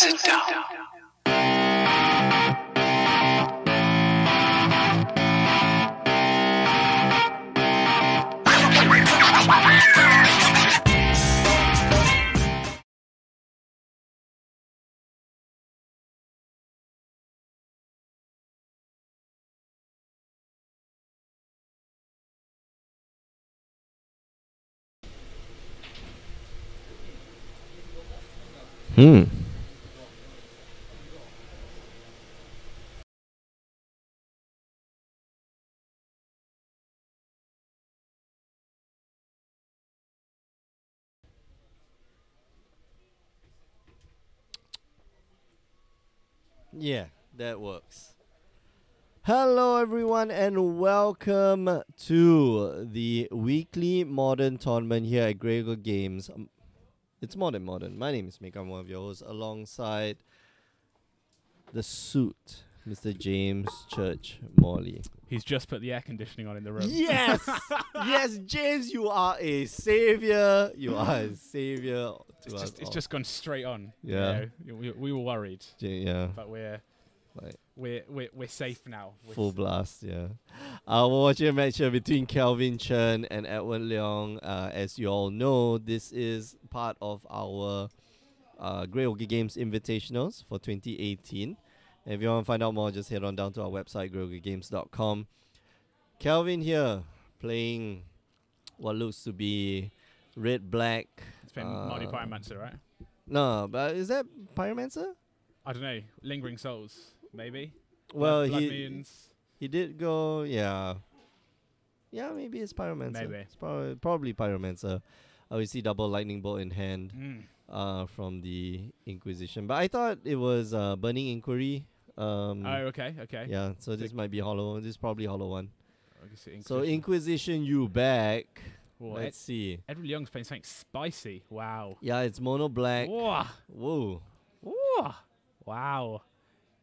sit down. Yeah, that works. Hello, everyone, and welcome to the weekly modern tournament here at Ogre Games. It's more than modern. My name is Mick. I'm one of your hosts, alongside the suit, Mr. James Church Morley. He's just put the air conditioning on in the room. Yes, yes, James, you are a savior. You are a savior to us. It's just gone straight on. Yeah. You know, we were worried, Yeah. but we're safe now. Full blast, yeah. We're watching a match here between Kelvin Chen and Edward Leong. As you all know, this is part of our Great Ogre Games Invitationals for 2018. And if you want to find out more, just head on down to our website, greatogregames.com. Kelvin here, playing what looks to be red-black. It's been Marty Pyromancer, right? No, but is that Pyromancer? I don't know. Lingering Souls, maybe. Well, Blood he Moons. he did go, yeah. Yeah, maybe it's Pyromancer. Maybe. It's probably Pyromancer. We see double lightning bolt in hand from the Inquisition. But I thought it was Burning Inquiry. Okay. Yeah, so this might be hollow. This is probably hollow one. Inquisition. So Inquisition, you back. Whoa, Let's see. Edward Leong's playing something spicy. Wow. Yeah, it's mono black. Whoa. Whoa. Whoa. Wow.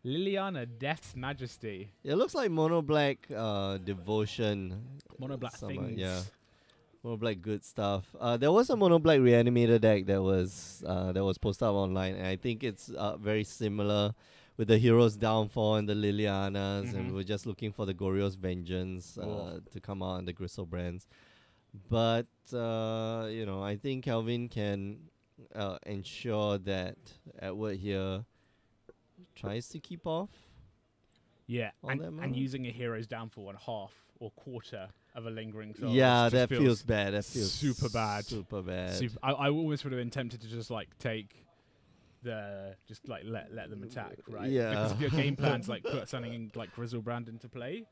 Liliana, Death's Majesty. It looks like mono black devotion. Mono black things. Yeah. Mono black good stuff. There was a mono black reanimator deck that was posted up online, and I think it's very similar with the Hero's Downfall and the Lilianas, and we're just looking for the Goryo's Vengeance to come out and the Gristle Brands. But I think Kelvin can ensure that Edward here tries to keep off. Yeah, that and mana. using a Hero's Downfall on half or quarter of a Lingering Soul. Yeah, that feels bad. That feels super bad. Super bad. I almost would have been tempted to just take let them attack, right? Yeah. Because if your game plan's put something in, like Grizzlebrand into play,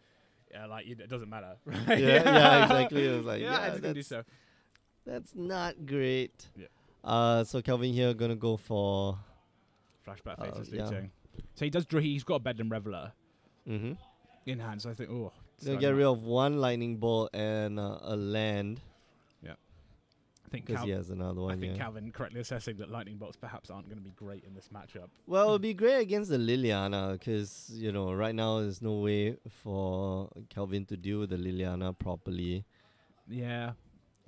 it doesn't matter, right? Yeah, exactly. It was like, I just gonna do so. That's not great. Yeah. So Kelvin here gonna go for Flashback Faces yeah. looting. So he does draw. He's got a Bedlam Reveler in hand. So I think, gonna get rid of one lightning bolt and a land. I think because he has another one. I think Calvin correctly assessing that lightning bolts perhaps aren't going to be great in this matchup. Well, it'll be great against the Liliana because right now there's no way for Kelvin to deal with the Liliana properly. Yeah,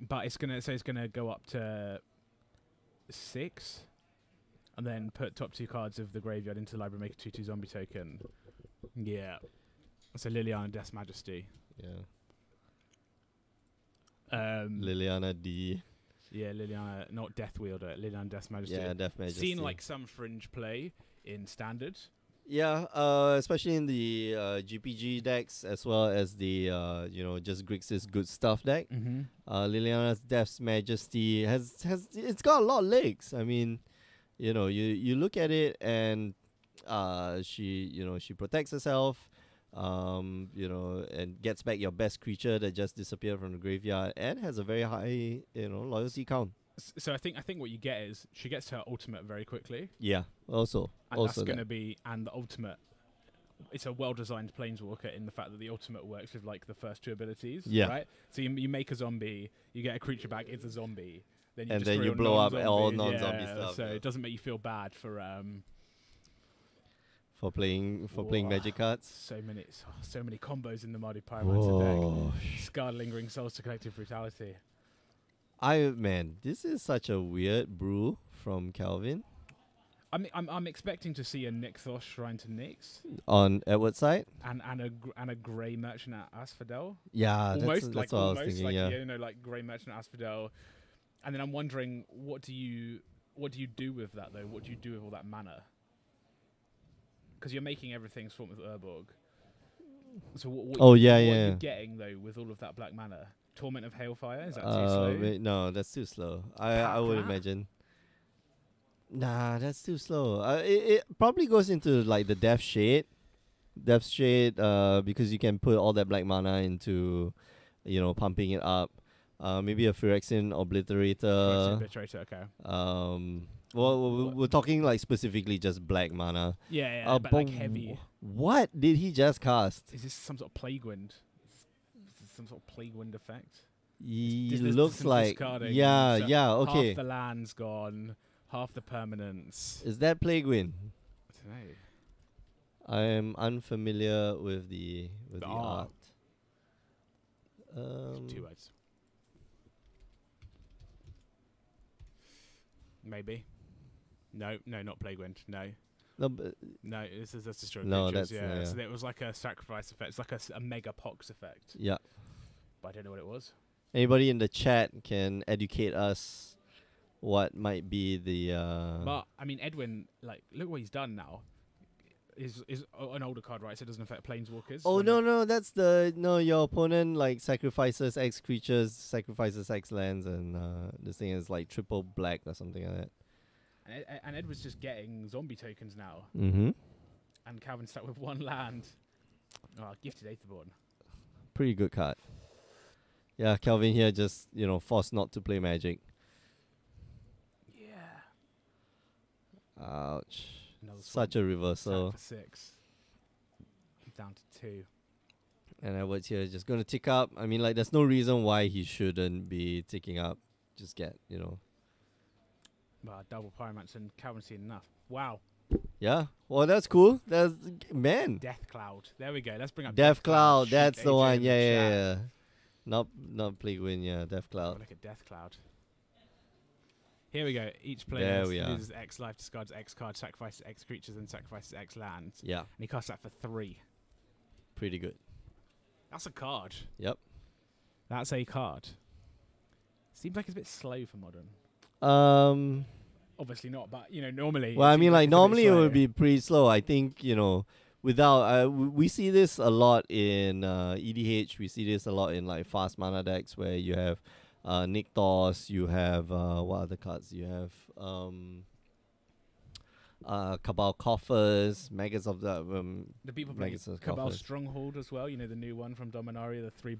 but it's gonna go up to 6, and then put top 2 cards of the graveyard into the library, make a 2/2 zombie token. Yeah, so Liliana Death's Majesty. Yeah. Liliana D. Yeah, Liliana, not Death Wielder, Liliana Death's Majesty. Yeah, Death Majesty. Seen some fringe play in Standard. Yeah, especially in the GPG decks as well as the just Grixis good stuff deck. Liliana's Death's Majesty it's got a lot of legs. I mean, you look at it and she protects herself. And gets back your best creature that just disappeared from the graveyard and has a very high, loyalty count. So I think what you get is she gets her ultimate very quickly. Yeah, also that's going to be, and the ultimate, it's a well-designed Planeswalker in the fact that the ultimate works with the first 2 abilities. Yeah. Right? So you make a zombie, you get a creature back, it's a zombie. Then you blow up all non-zombie stuff. So it doesn't make you feel bad for playing magic cards. So many combos in the Marty Pyromancer deck. Scarred Lingering Souls to Collective Brutality. This is such a weird brew from Kelvin. I'm expecting to see a Nixos Shrine to Nyx On Edward's side? and a Grey Merchant at Asphodel. Yeah, Almost that's what I was almost thinking. like Yeah. like Grey Merchant at Asphodel. And then I'm wondering, what do you do with that though? What do you do with all that mana? Because you're making everything swamp with Urborg. So what are you getting though with all of that black mana? Torment of Hailfire, is that too slow? No, that's too slow. I would imagine. Nah, that's too slow. It probably goes into like the Death Shade. Because you can put all that black mana into, pumping it up. Maybe a Phyrexian Obliterator. Okay. Well, we're talking like specifically just black mana. Yeah, but like heavy. What did he just cast? Is this some sort of Plague Wind? Is this some sort of Plague Wind effect? Looks like yeah. Okay. Half the land's gone. Half the permanents. Is that Plague Wind? I don't know. I am unfamiliar with the art. 2 words. Maybe. No, not Plague Wind. No. No, but That's destroy no, creatures. that's So it was like a sacrifice effect. It's like a mega pox effect. Yeah. But I don't know what it was. Anybody in the chat can educate us what might be the But I mean, Edwin, like, look what he's done now. Is an older card, right? So it doesn't affect planeswalkers. Oh no, that's your opponent like sacrifices X creatures, sacrifices X lands, and this thing is like triple black or something like that. And Edward's just getting zombie tokens now. Mm-hmm. And Calvin's stuck with 1 land. Oh, Gifted Aetherborn. Pretty good card. Yeah, Calvin here just forced not to play Magic. Yeah. Ouch. Such a reversal. For 6. Down to 2. And Edwards here is just going to tick up. I mean, like, there's no reason why he shouldn't be ticking up. Just get, Well, double Pyromancer and Calvin's seen enough. Wow. Yeah. Well, that's cool. Man. Death Cloud. There we go. Let's bring up Death Cloud. Shoot That's the AJ one. in the Yeah. chat. Not Plague Wind. Yeah, Death Cloud. Oh, look at Death Cloud. Here we go. Each player There we are. loses X life, discards X card, sacrifices X creatures, and sacrifices X lands. Yeah. And he casts that for 3. Pretty good. That's a card. Yep. That's a card. Seems like it's a bit slow for modern. Obviously not, but normally. Well, I mean, like normally it slow. would be pretty slow. I think without we see this a lot in EDH. We see this a lot in like fast mana decks where you have Nykthos, you have what other cards? You have Cabal Coffers, Maggots of the people playing Maggots of Cabal Coffers. Stronghold as well. The new one from Dominaria, the three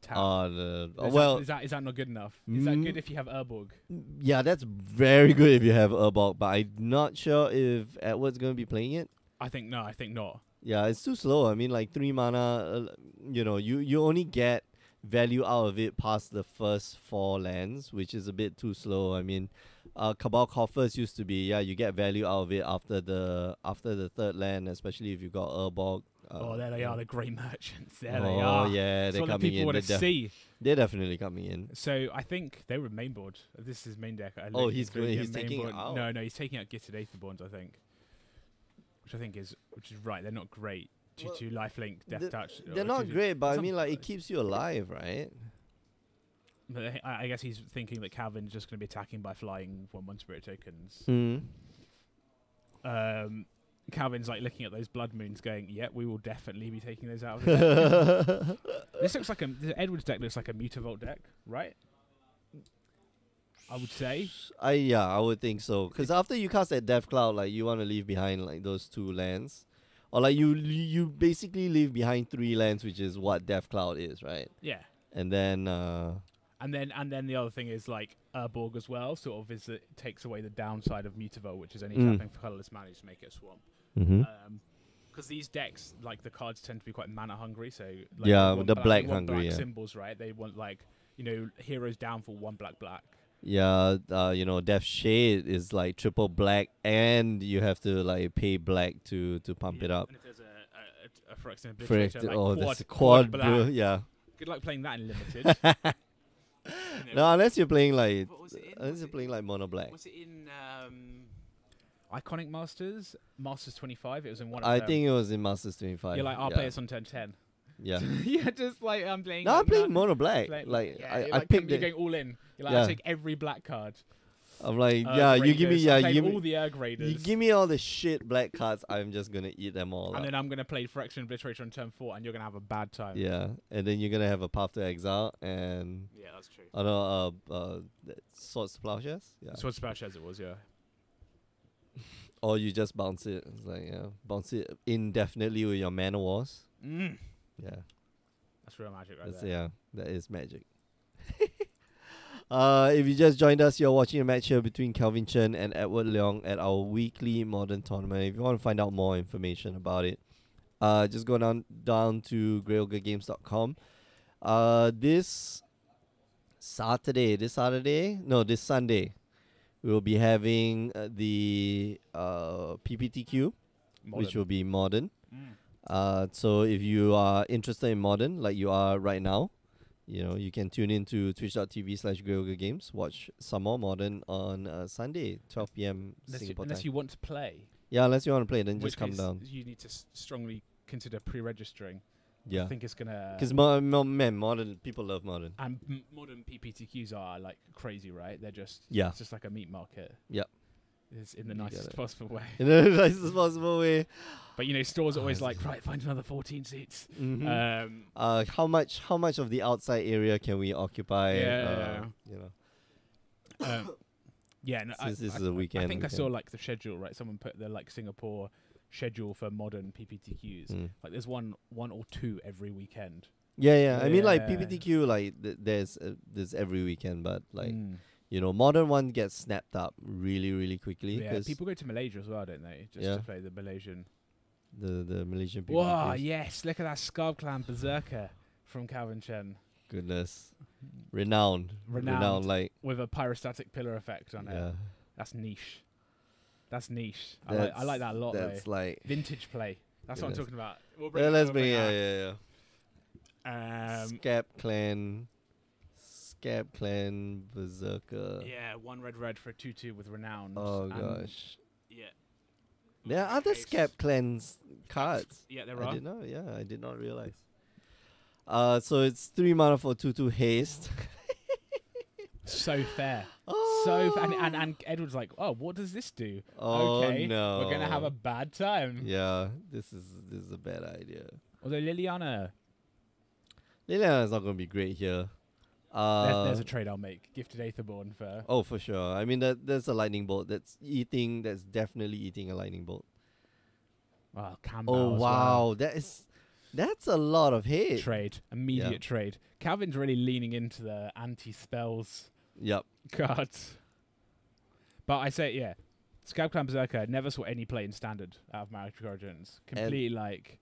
tap. Is that not good enough? Is that good if you have Urborg? Yeah, that's very good if you have Urborg, but I'm not sure if Edward's gonna be playing it. I think not. Yeah, it's too slow. I mean, like 3 mana. You only get value out of it past the first 4 lands, which is a bit too slow. I mean, Cabal Coffers used to be you get value out of it after the 3rd land, especially if you got Urborg. There they are, the Grey Merchants. There they Oh are. yeah, That's they're what the coming people in. want to see. They're definitely coming in. So I think they were main board. This is main deck. He's taking it out. No, he's taking out Gifted Aetherborns, I think. Which is right. They're not great. 2/2 lifelink, Death Touch. They're not great, but I mean, like, it keeps you alive, right? But I guess he's thinking that Calvin's just going to be attacking by flying 1/1 spirit tokens. Calvin's like looking at those blood moons, going, "Yeah, we will definitely be taking those out of the deck." This looks like Edward's deck looks like a Mutavault deck, right? I would say. I would think so. Because after you cast that Death Cloud, like, you want to leave behind like those 2 lands, or like you basically leave behind 3 lands, which is what Death Cloud is, right? Yeah. And then And then the other thing is like Urborg as well. Sort of is it takes away the downside of Mutavault, which is only tapping for colorless mana to make it a swamp. Because these decks, like the cards, tend to be quite mana hungry. So like the black they want hungry. black symbols, right? They want heroes down for 1 black. Yeah, Death Shade is like triple black, and you have to like pay black to pump it up. And if there's a Phyrexian Obliterator, that's a quad quad black. Yeah. Good luck playing that in limited. No, unless you're playing like What was it in? unless you're playing like mono black. Was it in? Iconic Masters 25. It was in one of I them. think it was in Masters 25. You're like, I'll yeah. play this on turn 10. Yeah. Yeah, just like I'm playing. No, I'm like, playing mono black. like, yeah, I you're like, picked you're it. going all in. You're like, Yeah. I take every black card. I'm like, yeah, you give me, Raiders. yeah, I'm you playing give all me, the Erg Raiders. you give me all the shit black cards. I'm just gonna eat them all and up. then I'm gonna play Fraction Obliterator on turn 4, and you're gonna have a bad time. Yeah, and then you're gonna have a Path to Exile and Yeah, that's true. Swords to Plowshares. Yeah. That's what Splash as it was, yeah. Or you just bounce it. It's like bounce it indefinitely with your Mana Wars. Mm. Yeah. That's real magic right That's there. yeah, that is magic. If you just joined us, you're watching a match here between Calvin Chen and Edward Leong at our weekly Modern tournament. If you want to find out more information about it, just go down to greogregames.com. This Sunday, we'll be having the PPTQ, which will be Modern. So if you are interested in Modern, like you are right now, you can tune in to twitch.tv/GreoGames, watch some more Modern on Sunday, 12 p.m. Singapore Unless time. you want to play. Yeah, unless you want to play, then Which just come case down. You need to strongly consider pre-registering. Yeah. I think it's gonna. Because Modern, people love Modern. And modern PPTQs are like crazy, right? They're just Yeah. It's just like a meat market. Yep. It's in the You get nicest it. possible way. In the nicest possible way. But stores are always like, right, find another 14 seats. Mm-hmm. How much of the outside area can we occupy? Yeah. Yeah, no, Since this is a weekend. I think I saw like the schedule, right? Someone put the like Singapore schedule for modern PPTQs. Like there's one or two every weekend. Yeah. I mean, like Yeah. PPTQ, like there's every weekend, but like Modern one gets snapped up really, really quickly. Yeah, people go to Malaysia as well, don't they? Just Yeah. to play the Malaysian. The Malaysian PPTQs. Wow, yes! Look at that Scarb Clan Berserker from Calvin Chen Goodness, renowned, like with a pyrostatic pillar effect on yeah. it. That's niche. That's niche. I like that a lot. That's though. like Vintage play. That's what I'm Goodness. talking about. We'll yeah. Let's we'll bring it yeah. out. Scab Clan Berserker. Yeah, one red for a 2/2 with renowned. Oh and gosh. Yeah. There are other Case. Scab Clans cards. Yeah, there I are. did not realize. So it's 3 mana for 2/2 haste. So fair. Oh. So and Edward's like, oh, what does this do? Oh, okay, no. we're gonna have a bad time. Yeah, this is a bad idea. Although Liliana's not gonna be great here. there's a trade I'll make. Gifted Aetherborn for. Oh, for sure. I mean, there's a lightning bolt that's definitely eating a lightning bolt. Well, Campbell. Oh wow, that's a lot of hate. Trade, immediate Yeah. trade. Calvin's really leaning into the anti-spells Yep. cards. But I say, yeah, Scab Clan Berserker never saw any play in standard out of Magic Origins. Completely like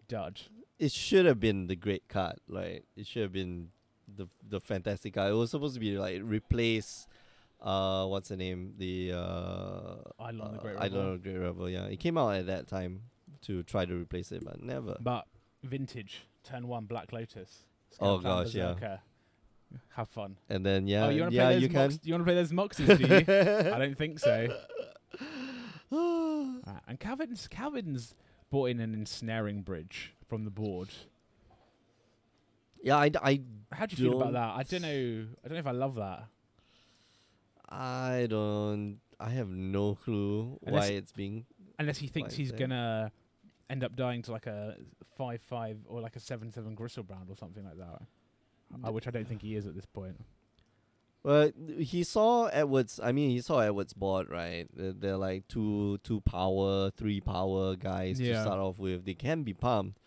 dud. It should have been the great card. Like it should have been the fantastic card. It was supposed to be like replace what's the name? The Eidolon the Great Rebel. Eidolon the Great Rebel, yeah. It came out at that time to try to replace it, but never. But vintage, turn 1 Black Lotus. Oh, Scab Clan yeah. Berserker. Have fun. And then yeah, Oh, you want to yeah, play you those can. You want to play those Moxies, do you? I don't think so. And Calvin's brought in an ensnaring bridge from the board. Yeah, I How do you feel about don't- that? I don't know if I love that. I have no clue Unless- why it's being. Unless he thinks Why is he's it? gonna end up dying to like a 5/5 or like a 7/7 Gristlebrand or something like that. Which I don't think he is at this point. Well, he saw Edward's board, right? They're like two power, 3 power guys to Yeah. start off with. They can be pumped.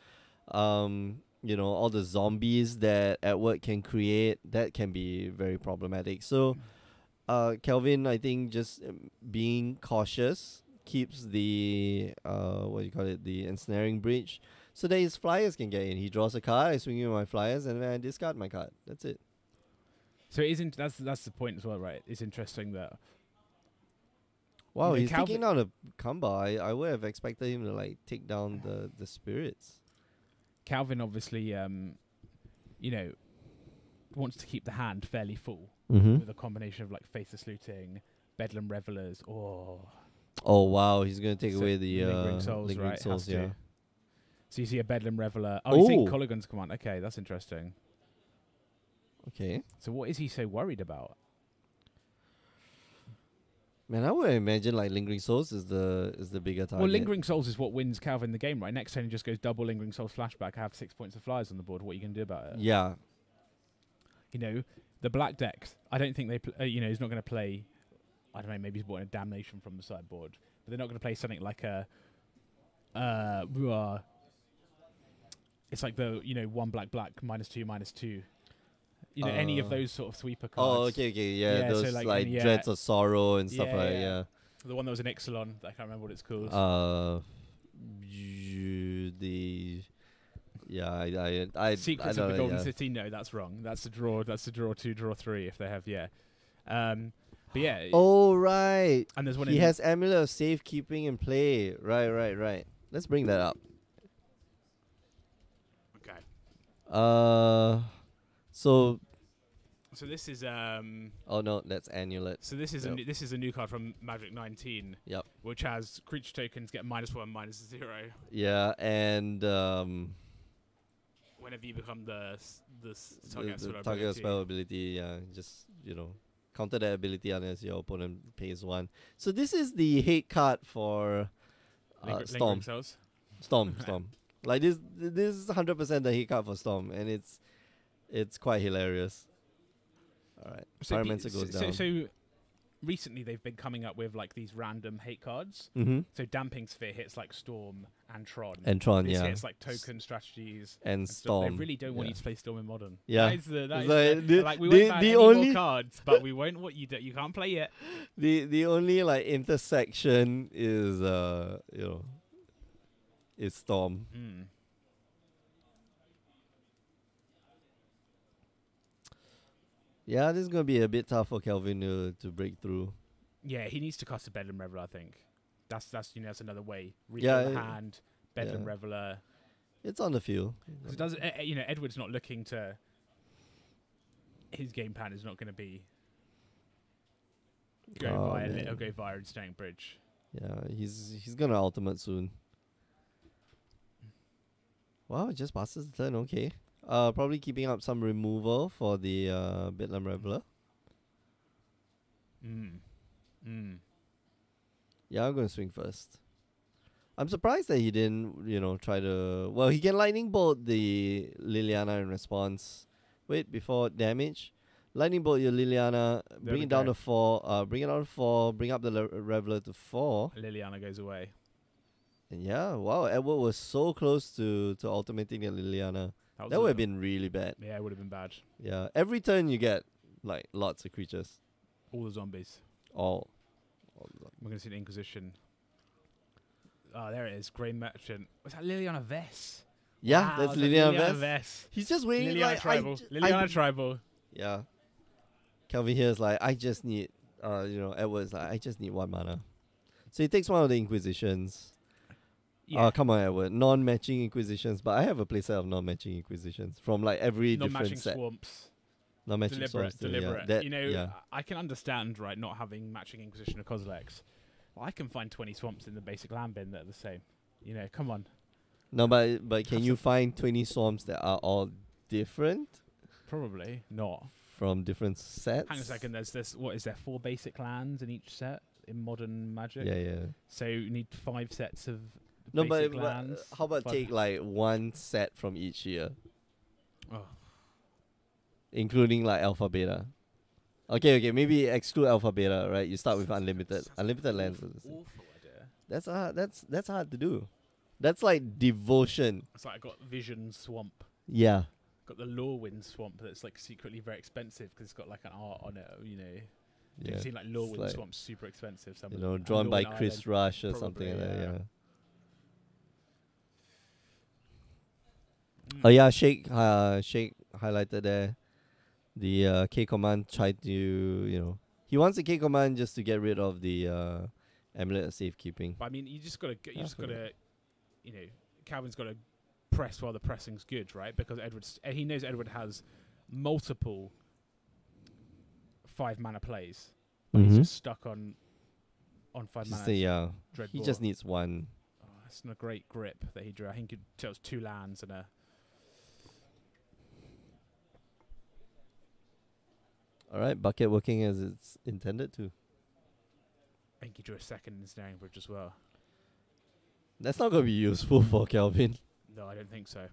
All the zombies that Edward can create, that can be very problematic. So, Kelvin, I think just being cautious keeps the the ensnaring bridge, so that his flyers can get in. He draws a card, I swing in my flyers, and then I discard my card. That's it. So it isn't. That's the point as well, right? It's interesting that. Wow, Yeah, he's Calvin- taking down a Kamba. I would have expected him to like take down the spirits. Calvin obviously, wants to keep the hand fairly full Mm-hmm. with a combination of like Faithless Looting, Bedlam Revelers, Oh wow, he's gonna take So away the Lingering Souls, Lingering right? Souls, Has yeah. to. So you see a Bedlam Reveler. Oh, he's taking Oh. Colligan's command. Okay, that's interesting. Okay. So what is he so worried about? Man, I would imagine like Lingering Souls is the bigger target. Well, Lingering Souls is what wins Calvin the game, right? Next turn he just goes double Lingering Souls flashback. I have 6 points of flyers on the board. What are you going to do about it? Yeah. You know, the black deck, I don't think they, he's not going to play, I don't know, maybe he's bought a Damnation from the sideboard, but they're not going to play something like a, it's like the, one black, -2/-2. Any of those sort of sweeper cards. Oh, okay, yeah, Yeah, so those like like any, Dreads of Sorrow and stuff yeah, like yeah. yeah. The one that was an Ixalan, I can't remember what it's called. I Secrets don't of the know, Golden yeah. City. No, that's wrong. That's a draw. That's a draw 2, draw 3 if they have but yeah. Oh right. And there's one. He has Amulet of Safekeeping in play. Right. Let's bring that up. Okay. So So this is oh no, that's Amulet. So this is Yep. this is a new card from Magic 19. Yep. Which has creature tokens get -1/-0 Yeah, and whenever you become the the target spell ability, yeah, just counter that ability unless your opponent pays 1. So this is the hate card for Storm. Storm. Like this is 100% the hate card for Storm, and it's quite hilarious. All right, Pyromancer goes down. So recently they've been coming up with like these random hate cards. Mm-hmm. So Damping Sphere hits like Storm and Tron. And Tron, This yeah. hits like token strategies And stuff. Storm. They really don't want yeah. you to play Storm in Modern. Yeah. That is It's the, like we the- won't ban the any only- more cards, but we won't what you do. You can't play it. The only like intersection is is Storm. Mm. Yeah, this is gonna be a bit tough for Kelvin to break through. Yeah, he needs to cast a Bedlam Reveler, I think. That's that's another way. Yeah, Refill hand, Bedlam yeah. Reveler. It's on the field. 'Cause it does Edward's not looking to. His game plan is not going to be go via man. or go via Ensnaring Bridge. Yeah, he's gonna ultimate soon. Wow, it just passes the turn. Okay. Probably keeping up some removal for the Bedlam Reveler. Yeah, I'm gonna swing first. I'm surprised that he didn't, try to. Well, he can lightning bolt the Liliana in response. Wait, before damage, lightning bolt your Liliana, bring we it down go. to 4. Bring it down to 4. Bring up the Reveler to 4. Liliana goes away. And yeah, wow, Edward was so close to ultimating the Liliana. That would have been really bad. Yeah, it would have been bad. Yeah, every turn you get like lots of creatures. All the zombies. All We're going to see an Inquisition. Oh, there it is. Grey Merchant. Was that Liliana Vess? Yeah, Wow, that's it's Liliana Liliana Vess. Vess. He's just waiting. Liliana Like, Tribal. Liliana Tribal. Yeah. Kelvin here is like, I just need, Edward's like, I just need 1 mana. So he takes one of the Inquisitions. Yeah. Come on, Edward. Non-matching Inquisitions, but I have a playset of non-matching Inquisitions from like every Non-matching different set. swamps. Non-matching swamps. too, yeah. Deliberate. That- You know, yeah. I can understand, right, not having matching Inquisition or Kozilek's. Well, I can find 20 swamps in the basic land bin that are the same. Come on. No, but can Have you some- find 20 Swarms that are all different Probably not. from different sets? Hang on a second. There's what is there? 4 basic lands in each set in Modern Magic. Yeah. So you need 5 sets of No, basic but lands. how about Five- take like 1 set from each year, Oh. including like Alpha Beta? Okay, maybe exclude Alpha Beta, right? You start with unlimited lands. Awful idea. That's hard to do. That's like devotion. It's like I got Vision Swamp. Yeah. Got the Lorwyn Swamp that's like secretly very expensive because it's got like an art on it. Yeah. You've seen like It's Lorwyn like, Swamp's super expensive. Some of them. And drawn by Lorwyn Chris Island. Rush or Probably, something like that. yeah. Yeah. Oh yeah, Shake highlighted there. The K command tried to, he wants the K command just to get rid of the Amulet of Safekeeping. But I mean, you just gotta, forget. Calvin's gotta press while the pressing's good, right? Because he knows Edward has multiple 5 mana plays, but he's Mhm. just stuck on on 5 Just mana. say, yeah. Dreadbore. He just needs one. Oh, that's not a great grip that he drew. I think it chose 2 lands and a. All right, bucket working as it's intended to. I think he drew a second ensnaring bridge as well. That's not going to be useful for Kelvin. No, I don't think so.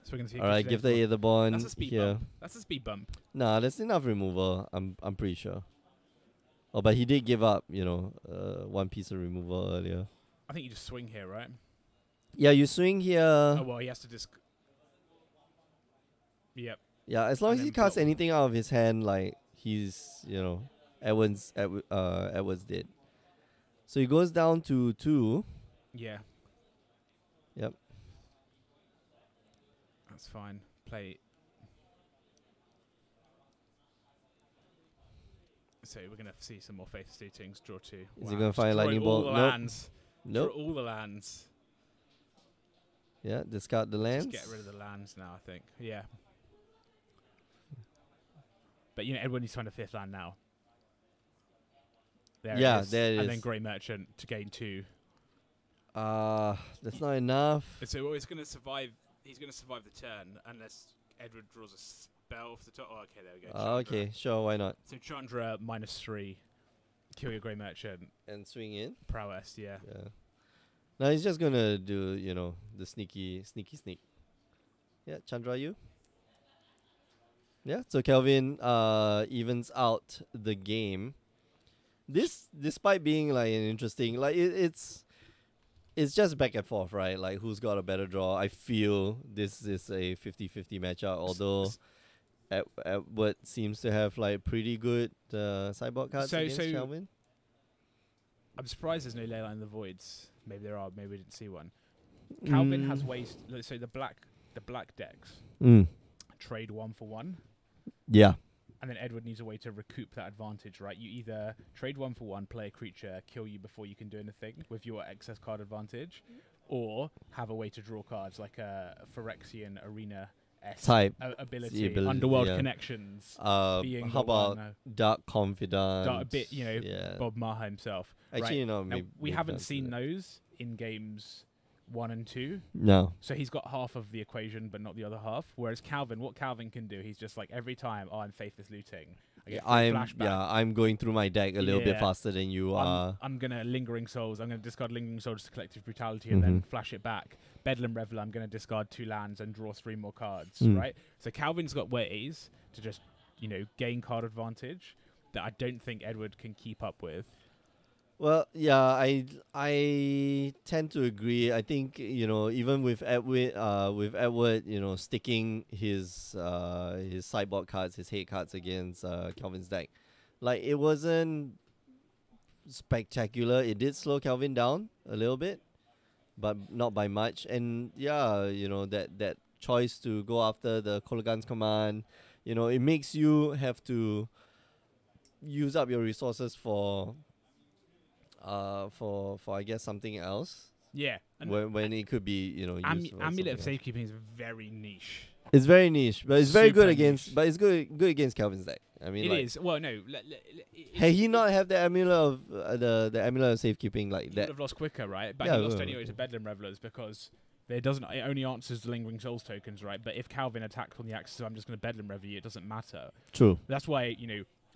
So we're gonna see. All right, give the Aether Bond That's a speed here. bump. That's a speed bump. Nah, that's enough removal. I'm pretty sure. Oh, but he did give up, one piece of removal earlier. I think you just swing here, right? Yeah, you swing here. Oh well, he has to just. Yep. Yeah, as long And as he then casts block. anything out of his hand, like he's, Edwards did. So he goes down to 2. Yeah. Yep. That's fine. Play. So we're gonna see some more Faith Suitings. Draw 2. Is he gonna find lightning all bolt? the Nope. lands. Nope. Draw all the lands. Yeah, discard the lands. Just get rid of the lands now, I think. Yeah. But Edward needs to find a 5th land now. There Yeah, it is. there it And then is. Grey Merchant to gain 2. That's not enough. So it's going to survive. He's going to survive the turn unless Edward draws a spell off the top. Oh, okay, there we go. Okay, sure, why not? So Chandra -3. Kill your Grey Merchant. And swing in. Prowess, yeah. Yeah. Now he's just gonna do, the sneaky sneak. Yeah, Chandra you. Yeah, so Kelvin evens out the game. This, despite being like an interesting, like it's just back and forth, right? Like who's got a better draw? I feel this is a 50-50 matchup, although Edward seems to have like pretty good sideboard cards against Kelvin. I'm surprised there's no Leyline in the Voids. Maybe there are. Maybe we didn't see one. Calvin has ways. So the black decks trade 1 for 1. Yeah. And then Edward needs a way to recoup that advantage, right? You either trade 1 for 1, play a creature, kill you before you can do anything with your excess card advantage, or have a way to draw cards like a Phyrexian Arena type ability, Underworld yeah. Connections. Being how about Dark Confidant? Bob Maha himself. Actually, right? no, We haven't seen those in games 1 and 2. No. So he's got half of the equation, but not the other half. Whereas Calvin, what Calvin can do, he's just like every time, I'm Faithless Looting. I'm going through my deck a little bit faster than you are. I'm gonna Lingering Souls. I'm gonna discard Lingering Souls to Collective Brutality and then flash it back. Bedlam Reveler. I'm gonna discard 2 lands and draw 3 more cards. Right. So Calvin's got ways to just gain card advantage that I don't think Edward can keep up with. Well, yeah, I tend to agree. I think even with Edward, sticking his sideboard cards, his hate cards against Kelvin's deck, like it wasn't spectacular. It did slow Kelvin down a little bit, but not by much. And yeah, that choice to go after the Kolaghan's command, it makes you have to use up your resources for I guess something else. Yeah. When it could be, used for Amulet of something else. Safekeeping is very niche. It's very niche, but it's very Super good against. niche. But it's good against Kelvin's deck. I mean, It like, is. Well, no. Had he not have the amulet of the amulet of safekeeping like He would that? have lost quicker, right? But Yeah, he lost well, anyway to Bedlam Revelers because it only answers the Lingering Souls tokens, right? But if Calvin attacks on the axis, I'm just going to Bedlam Revel you. It doesn't matter. True. That's why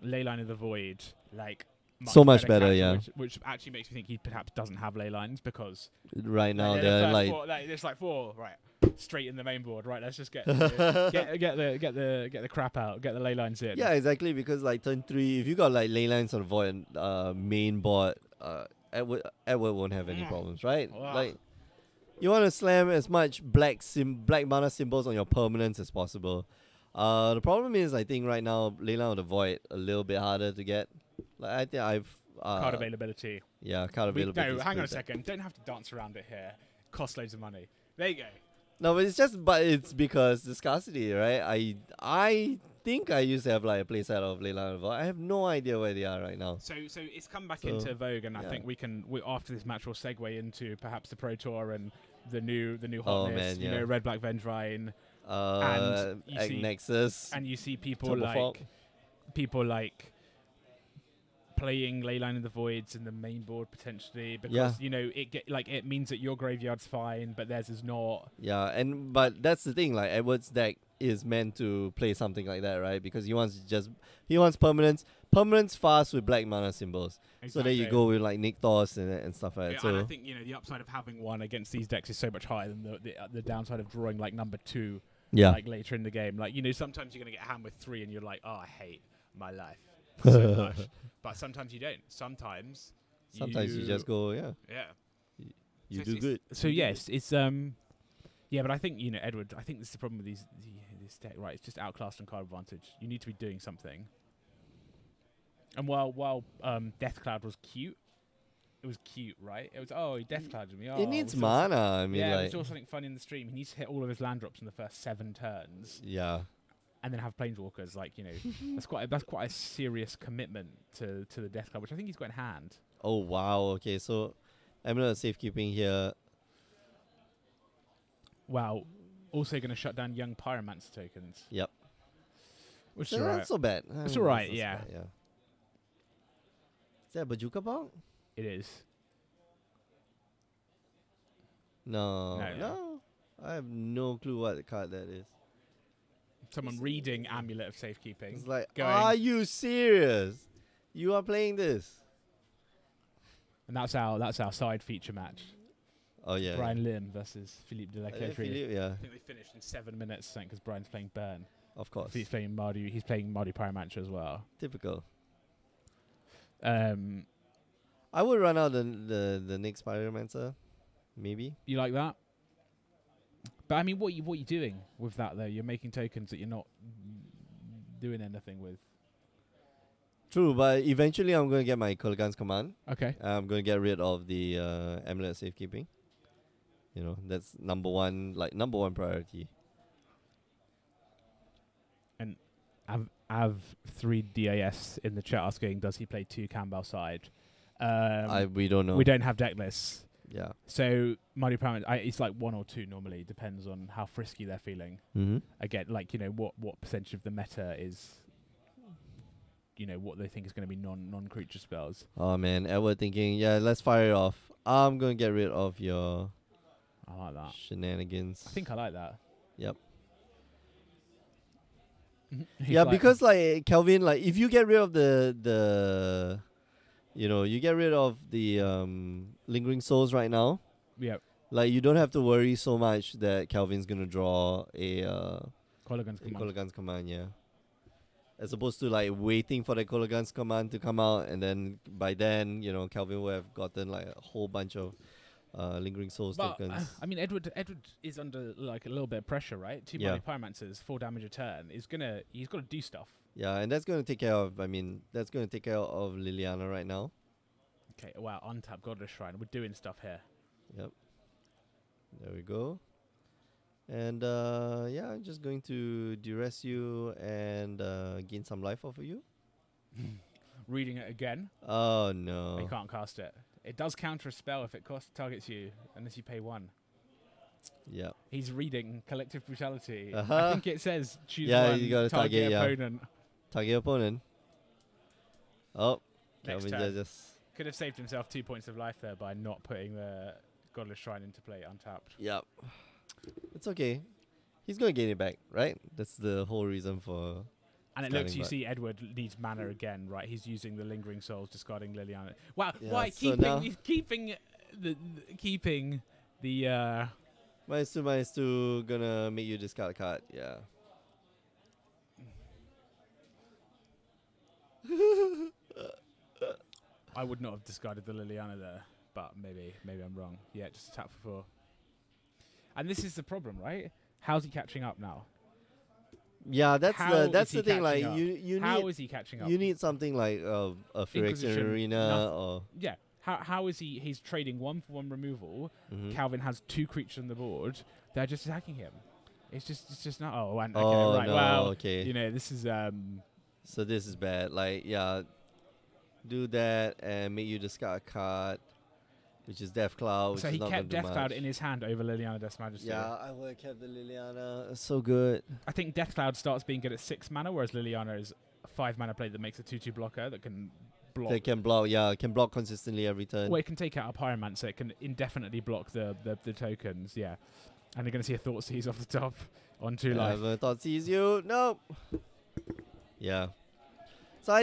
Leyline of the Void, like So much better, character, yeah. Which actually makes me think he perhaps doesn't have ley lines because Right now the they're first like four, there's like 4 right straight in the main board, right? Let's just get the crap out, get the ley lines in. yeah, exactly, because like turn 3, if you got like ley lines on the void main board, Edward won't have any problems, right? Wow. Like you want to slam as much black mana symbols on your permanents as possible. The problem is I think right now Leyline of the Void a little bit harder to get. Like I think I've Card availability. Yeah, card availability. No, hang on a second. Don't have to dance around it here. Cost loads of money. There you go. No, but it's because the scarcity, right? I think I used to have like a playset of Leyline of the Void. I have no idea where they are right now. So it's come back into vogue, and I think we after this match we'll segue into perhaps the Pro Tour and the new hotness. Man, yeah. Red Black Vengevine. And you see- Nexus. And you see people Turbo like playing Leyline of the Voids in the main board potentially because Yeah. you know it means that your graveyard's fine, but theirs is not. Yeah, but that's the thing. Like Edward's deck is meant to play something like that, right? Because he wants permanence fast with black mana symbols. So there you go with like Nykthos and stuff like that. Yeah, So and I think the upside of having one against these decks is so much higher than the downside of drawing like number 2 like later in the game. Like sometimes you're gonna get hammed with 3 and you're like, oh, I hate my life so much. But sometimes you don't. Sometimes you just go, yeah. You do good. So yes, it's yeah, but I think Edward. I think this is the problem with this deck, right? It's just outclassed on card advantage. You need to be doing something. And while Death Cloud was cute, it was cute, right? It was he Death Clouded me. It needs mana. I mean, yeah, like, it's also something funny in the stream. He needs to hit all of his land drops in the first 7 turns. Yeah. And then have planeswalkers, like that's quite a serious commitment to the Death Cloud, which I think he's got in hand. Oh wow. Okay, so Amulet of Safekeeping here. Wow. Also going to shut down young Pyromancer tokens. Yep. Which So is alright. that's so bad. It's alright, yeah. Bad, yeah. Is that a Bajuka Bong? It is. No. No. I have no clue what card that is. Someone reading Amulet of Safekeeping. It's like, going, are you serious? You are playing this? And that's our side feature match. Oh yeah. Brian Lim versus Philippe de la Caillerie. Philippe, yeah. I think they finished in 7 minutes, because Brian's playing Burn. Of course. He's playing Mardu. He's playing Mardu Pyromancer as well. Typical. You I would run out the next Pyromancer, maybe. like that? But I mean, what are you doing with that though? You're making tokens that you're not doing anything with. True, but eventually I'm going to get my Kolaghan's Command. Okay. I'm going to get rid of the Amulet of Safekeeping. That's number one priority. And I've 3DAS in the chat asking, does he play 2 Campbell side? We don't know. We don't have deck lists. Yeah. So Mardu Pyromancer, it's like 1 or 2 normally, depends on how frisky they're feeling. Mm-hmm. Again, what percentage of the meta is, what they think is going to be non-creature spells. Oh man, Edward thinking, yeah, let's fire it off. I'm going to get rid of your I like that. shenanigans. I think I like that. Yep. Yeah, because like Kelvin, like if you get rid of the you get rid of the lingering souls right now. Yeah. Like you don't have to worry so much that Kelvin's gonna draw a Kolaghan's Command, yeah. As opposed to like waiting for the Kolaghan's Command to come out, and then by then Kelvin will have gotten like a whole bunch of lingering souls tokens. I mean, Edward is under like a little bit of pressure, right? 2 Mardu Pyromancers, 4 damage a turn. He's got to do stuff. Yeah, and that's gonna take care of. That's gonna take care of Liliana right now. Okay, wow, untap Godless Shrine. We're doing stuff here. Yep. There we go. And I'm just going to duress you and gain some life off of you. Reading it again. Oh no! You can't cast it. It does counter a spell if it targets you, unless you pay 1. Yeah. He's reading Collective Brutality. Uh-huh. I think it says choose Yeah, one, you gotta target, opponent. Target opponent. Oh, Next Kelvin turn. just. Could have saved himself 2 points of life there by not putting the Godless Shrine into play untapped. Yep. It's okay. He's gonna gain it back, right? That's the whole reason for. And it looks, you see, Edward needs mana again, right? He's using the Lingering Souls, discarding Liliana. Wow, Yeah, why so keeping the -2/-2 gonna make you discard a card. Yeah. I would not have discarded the Liliana there, but maybe I'm wrong. Yeah, just tap for 4. And this is the problem, right? How's he catching up now? Yeah, that's is the he thing. Like catching up? you How need is he catching up? you need something like a Phyrexian Inquisition, Arena or Yeah. How is he? He's trading 1-for-1 removal. Mhm. Calvin has 2 creatures on the board. They're just attacking him. It's just not. Oh, and, okay, Oh, right. no, Well, okay. this is So this is bad. Like, yeah, do that and make you discard a card, which is Death Cloud. Which so is he not kept gonna do Death Cloud much. in his hand over Liliana Death's Majesty. Yeah, I would have kept the Liliana. It's so good. I think Death Cloud starts being good at 6 mana, whereas Liliana is a 5 mana play that makes a 2/2 blocker that can block. They can block. Yeah, can block consistently every turn. Well, it can take out a Pyromancer. It can indefinitely block the tokens. Yeah, and they're going to see a Thought Seize off the top on 2 life. I thought sees you. No. Yeah. So I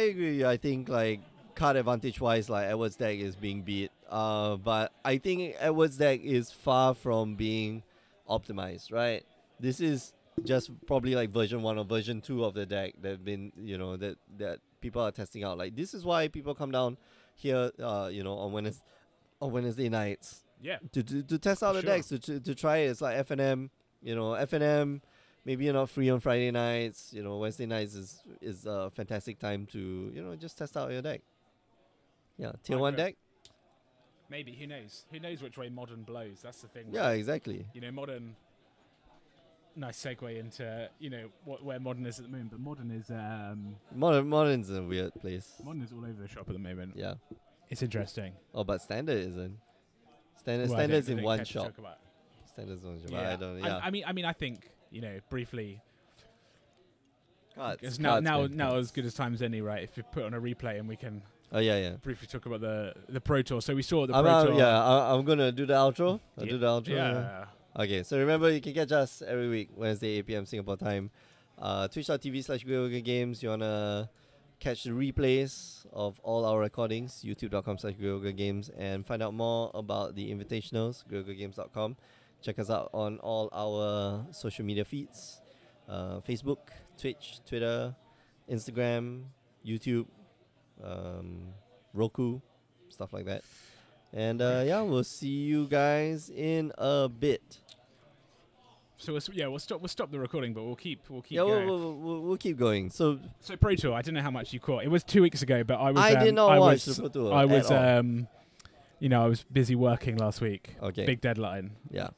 agree with you. I think like card advantage wise, like Edward's deck is being beat. But I think Edward's deck is far from being optimized, right? This is just probably like version 1 or version 2 of the deck that have been, that people are testing out. Like this is why people come down here, on Wednesday nights. Yeah. To test out the Sure. decks, to try it. It's like FNM, FNM. Maybe you're not free on Friday nights. Wednesday nights is a fantastic time to just test out your deck. Yeah, tier 1 deck. Maybe, who knows? Who knows which way Modern blows? That's the thing. Yeah, exactly. Modern. Nice segue into where Modern is at the moment. But Modern is Modern's a weird place. Modern is all over the shop at the moment. Yeah. It's interesting. Oh, but Standard isn't. Well, I Standard's don't in one care to shop. talk about. Standard's in one shop. Yeah. I don't. Yeah. I mean, I think briefly. Cards, It's cards, now man, as cards. good as times any, right? If you put on a replay and we can Oh yeah. briefly talk about the Pro Tour. So we saw the I'm Pro Tour. I'm gonna do the outro. I'll do the outro. Yeah. Okay, so remember you can catch us every week, Wednesday, 8 p.m. Singapore time. Twitch.tv/GreatOgreGames. You wanna catch the replays of all our recordings, youtube.com/GreatOgreGames, and find out more about the invitationals, GreatOgreGames.com. Check us out on all our social media feeds, Facebook, Twitch, Twitter, Instagram, YouTube, Roku, stuff like that. And we'll see you guys in a bit. So we'll stop the recording, but we'll keep Yeah, going. we'll keep going. So Pro Tour, I don't know how much you caught. It was 2 weeks ago, but I did not watch the Pro Tour I at was all. I was busy working last week. Okay. Big deadline. Yeah.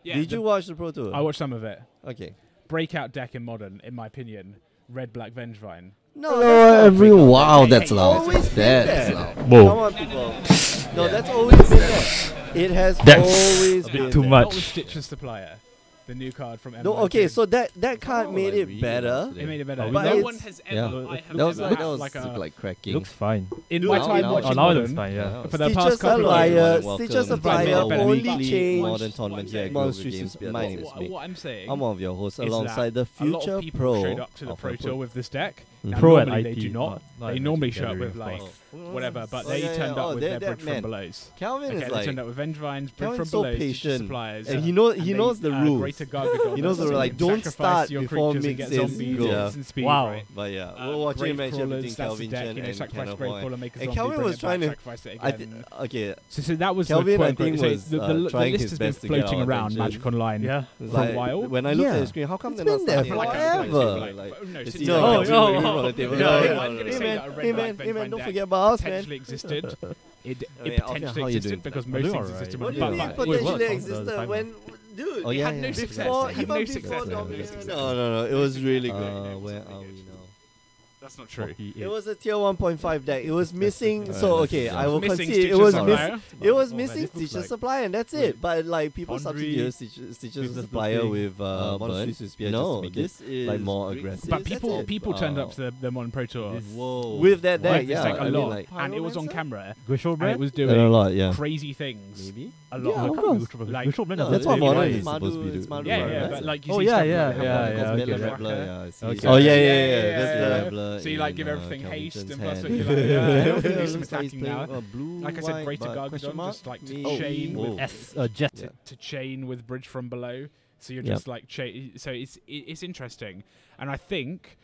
Yeah. Did you watch the Pro Tour? I watched some of it. Okay. Breakout deck in Modern, in my opinion. Red Black Vengevine. No, that's not Wow, breakout. that's It's loud. always been That's there. loud. Come Whoa. on, people. No, that's always been there. It has That's always a been bit too there. much. Not with Stitcher's Supplier, the new card from No, M19. okay, so that card made it better. It made it better. But no it's- one has yeah. ever. I have That was never like- had that was like Look a, like cracking. Looks fine. in Dude, my now- time now- watching Oh, now it looks Modern, fine, yeah. for the Stitcher past couple of Supplier, years. Stitcher Supplier Welcome. only But- changed. Modern tournament here at Monsters Global Games. is- My name is What, Mick. what I'm saying I'm one of your hosts is alongside the that a lot future of people pro. showed up to the of Pro our Tour with this deck. Mhm. Now, Pro at normally they IT, do not. not They at normally IT show up Gathering, with like of whatever, but Oh, they yeah, turned yeah. up Oh, with that- their that Bridge from man. Belows. Calvin Okay, is they like turned up with Vengevines, Bridge Calvin's from so Belows, Stitcher patient, Suppliers. and he knows the rules. Greater Gargadon. He knows the so rule, you like, can don't sacrifice start your before creatures and Mick get says zombies go. and speed, Wow. right? But yeah, we'll watch Grave him match Crawlers, between that's the Calvin deck, Chen you know, and sacrifice Kenneth Grave Boy. Crawler, make a And zombie, Calvin bring was it trying back, to. sacrifice it I again. okay, So that was Kelvin, the I quote think, unquote. was, the trying list his has been best to get floating our around attention. Magic Online Yeah. for a while. When I looked at Yeah. the screen, how come It's they're not been there starting for like forever. No, it's since either like like oh, Calvin oh, or oh. on the table. Yeah, No, yeah. no, I'm no, going to no. say that a Red Hey Black man, Vengevine don't deck forget about us, man. potentially existed. It I mean, potentially how you existed doing? because I'm most doing things alright. existed What when do you but- mean but- Wait, what? potentially The existed timer. when, dude? Oh, It yeah, had yeah. no success. Before It had even no before success. Domination. No, it was really good. Where are we now? That's not true. It was a tier 1.5 deck. It was missing. Alright, So that's okay, fine. I will Missing concede. Stitcher It was Supplier. missing. It was Oh, missing man, this looks Stitcher like Supply, and that's it. But like people Laundry, substitute Stitcher business Supplier looking, with burnt. Monsters with No, to make this it is like more aggressive. But That's people it. people turned up Wow. to the Modern Pro Tour This- Whoa. With that deck, with this yeah. deck a I mean, lot, like, and it was on Pyromancer? camera, Gushol and Brand? it was a doing lot, yeah. crazy things. Maybe. A lot. Yeah, of of it. course. Like- Gushol Brand. No, That's it- what it- Modern it's is supposed to be it's doing. Madu, Yeah, right? yeah, That's but it. like you Oh, see yeah, stuff yeah, like yeah, that. yeah, Red okay. Rebler, yeah, I see. Okay. Oh yeah, Yeah, yeah, yeah, yeah. yeah, That's yeah. the Rebler So you like in, give everything Calvin haste Chen's and plus hand. you're like, yeah, do some So he's attacking playing now. a blue, Like I said, white, Greater but question Gargadon, mark? just like to Me- chain Whoa. with Jet. Yeah. to chain with Bridge from Below. So you're Yep. just like so it's interesting, and I think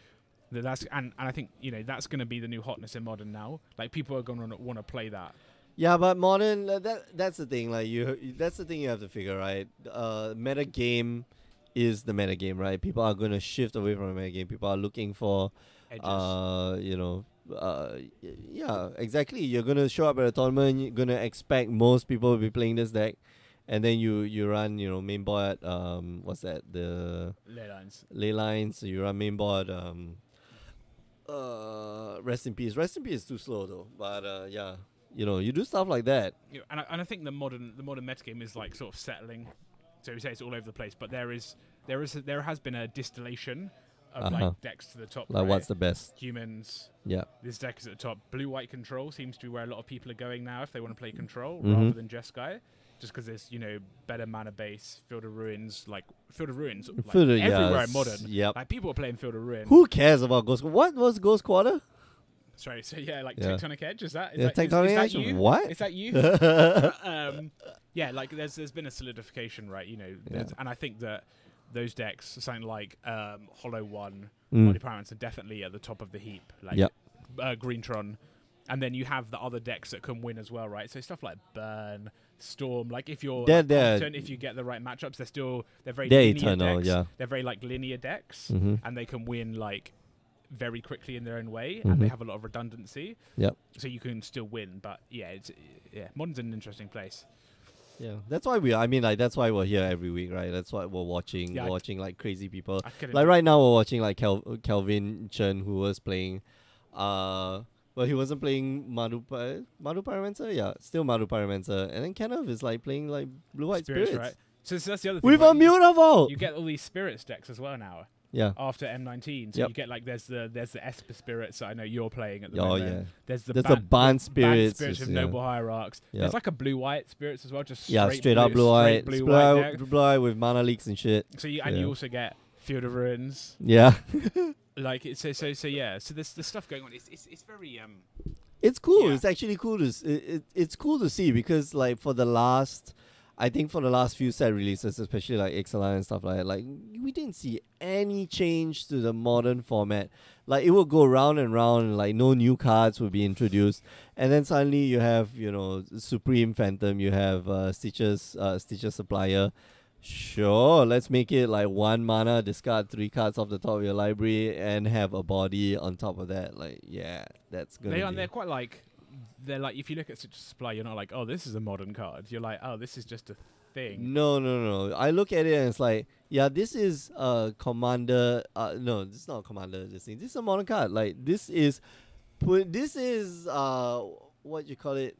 that's and I think that's going to be the new hotness in Modern now. Like people are going to want to play that. Yeah, but modern that's the thing. Like that's the thing you have to figure, right? Meta game is the meta game, right? People are gonna shift away from the meta game. People are looking for, Edges. yeah, exactly. You're gonna show up at a tournament. You're gonna expect most people will be playing this deck, and then you run main board. What's that? The Ley lines. ley lines. So you run main board. Rest in peace. Rest in peace is too slow though. But yeah. You do stuff like that. And I think the modern metagame is like sort of settling. So we say it's all over the place, but there has been a distillation of like decks to the top. Like right? what's the best? Humans. Yeah. This deck is at the top. Blue-white control seems to be where a lot of people are going now if they want to play control Mhm. rather than Jeskai. Just because there's, better mana base, Field of Ruins, like everywhere in Modern. Yep. Like people are playing Field of Ruin. Who cares about Ghost? What was Ghost Quarter? Sorry, so like Yeah. Tectonic Edge, is that? Tectonic is that Edge? you? What? Is that you? Yeah, like there's been a solidification, right? And I think that those decks, something like Hollow One, Multi-Pyramids are definitely at the top of the heap. Like Yep. Greentron. And then you have the other decks that can win as well, right? So stuff like Burn, Storm, like if you're competent, if you get the right matchups, they're very linear eternal, decks. yeah. They're very like linear decks, Mhm. and they can win like very quickly in their own way, and they Mhm. have a lot of redundancy. Yep. So you can still win, but Modern's an interesting place. Yeah, that's why that's why we're here every week, right? That's why we're watching. Yeah, we're watching like crazy people. I couldn't- Like right now, we're watching like Kelvin Chen, who was playing. Well, he wasn't playing Madu Pyromancer. Yeah, still Madu Pyromancer. And then Kenneth is like playing like Blue White Spirits. right? So that's the other thing. With like, a Mutavault! you get all these Spirits decks as well now. Yeah. After M19, so Yep. you get like there's the Esper Spirits that I know you're playing at the Oh, moment. yeah. There's the There's the Band Spirits. Spirits with yeah. Noble Hierarchs. Yep. There's like a blue-white Spirits as well, just Straight up Blue White. blue-white deck. Blue White with mana leaks and shit. So you Yeah. also get Field of Ruins. Yeah. Like it's so yeah. So there's stuff going on. It's very It's cool. Yeah. It's actually cool to it's cool to see because like for the last few set releases, especially like Ixalan and stuff like that, like we didn't see any change to the modern format. Like it will go round and round, and like no new cards will be introduced, and then suddenly you have Supreme Phantom, you have Stitcher's Supplier. Sure, let's make it like 1 mana, discard 3 cards off the top of your library, and have a body on top of that. Like, yeah, that's gonna. they're quite like if you look at such a supply, you're not like, oh, this is a modern card. You're like, oh, this is just a thing. No. I look at it and it's like, yeah, this is Commander. No, this is not Commander. This is a modern card. Like this is what you call it.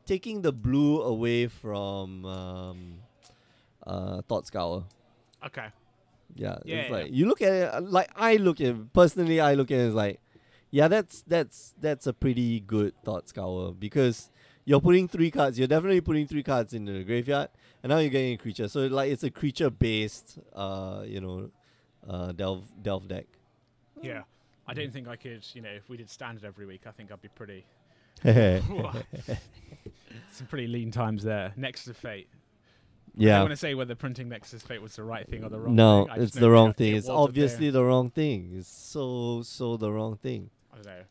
Taking the blue away from Thought Scour. Okay. Yeah, Yeah, it's yeah. like you look at it like I look at it personally. I look at it as like, yeah, that's a pretty good Thought Scour because you're putting 3 cards. You're definitely putting 3 cards into the graveyard, and now you're getting a creature. So like it's a creature based, delve deck. Yeah. I don't think I could. If we did standard every week, I think I'd be pretty. Some pretty lean times there. Nexus of Fate. I don't Yeah. want to say whether printing Nexus of Fate was the right thing or the wrong No, thing. I just it's know the that wrong it thing. It's was a obviously thing. the wrong thing. It's so the wrong thing. I don't know.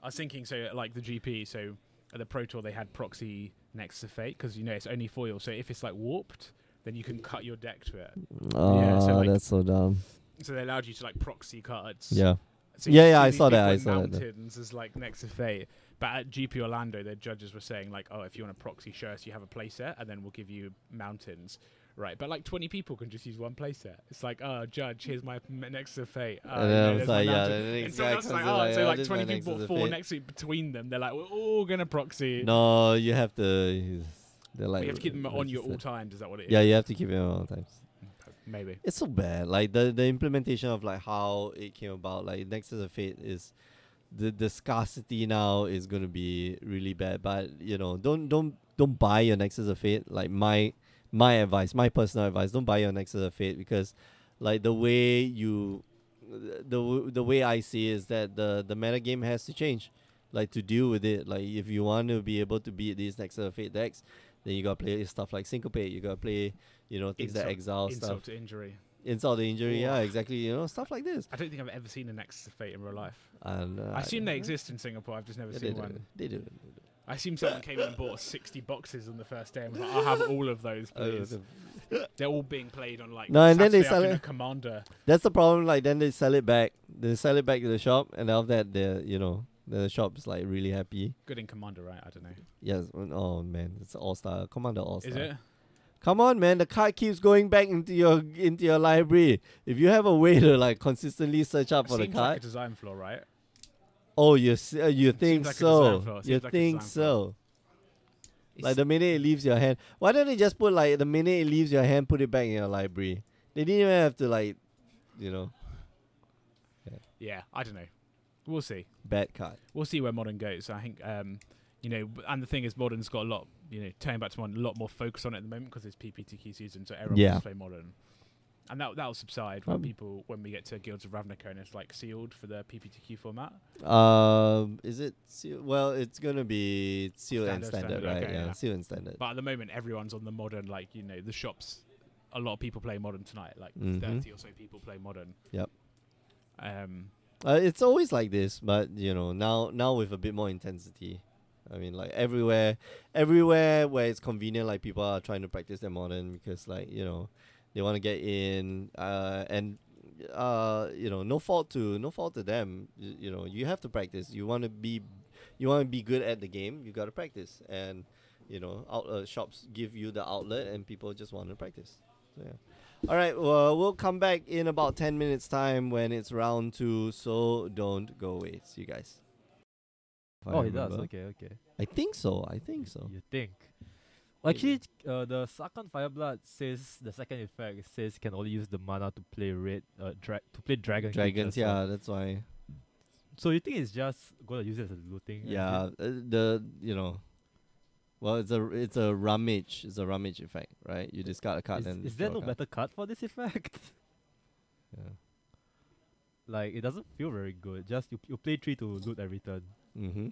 I was thinking, so like the GP, so at the Pro Tour they had proxy Nexus of Fate because it's only foil. So if it's like warped, then you can cut your deck to it. Oh, so, like, that's so dumb. So they allowed you to like proxy cards. Yeah. So Yeah, you yeah, see I these saw that, people I in saw that. Mountains as like Nexus of Fate. But at GP Orlando, the judges were saying like, oh, if you want a proxy, show us you have a playset, and then we'll give you Mountains. Right, but like 20 people can just use one playset. It's like, oh, judge, here's my Nexus of Fate. And then I was there's like, my yeah, Mountain. the next And someone guy else is comes like, in oh, like, so oh, like this is 20 my people, Nexus of 4 Fate. next to between them. They're like, we're all gonna proxy. No, you have to. They're like. you have to keep them on you registered. all times. Is that what it is? Yeah, you have to keep it on all times. Maybe. It's so bad. Like the implementation of like how it came about. Like Nexus of Fate is the scarcity now is gonna be really bad. But don't buy your Nexus of Fate. Like my advice, my personal advice, don't buy your Nexus of Fate because like the way I see is that the meta game has to change. Like to deal with it. Like if you want to be able to beat these Nexus of Fate decks, then you gotta play stuff like Syncopate. You gotta play things that exile Insult stuff. to injury. Insult to injury, Whoa. yeah, exactly. Stuff like this. I don't think I've ever seen a Nexus of Fate in real life. And I assume they exist in Singapore. I've just never Yeah, seen one. They do. I assume someone came in and bought 60 boxes on the first day and was like, I'll have all of those, please. They're all being played on like No, and then they Saturday sell afternoon it. Commander. That's the problem. Like then they sell it back. They sell it back to the shop, and after that, the shop's like really happy. Good in Commander, right? I don't know. Yes. Oh man, it's All Star Commander All Star. Is it? Come on, man. The card keeps going back into your library. If you have a way to like consistently search up for the Seems card, like a design flaw, right? oh, you think like a so? design flaw. You Seems like a think design flaw. so? Like the minute it leaves your hand, why don't they just put like the minute it leaves your hand, put it back in your library? They didn't even have to like, Yeah, I don't know. We'll see. Bad card. We'll see where Modern goes. I think, and the thing is, Modern's got a lot, turning back to Modern, a lot more focus on it at the moment because it's PPTQ season, so everyone wants to play Modern. And that'll subside when we get to Guilds of Ravnica and it's like sealed for the PPTQ format. Is it sealed? Well, it's gonna be sealed and standard, right? Okay, yeah, sealed and standard. But at the moment, everyone's on the Modern. Like the shops, a lot of people play Modern tonight. Like 30 or so people play Modern. Yep. Um, It's always like this, but now with a bit more intensity. I mean, like everywhere where it's convenient, like people are trying to practice their Modern because, like, they want to get in, and no fault to them. You have to practice. You want to be good at the game. You got to practice, and shops give you the outlet, and people just want to practice. So yeah. All right, well, we'll come back in about 10 minutes time when it's round 2, so don't go away. See you guys. If I Oh, it does. remember. Okay. I think so. You think? Actually, the Sarkhan Fireblood says the second effect says can only use the mana to play dragon. Dragons, creatures, yeah, that's why. So you think it's just gonna use it as a looting? Yeah, well, it's a rummage. It's a rummage effect, right? You discard a card and Is there draw no a card. better card for this effect? Yeah. Like, it doesn't feel very good. Just you play 3 to loot every turn. Mm-hmm.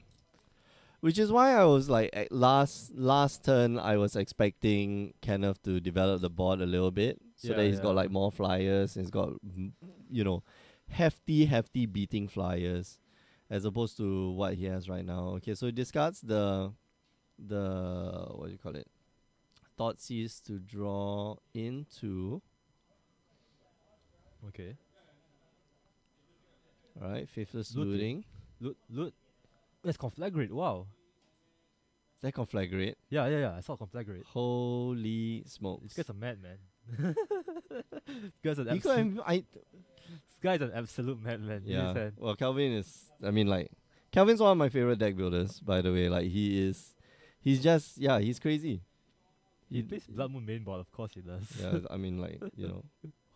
Which is why I was like, at last turn, I was expecting Kenneth to develop the board a little bit, so that he's got like more flyers. And he's got, hefty beating flyers, as opposed to what he has right now. Okay, so he discards the what do you call it? Thoughtseize to draw into. Okay. All right, faithless Looting. looting. Loot. Let's conflagrate. Wow. Is that conflagrate? Yeah. I saw conflagrate. Holy smokes! This guy's a madman. This guy's an He could have- This guy's an absolute madman. Yeah. Fan. Well, Calvin is. I mean, like, Calvin's one of my favorite deck builders. By the way, like, he's just he's crazy. He plays Blood Moon main board, of course he does. Yeah, I mean, like,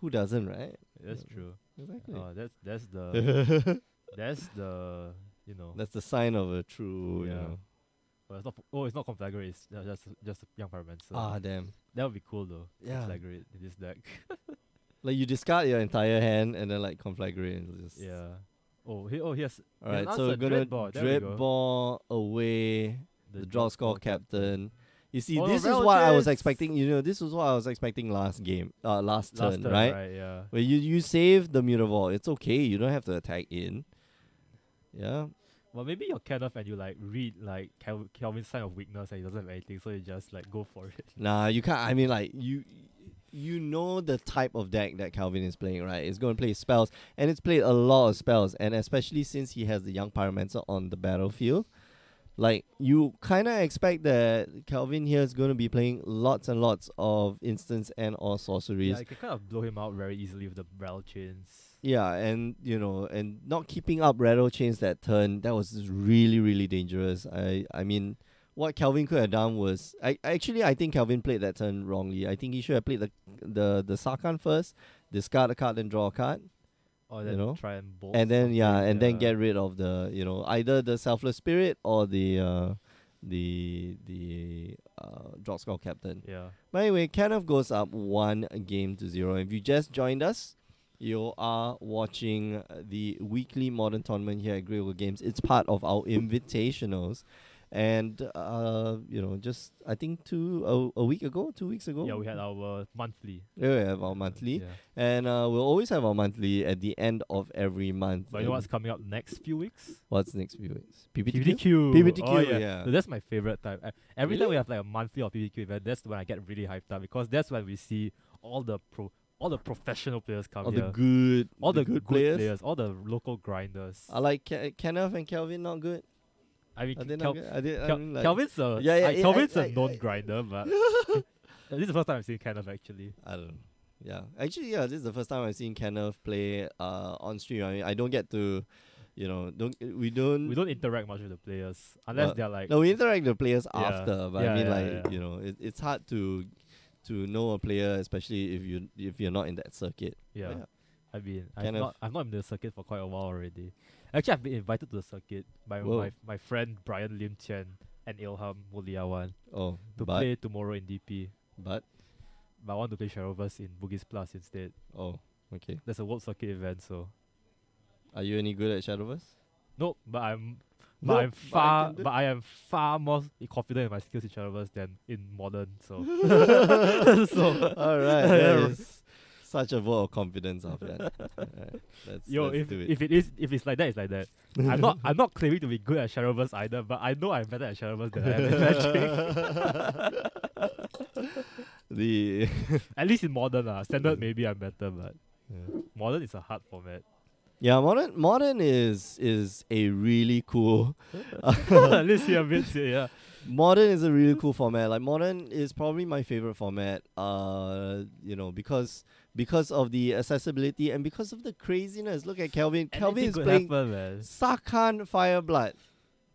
who doesn't, right? That's Yeah. true. Exactly. That's the That's the sign of a true. Yeah. But it's not conflagrate. It's just a young pyromancer. Ah, damn. That would be cool though. Yeah. Conflagrate in this deck. Like, you discard your entire hand and then, like, conflagrate and just. Yeah. He has. All right, has so we're gonna Dreadball. There we go. Dreadball away the draw score captain. You see, Oh, this no, is what I was relatives. expecting. This was what I was expecting last turn, right? Yeah. Where you save the Mutavault. It's okay. You don't have to attack in. Yeah. Well, maybe you're Kenneth and you like read like Kelvin's sign of weakness and he doesn't have anything, so you just like go for it. Nah, you can't. I mean, like, you know the type of deck that Calvin is playing, right? It's going to play spells, and it's played a lot of spells, and especially since he has the Young Pyromancer on the battlefield, like, you kind of expect that Calvin here is going to be playing lots and lots of instants and or sorceries. Yeah, you can kind of blow him out very easily with the rattle chains. Yeah, and and not keeping up rattle chains that turn, that was really, really dangerous. I mean, what Calvin could have done was, I think Calvin played that turn wrongly. I think he should have played the Sarkhan first, discard a card, then draw a card. Or then try and bolt. And then something, then get rid of the either the Selfless Spirit or the draw score captain. Yeah. But anyway, Kenneth goes up 1-0. If you just joined us, you are watching the weekly Modern Tournament here at Grey Ogre Games. It's part of our invitationals. And, just, I think 2 weeks ago. Yeah, we had our monthly. Yeah, we have our monthly. Yeah. And we'll always have our monthly at the end of every month. But you know what's coming up next few weeks? What's next few weeks? PPTQ? PPTQ. PPTQ, Oh, yeah. So that's my favorite time. Every time Really? we have like a monthly or PPTQ event, that's when I get really hyped up because that's when we see all the professional players come All here. the good players. all the local grinders. I like Kenneth and Kelvin, not good. I mean, Are they not good? I mean, like, Kelvin's a Kelvin's a known grinder, but this is the first time I've seen Kenneth actually. I don't know. Yeah, actually, this is the first time I've seen Kenneth play on stream. I mean, I don't get to, we don't interact much with the players unless they're like. No, we interact with the players Yeah. after. But Yeah, I mean, yeah, like, it's hard to know a player, especially if you're not in that circuit. Yeah. But I mean, Kind of- I've not been to the circuit for quite a while already. Actually, I've been invited to the circuit by Whoa. my friend Brian Lim Chen and Ilham Muliawan Oh, to but play tomorrow in DP. but But I want to play Shadowverse in Bugis Plus instead. oh, okay. There's a World Circuit event, so Are you any good at Shadowverse? nope. But I'm Nope, I'm but I far can do- but I am far more confident in my skills in Shadowverse than in modern. So so All right, Yeah. that is such a vote of confidence of that. Alright, let's do it. if it's like that, it's like that. I'm not claiming to be good at Shadowverse either, but I know I'm better at Shadowverse than I am in Magic. The At least in modern standard maybe I'm better, but yeah. modern is a hard format. Yeah, modern is a really cool. At least here a bit, yeah. Modern is a really cool format. Like modern is probably my favorite format. Because of the accessibility and because of the craziness. Look at Kelvin. Kelvin is Anything could playing happen, man. Sakan Fireblood.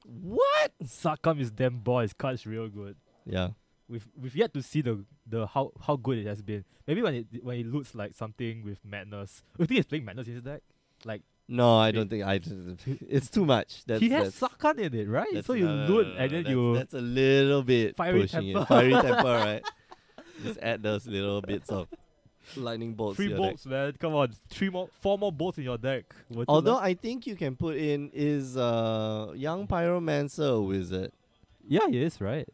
What? Sakam is damn boy. His card's real good. Yeah. We've yet to see the how good it has been. Maybe when it looks like something with madness. You think he's playing madness in his deck? Like No, I don't think it's too much. he has Sakan in it, right? So you loot and then that's a little bit Fiery pushing temper. it. Fiery temper, right? Just add those little bits of lightning bolts. 3 to your deck. bolts, man. Come on, 4 more bolts in your deck. Would you Although like- I think you can put in is young pyromancer a wizard. yeah, he is right.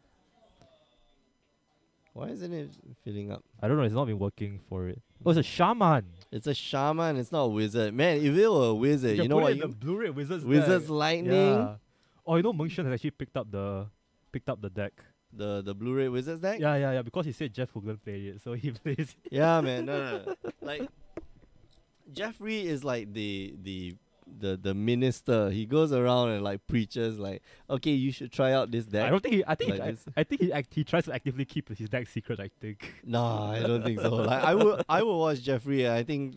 Why isn't it filling up? I don't know. It's not been working for it. Oh, it's a shaman. It's a shaman. It's not a wizard. Man, if it were a wizard, you know put what? it in the Blu-ray Wizards Wizards deck. lightning. Yeah. Oh, you know, Mengxian has actually picked up the deck. The Blu-ray wizards deck. Yeah. Because he said Jeff Hoogland played it, so he plays. Yeah, man. No. Like Jeffrey is like the minister. He goes around and like preaches like, okay, you should try out this deck. I don't think he. I think Like he, this. I think he tries to actively keep his deck secret. I think. Nah, I don't think so. Like I would watch Jeffrey. And I think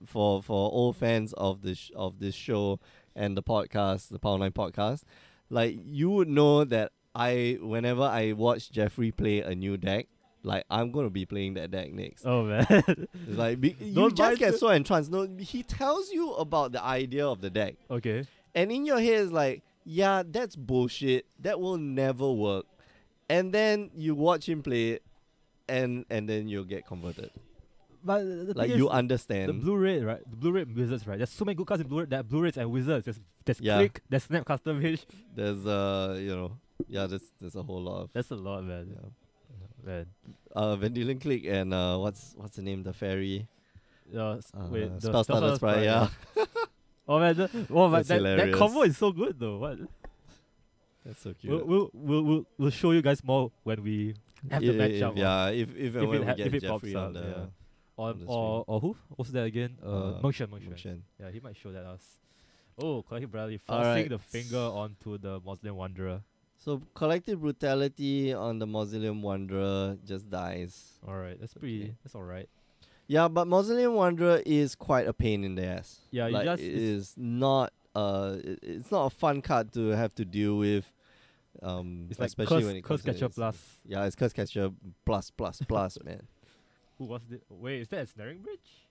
for old fans of this show and the podcast, the Power 9 podcast, like you would know that whenever I watch Jeffrey play a new deck, like I'm gonna be playing that deck next. Oh man. It's like you Don't just mind get it. so entranced. No, he tells you about the idea of the deck, Okay. and in your head it's like, yeah, that's bullshit. That will never work. And then you watch him play it, and then you'll get converted. But the Like thing you is, understand. the Blu-ray, right? The Blu-ray Wizards, right? There's so many good cards in Blu-ray. There are Blu-rays and Wizards. There's Yeah. Click. There's Snap Custom Page. There's there's a whole lot of That's a lot, man. yeah. Man. Vendilion Click and what's the name? The fairy. Wait, the Spellstarter Sprite, yeah. Oh man, That's that hilarious. combo is so good though. What? That's so cute. We'll show you guys more when we have the matchup. If and when we get if it Jeffrey pops on up, the yeah. on the Or who? What's that again? Mengxian. Mengxian. Yeah, he might show that us. Oh, Collective Bradley Alright. forcing the finger onto the Muslim Wanderer. So collective brutality on the Mausoleum Wanderer just dies. Alright, that's Okay. alright. Yeah, but Mausoleum Wanderer is quite a pain in the ass. Yeah, you like, just- it is not it's not a fun card to have to deal with. It's like especially when it Curse comes to Catcher this. Plus. Yeah, it's Curse Catcher plus man. Who was it? Wait, is that a Snaring Bridge?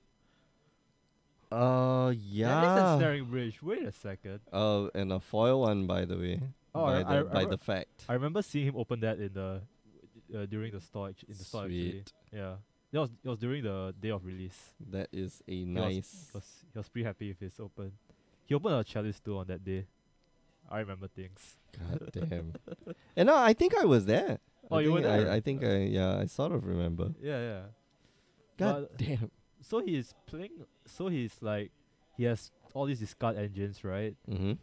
Yeah. That is a Snaring Bridge. Wait a second. And a foil one, by the way. Oh, by the fact. I remember seeing him open that in the during the store in the store actually. Sweet. Yeah, it was during the day of release. That is a was- nice. He was pretty happy with his open. He opened a chalice too on that day. I remember things. God damn. And no, I think I was there. Oh, you were there? I think I sort of remember. Yeah. God But- damn. So he's playing. So he's like, he has all these discard engines, right? Mm-hmm.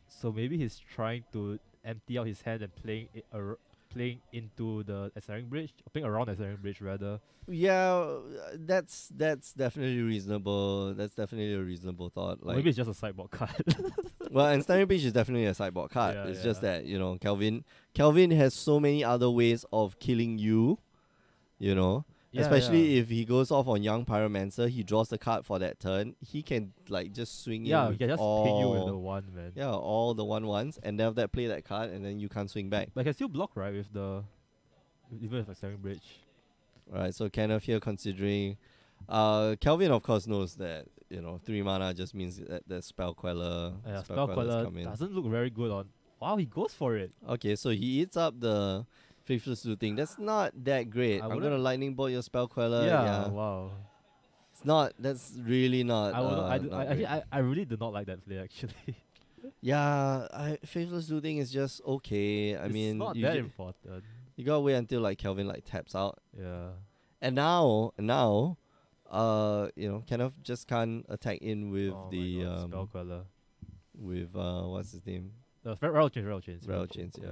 So maybe he's trying to empty out his hand and playing into the Snaring Bridge, or playing around the Snaring Bridge rather. Yeah, that's definitely reasonable. That's definitely a reasonable thought. Or Like, maybe it's just a sideboard card. well, and Snaring Beach is definitely a sideboard card. Yeah, It's just yeah. that Kelvin has so many other ways of killing you. Especially if he goes off on Young Pyromancer, he draws the card for that turn. He can like just swing in yeah, with he can just ping you with the one, man. yeah, all the 1/1s, and then that play that card, and then you can't swing back. But I can still block, right, even with a Snaring Bridge. Right, so Kenneth here considering Kelvin of course knows that 3 mana just means that the spell queller. Yeah, spell spell Queller's queller come in. doesn't look very good on. Wow, he goes for it. Okay, so he eats up the Faithless Looting. That's not that great. I I'm gonna wouldn't- lightning bolt your spell queller. yeah, wow. It's not. That's really not. I, would, not I, great. I really do not like that play actually. Yeah, Faithless Looting is just okay. I It's mean, not you, that get- important. you gotta wait until like Kelvin like taps out, Yeah. and now, Kenneth just can't attack in with Oh my the God, spell queller. with what's his name? Rattle chains. Rattle chains, yeah.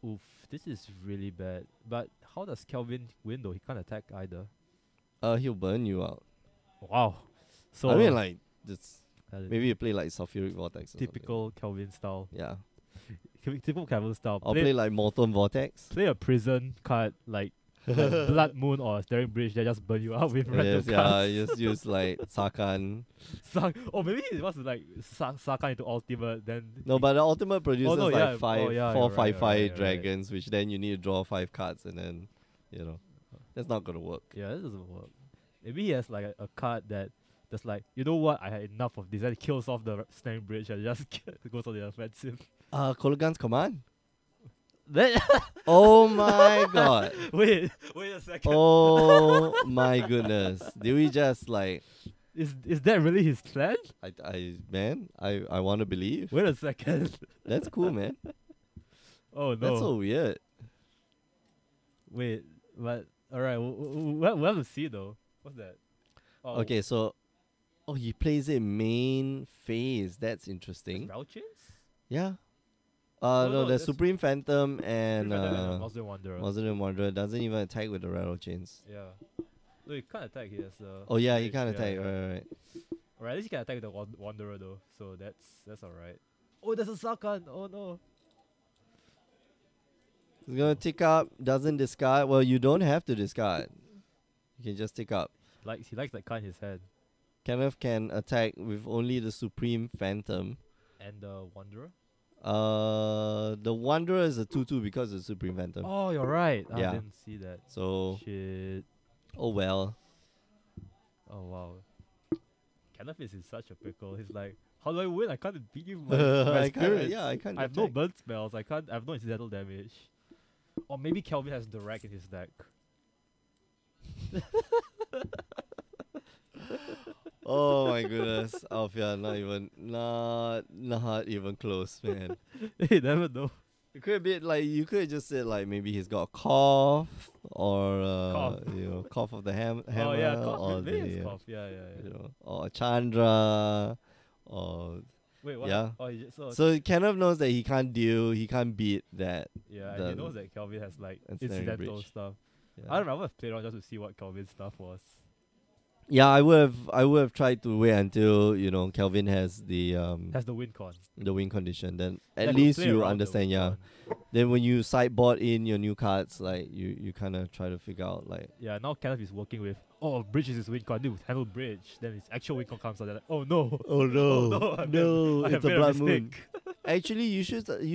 Oof, this is really bad. But how does Kelvin win though? He can't attack either. He'll burn you out. Wow. So I mean, like, it's uh, maybe you play like Sulfuric Vortex. Or something. typical Kelvin style. Yeah. Typical Kelvin style. Or play like Molten Vortex. play a prison card like Blood Moon or Staring Bridge that just burn you out with random Yes, yeah, cards. just use like Sarkhan. Or maybe he wants to like Saka into ultimate, then No, but the ultimate produces no, like yeah. five, Oh, yeah, four, you're right, 5/5 you're right, you're right. dragons, which then you need to draw 5 cards, and then that's not gonna work. yeah, that doesn't work. Maybe he has like a card that's like, you know what, I had enough of this, and kills off the Snaring Bridge and just goes on the offensive. Kologan's Command. That Oh my god. wait a second. Oh my goodness. Did we just like Is that really his plan? I want to believe. Wait a second. That's cool, man. Oh no. That's so weird. Wait, but alright, we'll have to see though. What's that? Oh, Okay, so he plays it main phase. That's interesting. Rattle chains? Yeah. No, No, no, there's that's- Supreme Phantom and Muslim Wanderer. Muslim Wanderer doesn't even attack with the rattle chains. Yeah. No, he can't attack. He has Oh yeah, he rage, can't yeah, attack. yeah. Right. Alright, at least he can attack the Wanderer though, so that's alright. Oh, there's a Sarkhan. Oh no. He's gonna tick up. Doesn't discard. Well, you don't have to discard. You can just tick up. He likes that card in his hand. Kenneth can attack with only the Supreme Phantom. And the Wanderer. The Wanderer is a 2/2 because it's Supreme Phantom. Oh, you're right. I Yeah. didn't see that. So Shit. oh well. Oh wow. Kenneth is in such a pickle. He's like, how do I win? I can't beat you with my I can't. spirits. Yeah, I can't. I have no attack. burn spells. I have no incidental damage. Or maybe Kelvin has direct in his deck. Oh my goodness, Alfia, not even close, man. You never know. It could be like you could just said like maybe he's got a cough or Cough. cough of the hammer Oh yeah, or cough. Maybe the it's cough. Yeah. or Chandra or Wait, what? Yeah. Oh, so so Kenneth knows that he can't beat that. yeah, the- and he knows that Kelvin has like Ensnaring incidental Bridge. stuff. Yeah. I don't know. I would have played around just to see what Kelvin's stuff was. Yeah, I would have tried to wait until Kelvin has the Has the win con. the win condition. Then Yeah, at he'll least play you around the understand. win Yeah. con. Then when you sideboard in your new cards, like you kind of try to figure out like Yeah, now Kenneth is working with, Bridge is his win con. Need to handle Bridge. Then his actual win con comes out. They're like, oh no. oh no, I have it's a made blood moon. mistake. Actually, you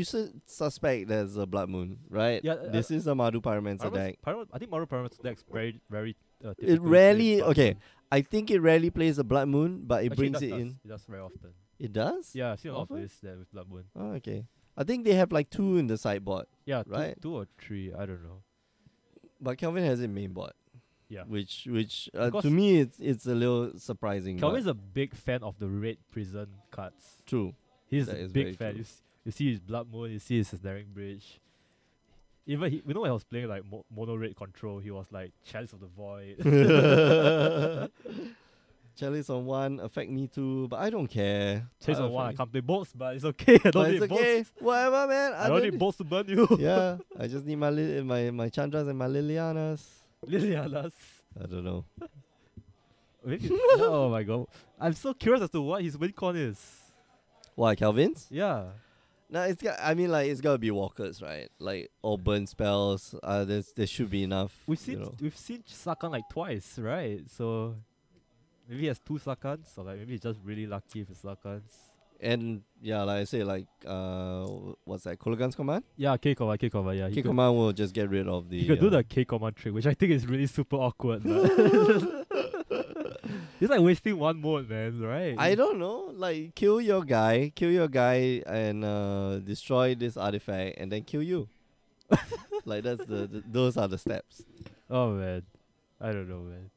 should suspect there's a blood moon, right? Yeah, this is a Madhu Pyromancer deck. I think Mario Pyramid's deck's very It typically rarely plays blood okay. moon. I think it rarely plays a blood moon, but it Actually, brings it does. in. It does very often. It does. Yeah, I've seen a lot of Often? lists there with Blood Moon. Oh, okay. I think they have like 2 in the sideboard, Yeah, Right. two or three. I don't know. but Kelvin has it main board. Yeah. Which Because to me it's a little surprising. but Kelvin's a big fan of the red prison cards. true. He's That a is very big fan. true. You see his Blood Moon, you see his Snaring Bridge. Even when I was playing like mono red control, he was like Chalice of the Void. Chalice on 1, affect me too, but I don't care. Chalice I on 1, I affect- can't play bolts, but it's okay. I But don't it's need bolts. okay. Whatever, man. I don't need bolts to burn you. Yeah, I just need my my Chandras and my Lilianas. Lilianas. I don't know. Maybe, oh my god. I'm so curious as to what his win con is. Why, Kelvin's? Yeah. No, it's gotta be walkers, right? Like or burn spells. There should be enough. We've seen Sakan like twice, right? So maybe he has 2 Sakans, or like maybe he's just really lucky with his Sakans. And yeah, like I say, like what's that? Kologan's command. Yeah, K command, yeah. K command will just get rid of the. He could do the K command trick, which I think is really super awkward. But it's like wasting one mode, man, right? I don't know. Like kill your guy, and destroy this artifact, and then kill you. Like that's those are the steps. Oh man, I don't know, man.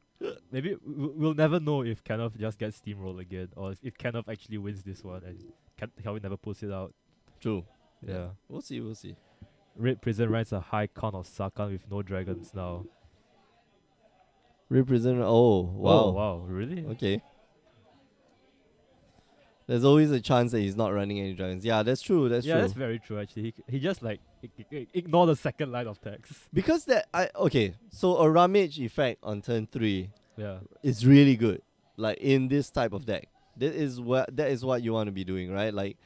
Maybe we'll never know if Kenneth just gets steamrolled again, or if Kenneth actually wins this one and Kelvin never pulls it out. True. Yeah. We'll see. Red Prison runs a high count of Sakan with no dragons now. Represent. Oh wow. Oh wow, really? Okay. There's always a chance that he's not running any dragons. Yeah, that's true. That's Yeah, true. that's very true actually. He just like ignore the second line of text. Because so a Ramage effect on turn 3 Yeah. is really good. Like in this type of deck. That is what you want to be doing, right? Like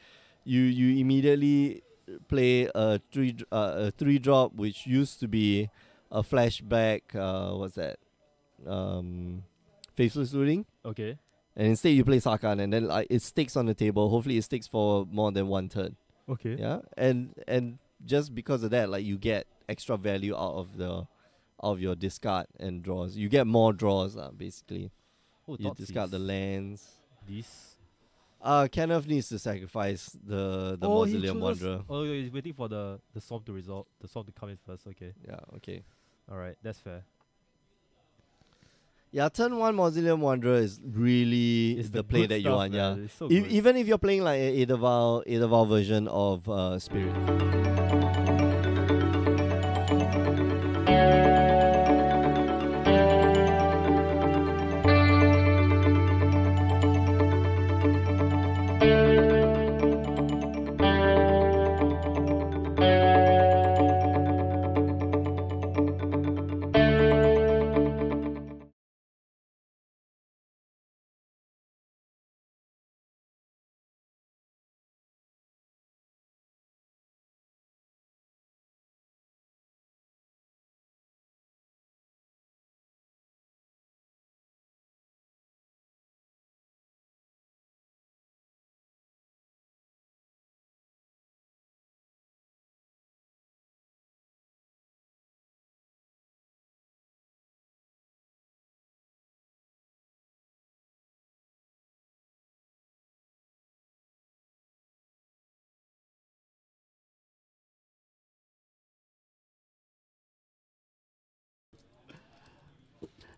you immediately play a 3-drop which used to be a flashback what's that? Faceless Looting. Okay. And instead you play Sakan and then it sticks on the table. Hopefully it sticks for more than one turn. Okay. Yeah. And just because of that, like you get extra value out of your discard and draws. You get more draws, basically. Oh, You discard the lands. This. Kenneth needs to sacrifice the he Mausoleum chooses- Wanderer. Oh, he's waiting for the storm to resolve. The storm to come in first. Okay. Yeah, okay. All right, that's fair. Yeah, turn 1 Mausoleum Wanderer is really It's the play good that you stuff, want, yeah. man. It's so good. Even if you're playing like an Edaval version of Spirit.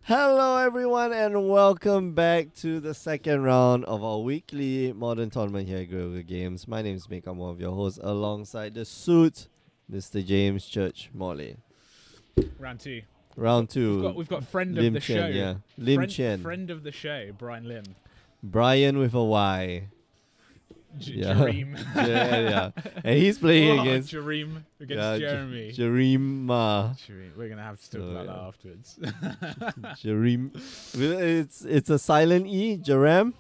Hello everyone and welcome back to the second round of our weekly modern tournament here at Ogre Games. My name is Mick, I'm one of your hosts alongside the suit, Mr. James Church Morley. Round 2. Round 2. We've got friend Lim of the Chen, show. yeah. Lim friend, Chen. Friend of the show, Brian Lim. Brian with a Y. Yeah. Jareem. Yeah. And he's playing against Jareem against Jeremy. Jareem. Jareem. We're gonna have to talk So, about yeah. that afterwards. Jareem. It's a silent E. Jarem.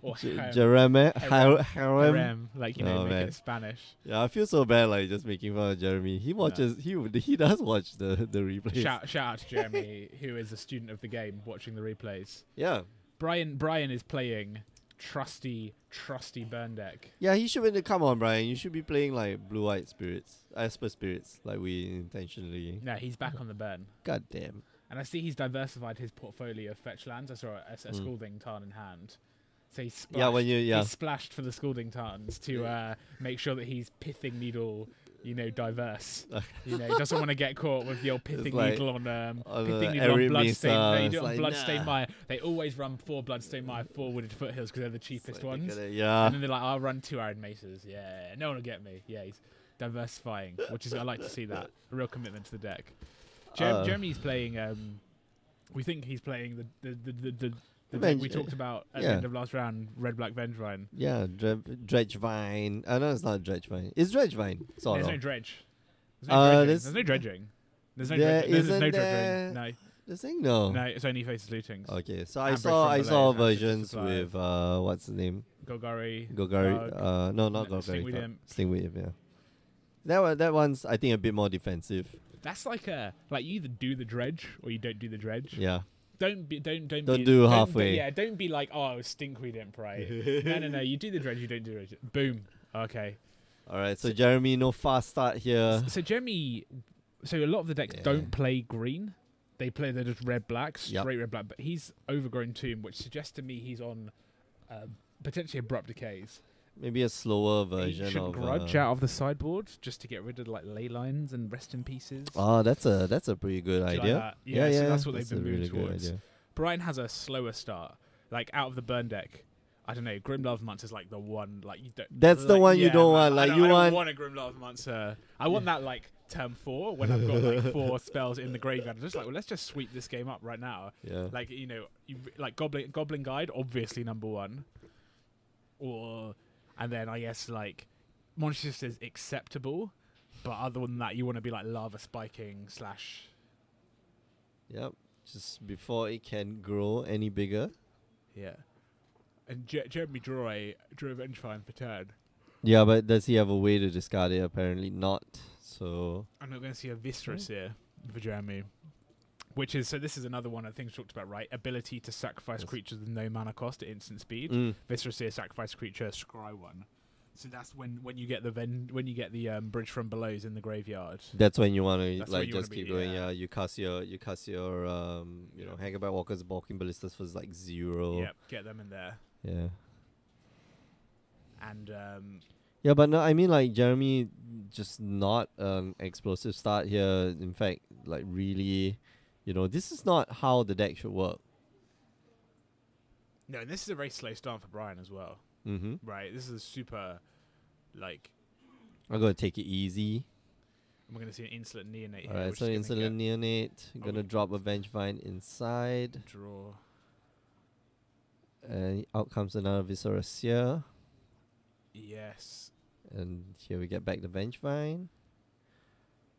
Or Jareme. Harem. harem, like Oh, make man. it Spanish. Yeah, I feel so bad like just making fun of Jeremy. He watches. He does watch the replays. Shout out to Jeremy, who is a student of the game, watching the replays. Yeah. Brian is playing trusty burn deck. Yeah, he should be. Come on, Brian. You should be playing like blue-white spirits, Esper spirits, like we intentionally. No, he's back on the burn. God damn. And I see he's diversified his portfolio of fetch lands. I saw a Scalding Tarn in hand. So he's splashed, Yeah, when you he's splashed for the Scalding Tarns to make sure that he's Pithing Needle, diverse. Doesn't want to get caught with the old Pithing like Needle on Pithing the Needle on Eric Bloodstained. No, you Mesa, do it on it's like, Bloodstained nah. Mire. They always run 4 Bloodstained Mire, 4 Wooded Foothills because they're the cheapest ones. Yeah. And then they're like, I'll run 2 Arid Mesas. Yeah, no one will get me. Yeah, he's diversifying, which is I like to see that. A real commitment to the deck. Jeremy's playing. We think he's playing the deck we talked about at the end of last round, Red Black Vengevine. Yeah, Dredgevine. No, it's not Dredgevine. It's Dredgevine. Sort There's of. no dredge. There's no there's- dredging. There's no There dredging. There's isn't no there- dredging. No, The thing, no. no, it's only Faces Lootings. Okay, so I Ambush saw from saw below, Ambush versions supply. with what's the name? Golgari. Gogari. No, not No, Gogari. Stingweed Imp. Stingweed Imp, yeah. That one's I think a bit more defensive. That's like you either do the dredge or you don't do the dredge. Yeah. don't be halfway. Yeah, don't be like, oh, stink we didn't pray. no. You do the dredge, you don't do dredge. Boom. Okay. All right. So Jeremy, no fast start here. So Jeremy, so a lot of the decks Yeah. don't play green. They play they're just red black, Yep. straight red black. But he's overgrown tomb, which suggests to me he's on potentially abrupt decays. Maybe a slower version He should of grudge out of the sideboard just to get rid of like ley lines and rest in pieces. Oh, that's a pretty good Do you like idea. that? Yeah, so that's what they've a been moving really good towards. idea. Brian has a slower start. Like out of the burn deck, I don't know. Grim Lava Monster is like the one. Like you don't. That's the one you don't want. Like, you I don't want- want a Grim Lava Monster. I want that like turn 4 when I've got like 4 spells in the graveyard. I'm just like, well, let's just sweep this game up right now. Yeah. Like like Goblin Guide, obviously number 1. And then I guess like Monster is acceptable, but other than that, you want to be like lava spiking / Yep. Just before it can grow any bigger. yeah. And Jeremy drew a Vengefine for turn. Yeah, but does he have a way to discard it? Apparently not. So I'm not going to see a Viscerous here for Jeremy. Which is, so this is another one of the things we talked about, right? Ability to sacrifice Yes. creatures with no mana cost at instant speed. Mm. Viscerous here, sacrifice creature, scry 1. So that's when you get the bridge from below's in the graveyard. That's when you want to That's when like you wanna just be, keep going. yeah. Yeah, you cast your Hangabite Walkers, Balking Ballistas for like 0. Yep, get them in there. Yeah. And Yeah, but no, I mean like Jeremy just not explosive start here. In fact, like really, this is not how the deck should work. no, and this is a very slow start for Brian as well. Mm-hmm. Right, this is a super, like, I'm gonna take it easy. we're going to see an Insolent Neonate here. Alright, which so is gonna Insolent Neonate. Oh, Gonna we- drop a Vengevine inside. get draw. And out comes another Viscerous here. Yes. And here we get back the Vengevine.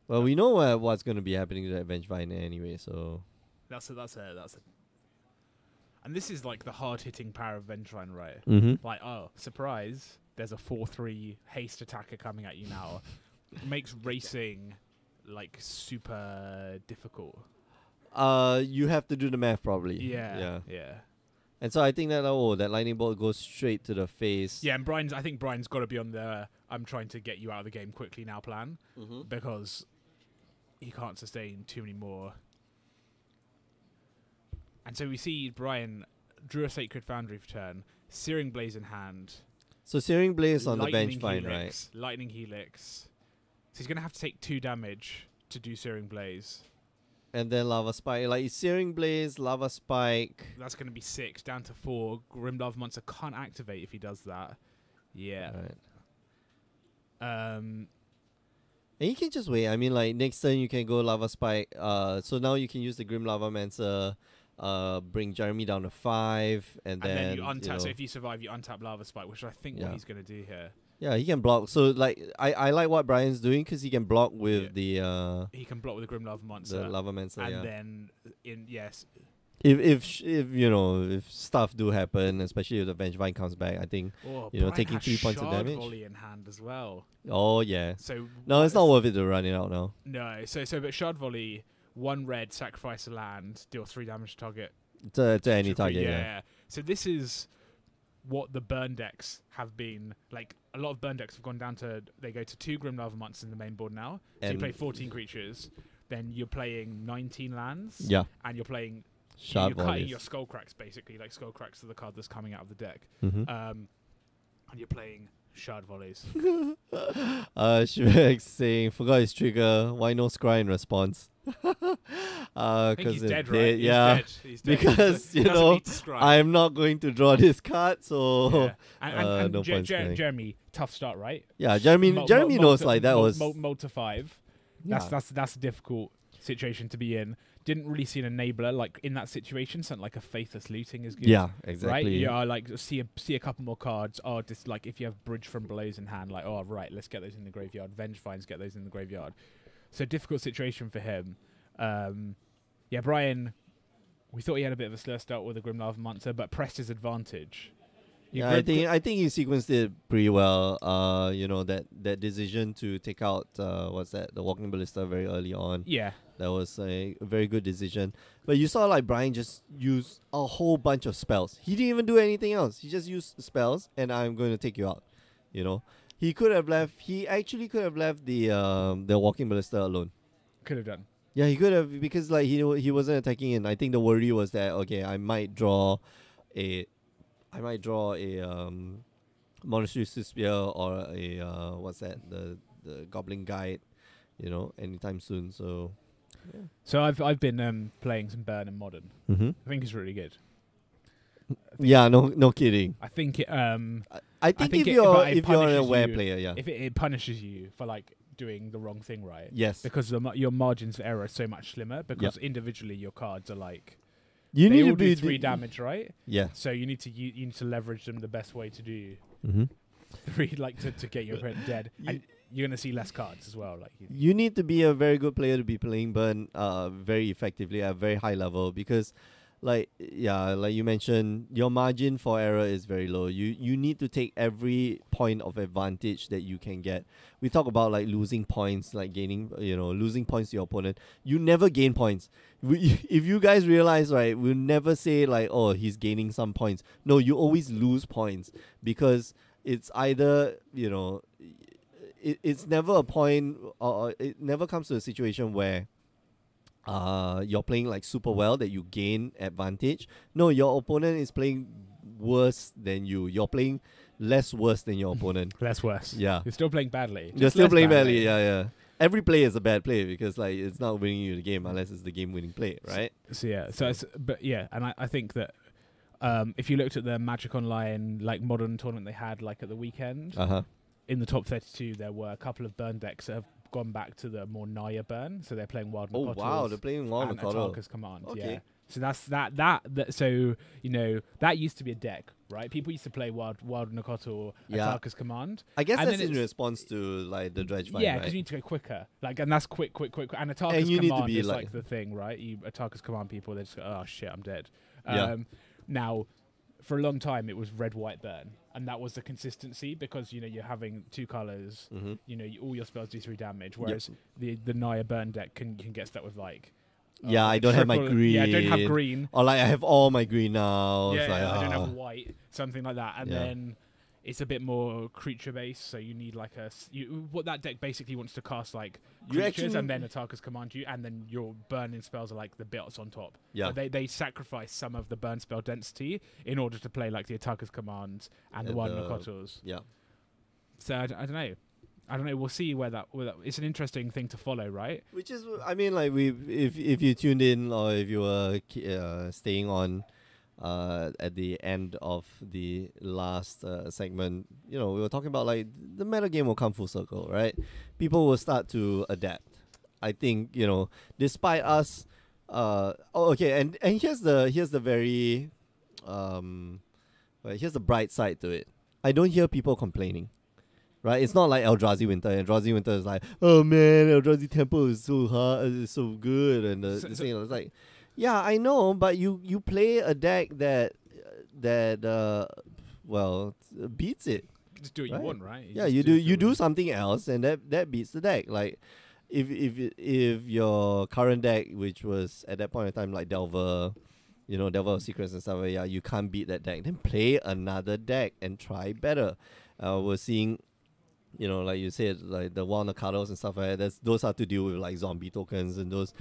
Well, we know what's gonna be happening to that Vengevine anyway, so That's a. And this is like the hard-hitting power of Vengefine, right? mm-hmm. Like, oh, surprise! There's a 4/3 haste attacker coming at you now. It makes racing like super difficult. You have to do the math probably. Yeah. And so I think that that lightning bolt goes straight to the face. Yeah, and I think Brian's got to be on the I'm trying to get you out of the game quickly now plan, Mm-hmm. because he can't sustain too many more. And so we see Brian drew a Sacred Foundry for turn, Searing Blaze in hand, So Searing Blaze on the Lightning Vengevine, right? Helix, Lightning Helix. So he's going to have to take 2 damage to do Searing Blaze. And then Lava Spike. Like Searing Blaze, Lava Spike. That's going to be 6, down to 4. Grim Lava Monster can't activate if he does that. Yeah. Right. And you can just wait. I mean, like next turn you can go Lava Spike. So now you can use the Grim Lava Mancer. Bring Jeremy down to 5, and then you untap. So if you survive, you untap Lava Spike, which I think what Yeah. he's going to do here. Yeah, he can block. So like I like what Brian's doing because he can block with He the can block with the Grim Lava Monster. Lava Mancer. and Yeah. then If stuff do happen, especially if the Vengevine comes back, I think Brian taking has 3 points of Shard damage. Volley in hand as well. Oh yeah. So No, it's not worth it to run it out now. No, but Shard Volley, 1 red, sacrifice a land, deal 3 damage to target. To any Triple- target. yeah. Yeah. So this is what the burn decks have been like. A lot of burn decks have gone down to they go to 2 Grim Lava Monsters in the main board now. So you And- play 14 creatures, then you're playing 19 lands, Yeah. and you're playing Shard you're cutting volleys. your Skullcracks basically. Like Skullcracks are the card that's coming out of the deck, Mhm. and you're playing Shard Volleys. Shrex saying forgot his trigger. Why no scry in response? I think Because he's it's dead, dead. right? Yeah. He's dead. Because, He you doesn't know, need to scry. I'm not going to draw this card, so Yeah. And no point scrying. Jeremy, tough start, right? yeah. Jeremy knows like that was mold to 5. yeah. That's a difficult situation to be in. Didn't really see an enabler like in that situation. Something like a Faithless Looting is good. Yeah, Right? exactly. Yeah, like see a couple more cards. Oh, just like if you have Bridge from Below's in hand, like right, let's get those in the graveyard. Vengevines, get those in the graveyard. So difficult situation for him. Yeah, Brian. We thought he had a bit of a slur start with a Grim Lava Monster, but pressed his advantage. Yeah, I think he sequenced it pretty well. You know, that decision to take out what's that, the walking ballista very early on. Yeah. That was a very good decision. But you saw like Brian just use a whole bunch of spells. He didn't even do anything else. He just used spells, and I'm going to take you out. You know, he could have left. He actually could have left the walking ballista alone. Could have done. Yeah, he could have, because like he wasn't attacking, and I think the worry was that okay, I might draw a monastery spear or a what's that, the goblin guide, you know, anytime soon. So So I've been playing some Burn and Modern. I think it's really good. yeah, no kidding. I think it I think think if it- but you're it if you're an punishes aware you player, yeah, if it punishes you for like doing the wrong thing, right? yes, Because your margins of error are so much slimmer because individually your cards are like you they need all to be do 3 damage, right? Yeah. So you need to leverage them the best way to do Mm-hmm. 3, like to get your opponent dead, and you're gonna see less cards as well. Like You need to be a very good player to be playing Burn very effectively at a very high level, because like you mentioned, your margin for error is very low. You need to take every point of advantage that you can get. We talk about like losing points, like gaining, losing points to your opponent. You never gain points. If you guys realize, right, we'll never say like, oh, he's gaining some points. No, you always lose points, because it's either, it's never a point, or it never comes to a situation where you're playing like super well that you gain advantage. No, your opponent is playing worse than you. You're playing less worse than your opponent. less worse. Yeah. You're still playing badly. You're just still less playing badly. Yeah. Every play is a bad play, because like it's not winning you the game unless it's the game-winning play, right? So yeah. So it's, but yeah, and I think that if you looked at the Magic Online like modern tournament they had like at the weekend, in the top 32 there were a couple of Burn decks that have gone back to the more Naya Burn, so they're playing Wild Oh Nakotos wow, they're playing Wild and Nakoto. Atarka's Command. Okay. Yeah. So that's that. So that used to be a deck, right? People used to play Wild Nakoto, Yeah. Atarka's Command. I guess And that's then in it's- response to like the dredge fight, Yeah, right? because you need to go quicker. Like, and that's quick. And Atarka's And you need to Command be is like- like the thing, right? You Atarka's Command people, they just go, oh shit, I'm dead. Yeah. Now, for a long time, it was red, white, burn, and that was the consistency, because you're having 2 colors. Mm-hmm. All your spells do 3 damage, whereas the Naya Burn deck can get stuck with like. Yeah, I don't have my triple- green. Yeah, I don't have green. Or like I have all my green now. Yeah, It's like, I don't have white, something like that, and Yeah. then it's a bit more creature based. So you need like what that deck basically wants to cast like You creatures, actually- and then Atarka's Command you, and then your burning spells are like the bits on top. Yeah. But they sacrifice some of the burn spell density in order to play like the Atarka's Commands and the And Wild the- Nakotos. Yeah. So I don't know. We'll see where that. It's an interesting thing to follow, right? Which is, I mean, like if you tuned in, or if you were staying on at the end of the last segment, we were talking about like the meta game will come full circle, right? People will start to adapt. I think, despite us. Okay, and here's the very here's the bright side to it. I don't hear people complaining. Right, it's not like Eldrazi Winter. Eldrazi Winter is like, oh man, Eldrazi Temple is so hard, it's so good, and the thing is like, yeah, I know, but you play a deck that beats it. Just do what Right. you want, right? Yeah, just you what do something else, and that beats the deck. Like, if your current deck, which was at that point in time like Delver, Delver of Secrets and stuff, yeah, you can't beat that deck, then play another deck and try better. We're seeing, like you said, like the Wild Nakados and stuff like that. Those are to deal with like zombie tokens, and those,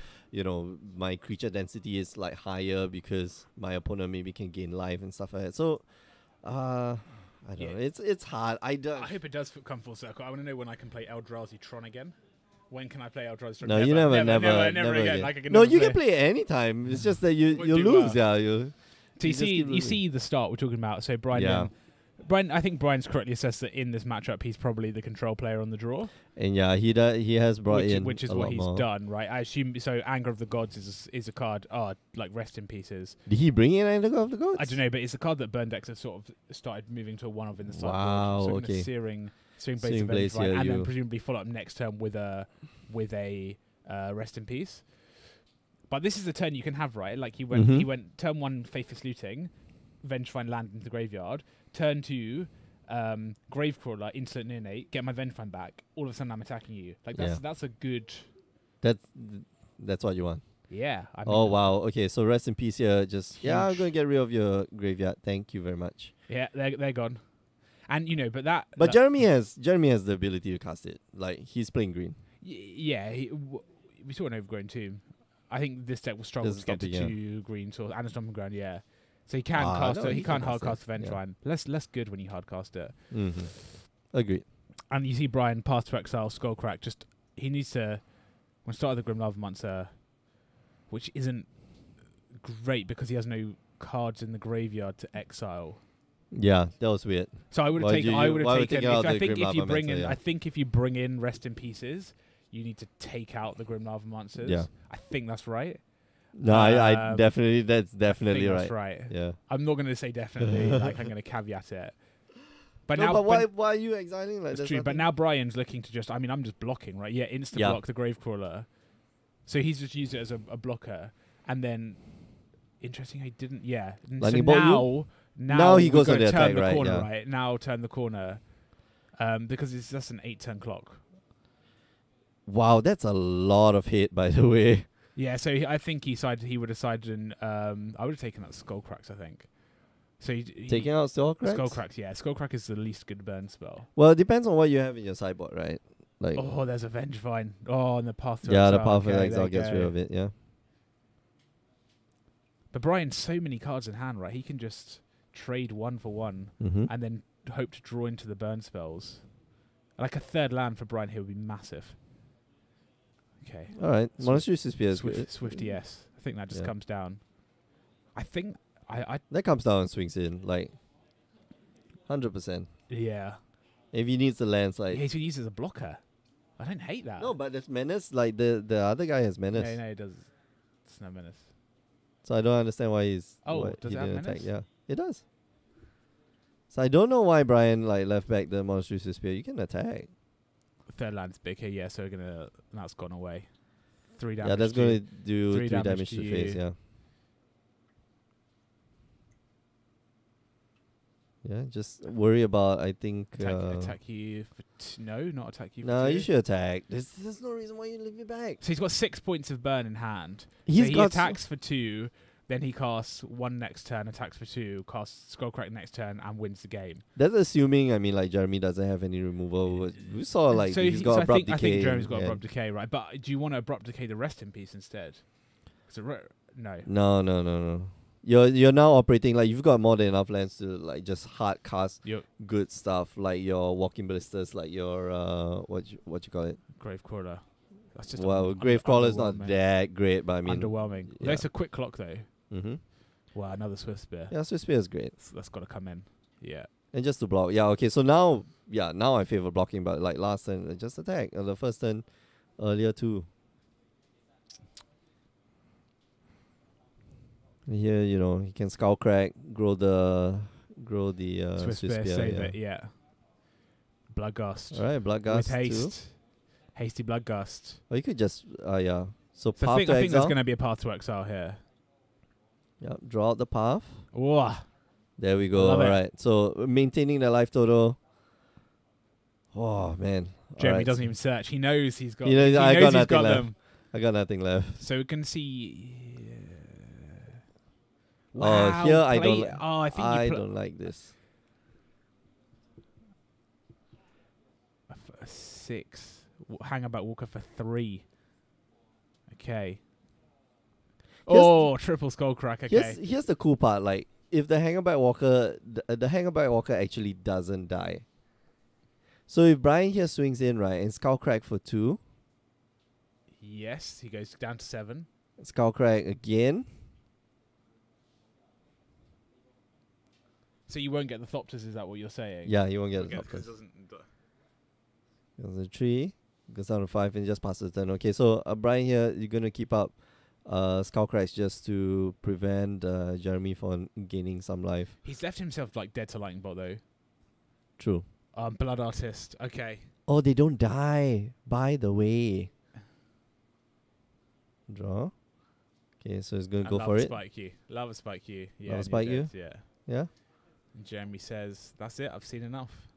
my creature density is like higher because my opponent maybe can gain life and stuff like that. So, I don't know. It's hard. I hope it does come full circle. I want to know when I can play Eldrazi Tron again. When can I play Eldrazi Tron? No, you never never again. again. Like, I can No, never you play. can play it anytime. It's just that you Won't you do lose. well. Yeah, you. So you just keep losing. see the start we're talking about. So Brian, Yeah. I think Brian's correctly assessed that in this matchup he's probably the control player on the draw, And yeah, he has brought in which is a what lot he's more. done, right? I assume so. Anger of the Gods is a card. Like rest in pieces. Did he bring in Anger of the Gods? I don't know, but it's a card that Burn decks have sort of started moving to a one of in the sideboard. Wow, So okay. Searing Blades Searing of Blades, Revenge, right? yeah, And then you- presumably follow up next turn with a rest in peace. But this is the turn you can have, right? Like he went turn 1 Faithless Looting, Vengefine land into the graveyard, turn 2, Gravecrawler, instant neonate, get my Vengefine back. All of a sudden, I'm attacking you. Like that's a good. That's what you want. Yeah. I mean, Oh wow. Okay, so rest in peace here. Just I'm Huge. gonna get rid of your graveyard. Thank you very much. Yeah, they're gone. And but that. But that, Jeremy has the ability to cast it. Like he's playing green. Yeah, we saw an Overgrown Tomb. I think this deck will struggle There's to get to stomping, 2 green source and a Stomping Ground. Yeah, so he can Ah, cast no, it. he He can can't cast hard cast it, yeah. Vengefine. Less good when you hard cast it. Mm-hmm. Agreed. And you see Brian Path to Exile, Skullcrack. Just he needs to when start of the Grim Lava Monster, which isn't great because he has no cards in the graveyard to exile. Yeah, that was weird. So I would have Why taken. you- I would why have would you taken. take out I the think Grim if you Lava bring Monster, in, yeah. I think if you bring in Rest in Pieces, you need to take out the Grim Lava Monsters. Yeah. I think that's right. No, I Um, definitely that's I definitely think right. that's right. Yeah. I'm not going to say definitely. Like I'm going to caveat it. But No, now, but why are you exiling? Like That's there's true. But nothing- now Brian's looking to just. I mean, I'm just blocking, right? Yeah, insta Yeah. block the Gravecrawler. So he's just used it as a blocker, and then interesting, he didn't. Yeah. And so Lightning bolt you? now he we're goes on gonna the turn attack, the right? corner, Yeah. right? Now turn the corner, because that's an 8-turn clock. Wow, that's a lot of hit, by the way. Yeah. So I think he would have sided in. I would have taken out Skullcracks. I think. So he Taking out Skullcrack. Skullcracks. Yeah, Skullcrack is the least good burn spell. Well, it depends on what you have in your sideboard, right? Like Oh, there's a Vengevine. Oh, and the Path to yeah, the Exile. Path of Okay, Exile there you gets go. rid of it. Yeah. But Brian's so many cards in hand, right? He can just trade 1 for 1 Mm-hmm. and then hope to draw into the burn spells. Like a third land for Brian here would be massive. Okay. All right, Swift- Monastery Spear is good. Swifty S. I think that just Yeah. comes down. I think I That comes down and swings in like 100%. yeah. If he needs the lands, like He's used as a blocker. I don't hate that. no, but there's menace. Like the other guy has menace, No, it does. It's no menace. so I don't understand why he's. Oh, why does he it have didn't menace? attack. Yeah, it does. So I don't know why Brian like left back the Monastery Spear. You can attack. Third land's big here, yeah, so that's gone away. 3 damage. Yeah, that's to- gonna do 3 damage damage to to face. you. Yeah. Yeah, just worry about. I think. attack you for no, not attack you for No, 2. you should attack. There's no reason why you leave it back. So he's got 6 points of burn in hand. He's So he got attacks for 2, then he casts 1 next turn, attacks for 2, casts Skullcrack next turn, and wins the game. That's assuming. I mean, like Jeremy doesn't have any removal. We saw like so he's got abrupt I decay. think Jeremy's got and- abrupt decay, right? But do you want to abrupt decay the rest in peace instead? No. No. You're now operating like you've got more than enough lands to like just hard cast Yep. good stuff like your walking ballistas, like your what you call it? Gravecrawler. That's just Well, Gravecrawler is not underwhelming. that great, but I mean, Underwhelming. yeah. That's a quick clock though. mm-hmm. Wow, another Swift Spear. Yeah, Swift Spear is great, That's got to come in. Yeah. and just to block. Yeah, okay. So now I favor blocking, but like last turn, just attack. The first turn earlier too. Here, he can Skullcrack, grow the Swift Swift Spear, Spear. save Yeah. it. Yeah. Bloodgust. All right, Bloodgust With too. haste. Hasty Bloodgust. Or you could just yeah. So So path I think to there's exile. going to be a path to exile here. Yeah, draw out the path. Whoa. There we go. Love All it. right. So maintaining the life total. Oh man. Jeremy Alright, doesn't so even search. He knows he's got. He knows I got he's nothing got left. them. I got nothing left. So we can see. Oh, Wow, here I play- don't. Oh, I think I you don't like this. a 6. Hang about Walker for 3. Okay. Oh, triple Skullcrack. Okay. Here's the cool part. Like, if the Hangerback Walker, the Hangerback Walker actually doesn't die. So if Brian here swings in, right, and Skullcrack for 2, Yes, he goes down to 7. Skullcrack again. So you won't get the Thopters, is that what you're saying? Yeah, you won't get Okay, the top 'cause it turn. doesn't. Goes to 3, goes down to 5, and just passes turn. Okay, so Brian here, you're gonna keep up Skullcracks just to prevent Jeremy from gaining some life. He's left himself like dead to lightning bolt though. True. Blood Artist. Okay. Oh, they don't die, by the way. Draw. Okay, so it's gonna And go lava for it. Spike you. Lava spike you. Yeah. Lava and spike you're you? dead, Yeah. Yeah. And Jeremy says, "That's it. I've seen enough."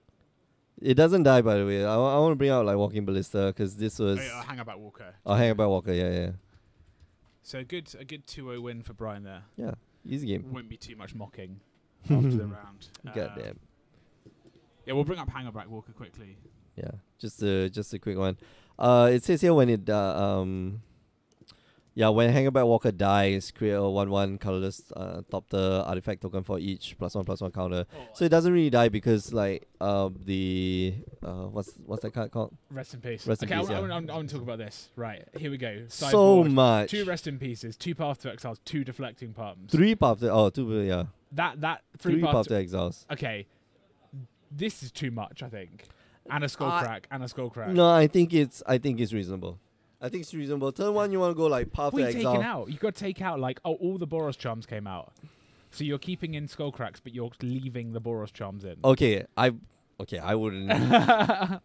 It doesn't die, by the way. I want to bring out like Walking Ballista because this was. Hang about Walker. Hang-about Walker. Yeah. So a good 2-0 win for Brian there. Yeah. Easy game. Won't be too much mocking after the round. Goddamn. Yeah, we'll bring up Hangerback Walker quickly. Yeah. Just a quick one. It says here when when Hangerback Walker dies, create a 1/1 colorless top the artifact token for each +1/+1 counter. So it doesn't really die because like what's that card called? Rest in peace. Rest in okay, peace, I yeah. want to talk about this. Right, here we go. So Sideboard, much. 2 Rest in Pieces, 2 Path to Exiles, 2 Deflecting Palms. 3 Path to yeah. That 3 3 Path Path to Exiles. Okay, this is too much. I think. And a Skullcrack. No, I think it's reasonable. I think it's reasonable. Turn 1, you want to go like Path What to are you Exile. taking out? You got to take out like all the Boros charms came out. So you're keeping in Skullcracks, but you're leaving the Boros charms in. Okay, I wouldn't. I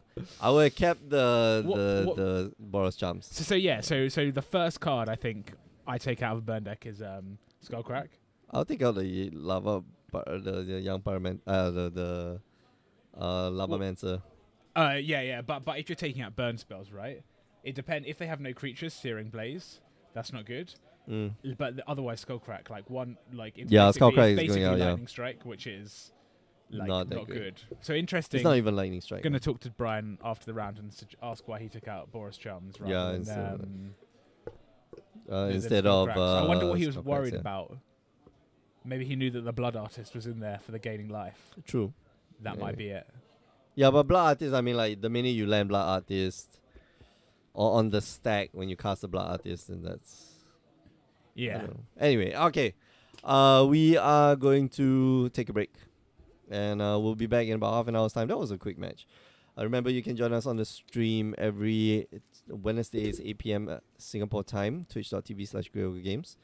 would have kept the Boros charms. So the first card I think I take out of a burn deck is Skullcrack. I'll take out the lava, the young parliament, the Lavamancer. But if you're taking out burn spells, right? It depends. If they have no creatures, Searing Blaze, that's not good. But otherwise, Skullcrack, like one, like it's Skullcrack is basically going out. Lightning Strike, which is like Not not that good. So interesting. It's not even Lightning Strike. Going to talk to Brian after the round and ask why he took out Boros Charms rather than instead of. I wonder what he was Skullcracks, worried yeah. about. Maybe he knew that the Blood Artist was in there for the gaining life. True. That might be it. Yeah, but Blood Artist, I mean, like the minute you land Blood Artist, or on the stack when you cast the Blood Artist, then that's. I Yeah. don't know. Anyway, okay. We are going to take a break. And we'll be back in about half an hour's time. That was a quick match. Remember, you can join us on the stream every Wednesdays, 8 p.m. Singapore time, twitch.tv/GreyOgreGames.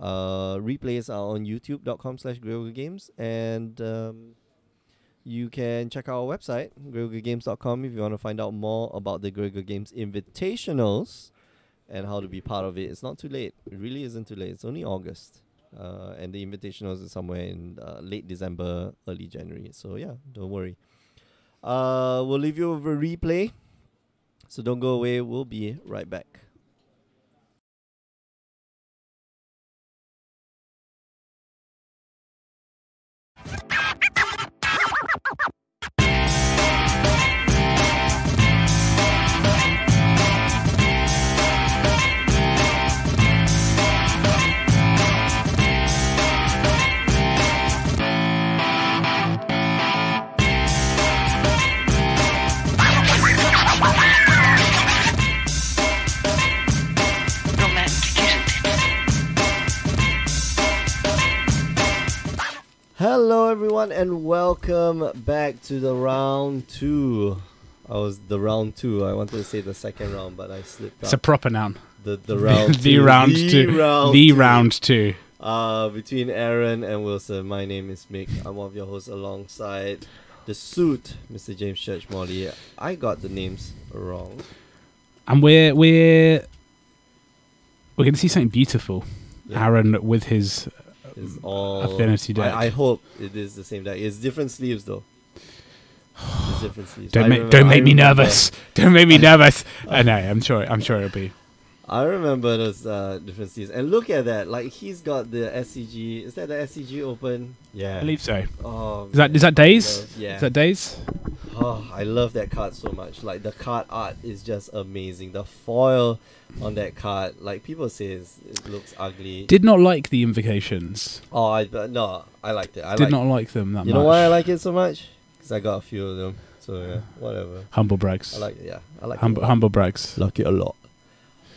Replays are on youtube.com/GreyOgreGames. And you can check out our website, GreyOgreGames.com, if you want to find out more about the Grey Ogre Games Invitationals and how to be part of it. It's not too late. It really isn't too late. It's only August. And the Invitationals is somewhere in late December, early January. So yeah, don't worry. We'll leave you with a replay. So don't go away. We'll be right back. Hello everyone and welcome back to the round 2. I wanted to say the second round, but I slipped It's up. a proper noun. The round The 2. round The 2. round The 2. round 2. Between Aaron and Wilson. My name is Mick. I'm one of your hosts alongside the suit, Mr. James Church-Morley. I got the names wrong. And we're going to see something beautiful. Yeah. Aaron with his It's all Affinity deck. I hope it is the same deck. It's different sleeves though. It's different sleeves. Don't I make remember- don't make I me remember- nervous. Don't make me nervous. I know. I'm sure it'll be. I remember those different sleeves. And look at that. Like he's got the SCG. Is that the SCG open? Yeah. I believe so. Oh, Is that Days? Yeah. Is that Days? Oh, I love that card so much. Like the card art is just amazing. The foil on that card, like people say, it looks ugly. Did not like the invocations. Oh, no, I liked it. I Did not like them that much. You know why I like it so much? Because I got a few of them. So yeah, whatever. Humble brags. I like it. Yeah, I like it. Humble brags. Like it a lot.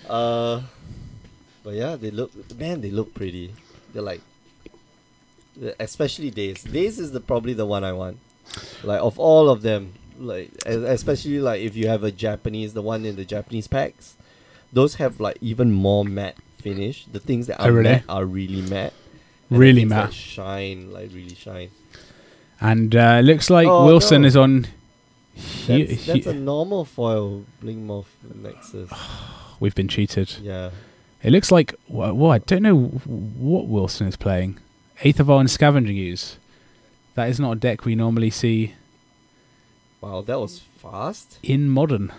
But yeah, they look pretty. They're like, especially Days. Days is probably the one I want. Like of all of them, like especially like if you have the one in the Japanese packs, those have like even more matte finish. The things that are really? matte are really matte. And Really the things matte. that shine, like really shine. And it looks like Oh, Wilson no. is on. That's a normal foil Blinkmoth Nexus. We've been cheated. Yeah. It looks like I don't know what Wilson is playing. Aether Vial and Scavenging Ooze. That is not a deck we normally see Wow, that was fast. in Modern.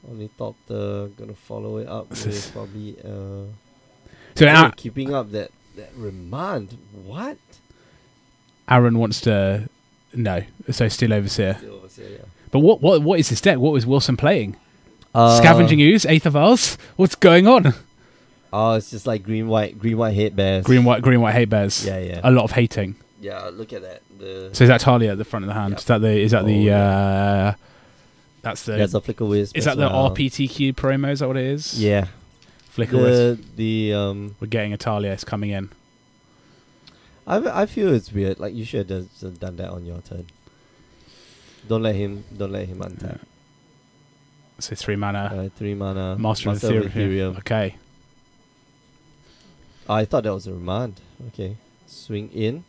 Only thought gonna follow it up with probably So oh, keeping up that remand. What? Aaron wants to... No. So still Overseer. Still Overseer, yeah. But what is this deck? What was Wilson playing? Scavenging Ooze? Eighth of Isles? What's going on? Oh, it's just like green white hate bears. Green white hate bears. Yeah, yeah. A lot of hating. Yeah, look at that. So is that Talia at the front of the hand? Yep. That's the That's a Flicker Wisp. is that the RPTQ promo? Is that what it is? Yeah. Flicker Wisp. We're getting a Talia. It's coming in. I feel it's weird. Like you should have just done that on your turn. Don't let him untap. So 3 mana. 3 mana. Master of Ethereum. Okay. Oh, I thought that was a remand. Okay. Swing in.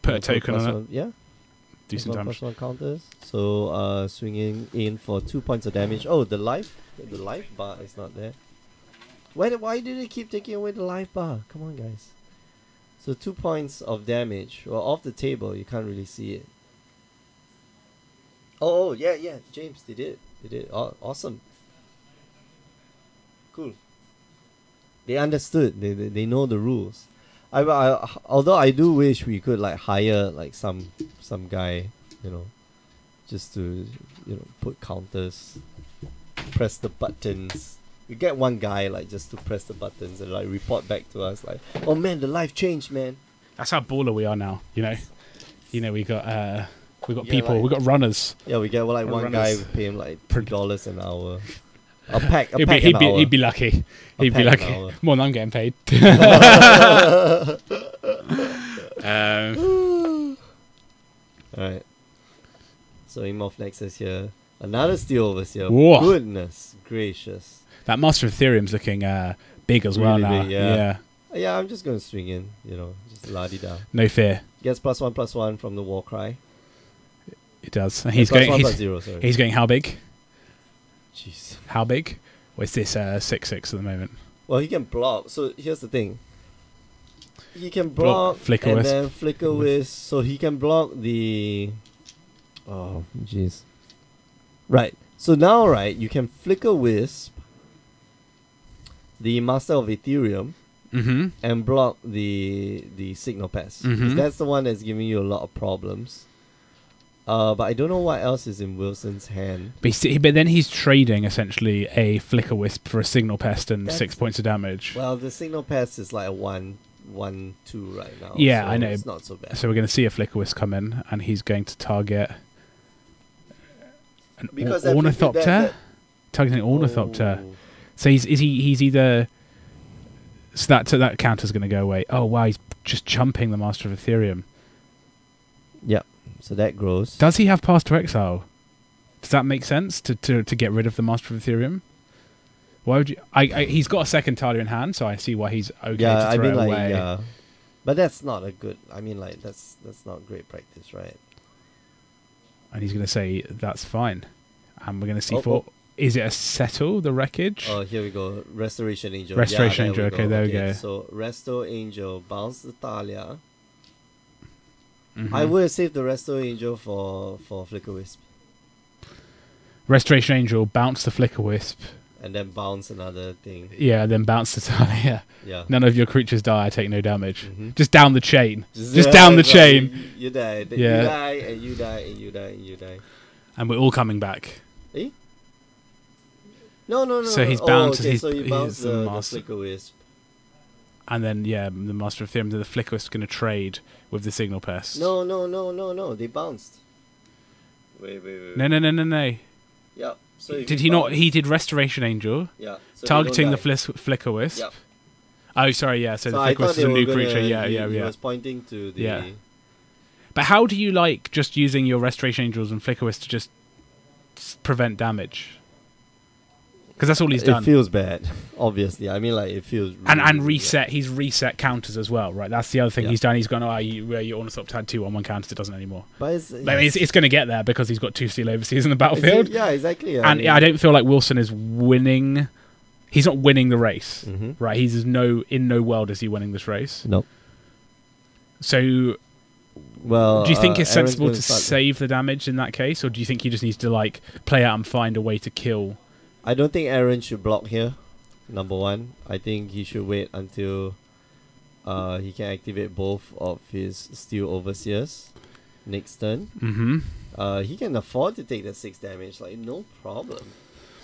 Put a token on it. Yeah. Do some damage. +1 counters. So swinging in for 2 points of damage. Oh, the life bar is not there. Why did it keep taking away the life bar? Come on, guys. So 2 points of damage. Well, off the table, you can't really see it. Oh yeah, James, they did. Awesome. Cool. They understood. They know the rules. Although I do wish we could like hire like some guy, just to put counters, press the buttons. We get one guy like just to press the buttons and like report back to us like, oh man, the life changed, man. That's how baller we are now. We got people, like, we got runners. Yeah, we get one runners. guy. We pay him like $2 an hour. A pack He'd be lucky. He'd be lucky. More than I'm getting paid. Alright. So Imorph Nexus here. Another Steel Overseer. Whoa. Goodness gracious. That Master of Ethereum's looking big as well Really now. big, yeah. Yeah, I'm just gonna swing in, just la-di-da. No fear. Gets +1/+1 from the War Cry. It does. And He's +1/+0, going. sorry. He's going how big? Jeez. How big? Or is this 6/6 at the moment? Well, he can block. So here's the thing. He can block Flicker and Wisp. then Flicker Wisp. So he can block the... Oh, jeez. Right. So now, right, you can Flicker Wisp the Master of Ethereum Mm-hmm. and block the Signal Pass. 'Cause Mhm. that's the one that's giving you a lot of problems. But I don't know what else is in Wilson's hand. But then he's trading essentially a Flicker Wisp for a Signal Pest and That's- 6 points of damage. Well, the Signal Pass is like a 1/2 right now. Yeah, so I know. It's not so bad. So we're going to see a Flicker Wisp come in, and he's going to target an Because that Ornithopter. that- Targeting Ornithopter. Oh. So he's either. So that counter's going to go away. Oh wow, he's just chumping the Master of Ethereum. Yep. So that grows. Does he have Pass to Exile? Does that make sense to get rid of the Master of Ethereum? Why would you? He's got a second Talia in hand, so I see why he's okay Yeah, to I throw mean it like away. but that's not a good. I mean like that's not great practice, right? And he's going to say that's fine, and we're going to see Oh, for. Is it a settle the wreckage? Oh, here we go. Restoration Angel. Restoration Yeah, Angel, okay, there we go. So Resto Angel bounce the Talia. Mhm. I would have saved the Resto Angel for Flicker Wisp Restoration Angel, bounce the Flicker Wisp. and then bounce another thing. Yeah, then bounce the Talia. Yeah. None of your creatures die. I take no damage. Mhm. Just down the chain. Just yeah, down the it's like chain. You die. Then Yeah. You die and you die and you die and you die. And we're all coming back. No. So he's Oh, bound. okay, He's, so you bounce he's the master. Flicker Wisp. And then, yeah, the Master of Ethereum, the Flicker is going to trade with the Signal Pest. No. They bounced. Wait. No. Yeah. So if Did you he not? bounce- He did Restoration Angel, Yeah. So they targeting the don't die. Flicker Wisp. Yep. Oh, sorry, yeah. So, So the I Flicker thought Wisp is they a were new gonna, creature. Yeah. He was pointing to the. Yeah. But how do you like just using your Restoration Angels and Flicker Wisp to just prevent damage? Because that's all he's done. It feels bad, obviously. I mean, like it feels. And really reset. He's reset counters as well, right? That's the other thing Yeah. he's done. He's gone, you Ornithopter had 2/1 counters. It doesn't anymore. But it's, But it's going to get there because he's got 2 Steel Overseas in the it's- battlefield. Yeah, exactly. And I don't feel like Wilson is winning He's not winning the race, Mm-hmm. right? In no world is he winning this race. Nope. So, Well, do you think it's Aaron's sensible gonna to start- save the damage in that case, or do you think he just needs to like play out and find a way to kill? I don't think Aaron should block here. Number one, I think he should wait until he can activate both of his Steel Overseers next turn. Mm-hmm. He can afford to take the 6 damage, like no problem.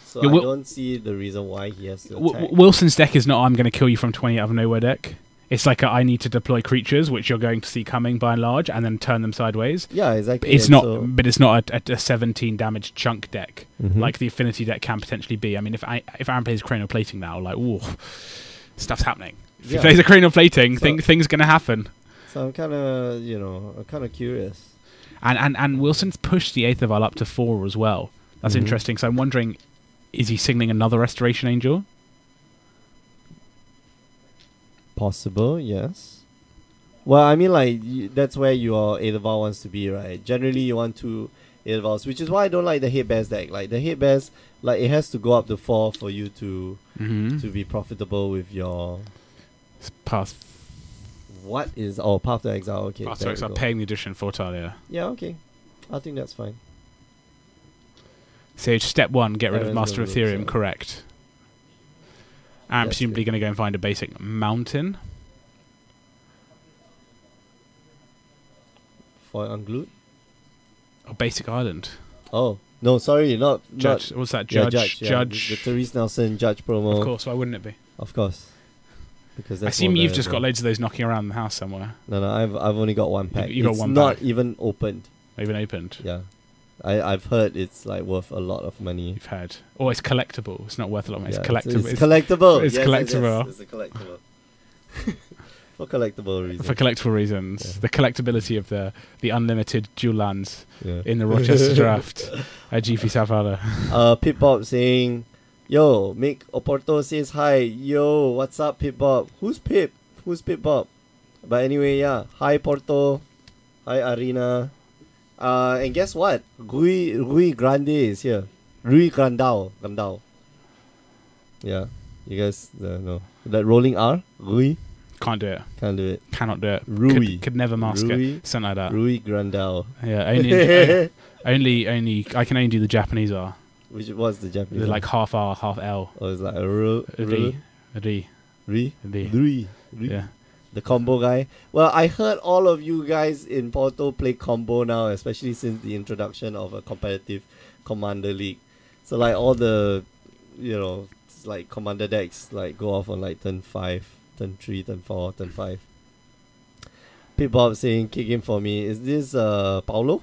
So Yeah, I Wil- don't see the reason why he has to attack. Wilson's deck is not I'm going to kill you from 20 out of nowhere deck. It's like I need to deploy creatures, which you're going to see coming by and large, and then turn them sideways. Yeah, exactly. It's and not, so- but it's not a 17 damage chunk deck Mhm. like the affinity deck can potentially be. I mean, if Aaron plays Cranial Plating now, like, ooh, stuff's happening. If he Yeah. plays a Cranial Plating, So- things going to happen. So I'm kind of, I'm kind of curious. And Wilson's pushed the Aether Vial up to 4 as well. That's Mhm. interesting. So I'm wondering, is he signaling another Restoration Angel? Possible, yes. Well, I mean, like, that's where your Aetherval wants to be, right? Generally, you want 2 Aethervals, which is why I don't like the Hate Bears deck. Like, the Hate Bears, like, it has to go up to 4 for you to Mm-hmm. be profitable with your... Path. What is... Oh, Path to Exile, okay. Path there to we Exile, go. paying the addition for Talia. Yeah, okay. I think that's fine. So step 1, get rid of Aaron's Master of gonna lose, Ethereum, so- correct. I'm That's presumably good. going to go and find a basic mountain. For Unglued? Or basic island. Oh, no, sorry, not... Judge. What's that? Yeah, Judge. yeah, the Therese Nelson Judge promo. Of course, why wouldn't it be? Of course. Because I that's assume more you've just got valuable. loads of those knocking around the house somewhere. No, I've only got one pack. you got It's one not pack. even opened. Even opened. Yeah. I've heard it's like worth a lot of money. You've had. Or it's collectible. It's not worth a lot of money. Yeah, It's collectible. It's collectible. it's Yes, collectible. It's a collectible. For collectible reasons. For collectible reasons. Yeah. The collectability of the unlimited dual lands Yeah. in the Rochester draft at GP South Florida. Pip-Bob saying, yo, Mick Oporto says hi. Yo, what's up, Pip-Bob? Who's Pip? Who's Pip-Bob? But anyway, yeah. Hi, Porto. Hi, Arena. And guess what? Rui Grande is here. Rui Grandao. Yeah. You guys know. That rolling R? Rui? Can't do it. Can't do it. Cannot do it. Rui. Could never mask Rui. it. Something like that. Rui Grandao. Yeah, only I can only do the Japanese R. Which was the Japanese? The one? like half R, half L. Oh, it's like a Ri. Rui. Ri. Rui. Yeah. The combo guy. Well, I heard all of you guys in Porto play combo now, especially since the introduction of a competitive Commander League. So like all the, like Commander decks like go off on like turn 5, turn 3, turn 4, turn 5. Pip-Bob saying kick in for me. Is this Paulo?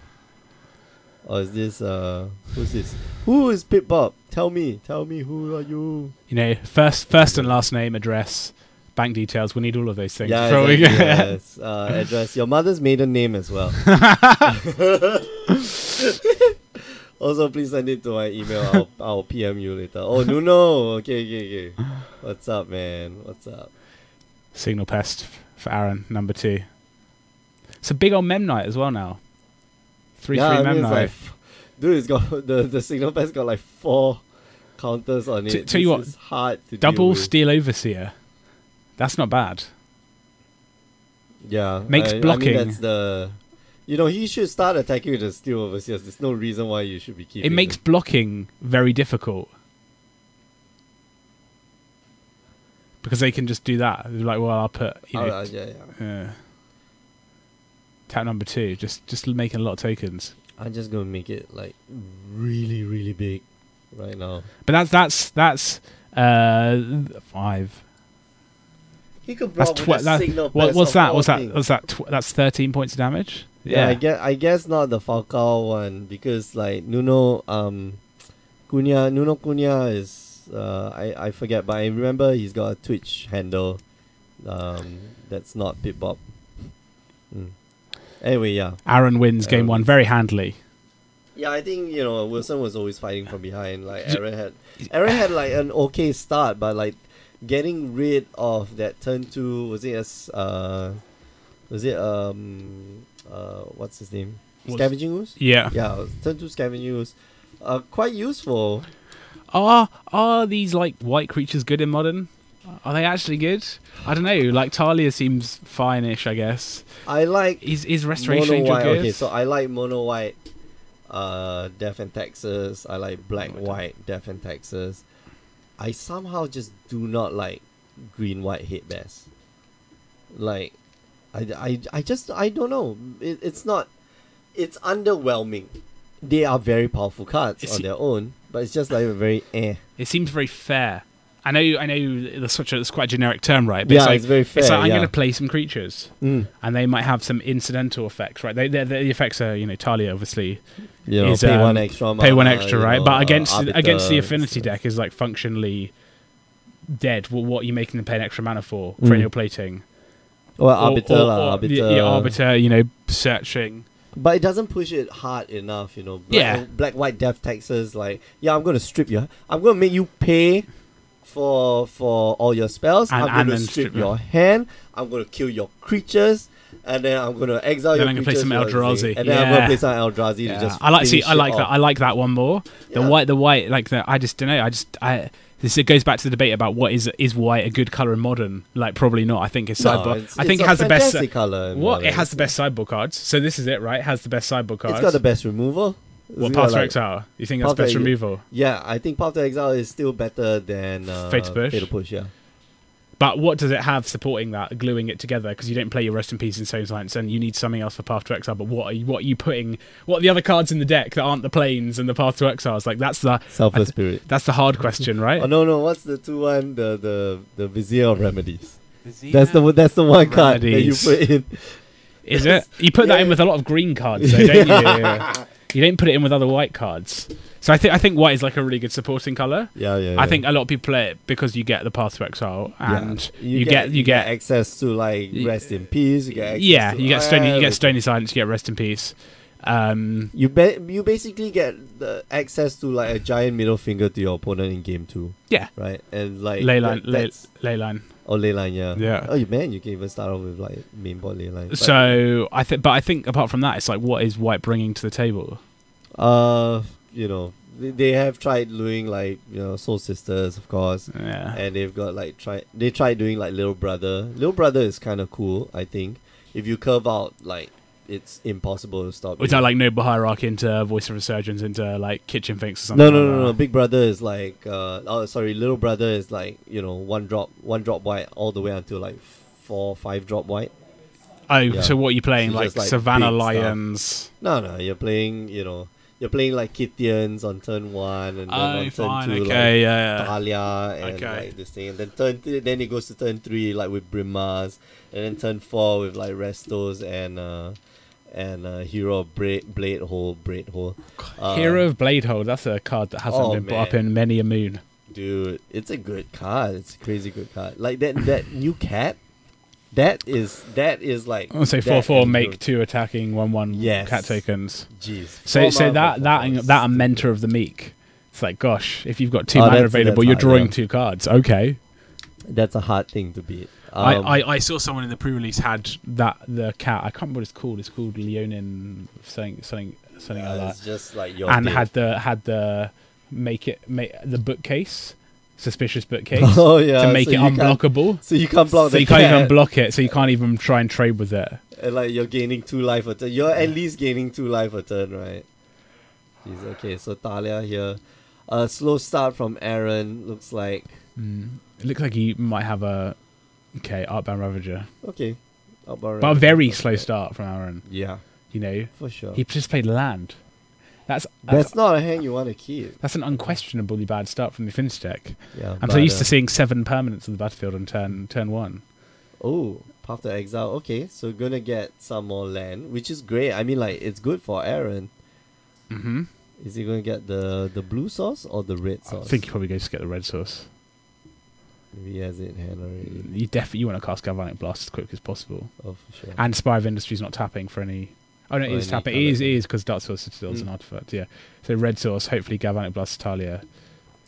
Or is this who's this? Who is Pip-Bob? Tell me who are you? You know, first and last name, address, bank details. We need all of those things. Yeah, before we exactly, get- yes. Address. Your mother's maiden name as well. Also, please send it to my email. I'll PM you later. Oh, Nuno. Okay. What's up, man? What's up? Signal pest for Aaron, number 2. It's a big old Mem Knight as well now. 3/3 I Mem mean, it's Knight. like, dude, it's got the signal pass got like 4 counters on it. Tell you what, It's hard to Double deal with. Steel Overseer. That's not bad. Yeah, Makes I blocking. mean, that's the. He should start attacking with the Steel Overseers. There's no reason why you should be keeping. It makes blocking very difficult. Because they can just do that. They're like, well, I'll put, yeah. tap number 2. Just making a lot of tokens. I'm just gonna make it like really, really big right now. But that's 5. He could That's block with the signal pass what's of that? all What's that? things. That's 13 points of damage. Yeah, I guess not the Falcao one because like Nuno Cunha is I forget, but I remember he's got a Twitch handle that's not Pip-Bob. Anyway, yeah. Aaron wins game 1 very handily. Yeah, I think Wilson was always fighting from behind. Like Aaron had like an okay start, but like getting rid of that turn 2 what's his name? Scavenging Ooze? Yeah. Yeah, turn 2 Scavenging Ooze. Quite useful. Are these like white creatures good in modern? Are they actually good? I don't know. Like Talia seems fine-ish, I guess. I like Is Restoration mono Angel white. good? Okay, so I like mono white, Death and Texas. I like black white, Death and Texas. I somehow just do not like green white hit bears. Like, I don't know. It's not. It's underwhelming. They are very powerful cards on their own, but it's just like a very eh. It seems very fair. I know. It's quite a generic term, right? But Yeah, it's, like, it's very fair. It's like I'm yeah. going to play some creatures, and they might have some incidental effects, right? The effects are, Talia obviously You know, is pay one extra. pay one mana, extra, you right? know, But against Arbiter the affinity and stuff. deck is like functionally dead. Well, what are you making them pay an extra mana for? Mm. Perennial plating. Well, Arbiter, Arbiter. Yeah, Arbiter. Searching. But it doesn't push it hard enough, Black, white, Death, Texas. Like, yeah, I'm gonna strip you. I'm gonna make you pay for all your spells. I'm gonna strip your hand. I'm gonna kill your creatures, and then I'm gonna exile Then your I'm gonna creatures. play some Eldrazi. And then I'm gonna play some Eldrazi to just. I like finish I like it that. off. I like that one more. The white. Like the. I just don't know. It goes back to the debate about what is white a good color in modern? Like probably not. I think it's sideboard. I think it has the best color. It has the best sideboard cards. So this is it, right? It has the best sideboard cards. It's got the best removal. What, Path to Exile? You think that's Path to best Exile. removal? Yeah, I think Path to Exile is still better than Fate to Push. Fate to Push, yeah. But what does it have supporting that, gluing it together? Because you don't play your Rest in Peace and Stone Science, and you need something else for Path to Exile. But what are you putting? What are the other cards in the deck that aren't the Planes and the Path to Exiles? Like that's the Selfless Spirit. that's the hard question, right? Oh no, what's the 2-1? The Vizier of Remedies. That's the one card that you Remedies. put in. Is it? You put that in with a lot of green cards, though, don't you? You don't put it in with other white cards. So I think white is like a really good supporting color. Yeah. I think a lot of people play it because you get the Path to Exile and you get access to like Rest in Peace. You get access to you get Stony Silence, you get Rest in Peace. You basically get the access to like a giant middle finger to your opponent in game 2. Yeah. Right, and like Leyline. Oh, Leyline, yeah. Yeah. Oh, man, you can even start off with like main board Leyline. So I think apart from that, it's like what is white bringing to the table? They have tried doing like Soul Sisters, of course. Yeah. And they've got like they tried doing like Little Brother. Little Brother is kind of cool, I think. If you curve out, like it's impossible to stop. Was that like Noble Hierarchy into Voice of Resurgence into like Kitchen Finks or something? No. Big Brother is like Little Brother is like one drop white all the way until like 4-5 drop white. Oh, Yeah. so what are you playing? So Like just, like, Savannah big stuff. Lions. No, you're playing you're playing like Kittians on turn 1 and then on turn 2 okay, like yeah. Talia and like this thing, and then then it goes to turn 3 like with Brimas, and then turn 4 with like Restos and Hero of Blade Hole. Hero of Bladehold. That's a card that hasn't been brought up in many a moon. Dude, it's a good card. It's a crazy good card. Like that new cat. That is like. I'll say 4/4 make 2 attacking 1/1 Yes. cat tokens. Jeez. So that and Mentor of the Meek. It's like, gosh, if you've got 2 mana that's available, you're hard, drawing yeah. 2 cards. Okay. That's a hard thing to beat. I saw someone in the pre-release had the cat. I can't remember what it's called. It's called Leonin something like that. It's just like your And big- had the make the bookcase, suspicious bookcase, Oh yeah. to make so it you can't- unblockable. So you can't block So the you can't even cat. block it. So you can't even try and trade with it. And like you're gaining 2 life a turn. You're at least gaining 2 life a turn, right? Jeez, okay, so Talia here. A slow start from Aaron, looks like. It looks like he might have a Artbound Ravager, Okay. but a very slow start from Aaron. Yeah, for sure. He just played land. That's not a hand you want to keep. That's an unquestionably bad start from the Finch deck. Yeah. I'm so used to seeing 7 permanents on the battlefield on turn 1. Oh, Path to Exile. Okay, so gonna get some more land, which is great. I mean, like, it's good for Aaron. Mm-hmm. Is he gonna get the blue sauce or the red I sauce? think you probably go to get the red source. Maybe he has it in hand already. You definitely want to cast Galvanic Blast as quick as possible. Oh, for sure. And Spire of Industry's not tapping for any. Oh no, it Or is any tapping. colour, It yeah. is because Dark Source is still an artifact. Yeah. So red source, hopefully Galvanic Blast Talia.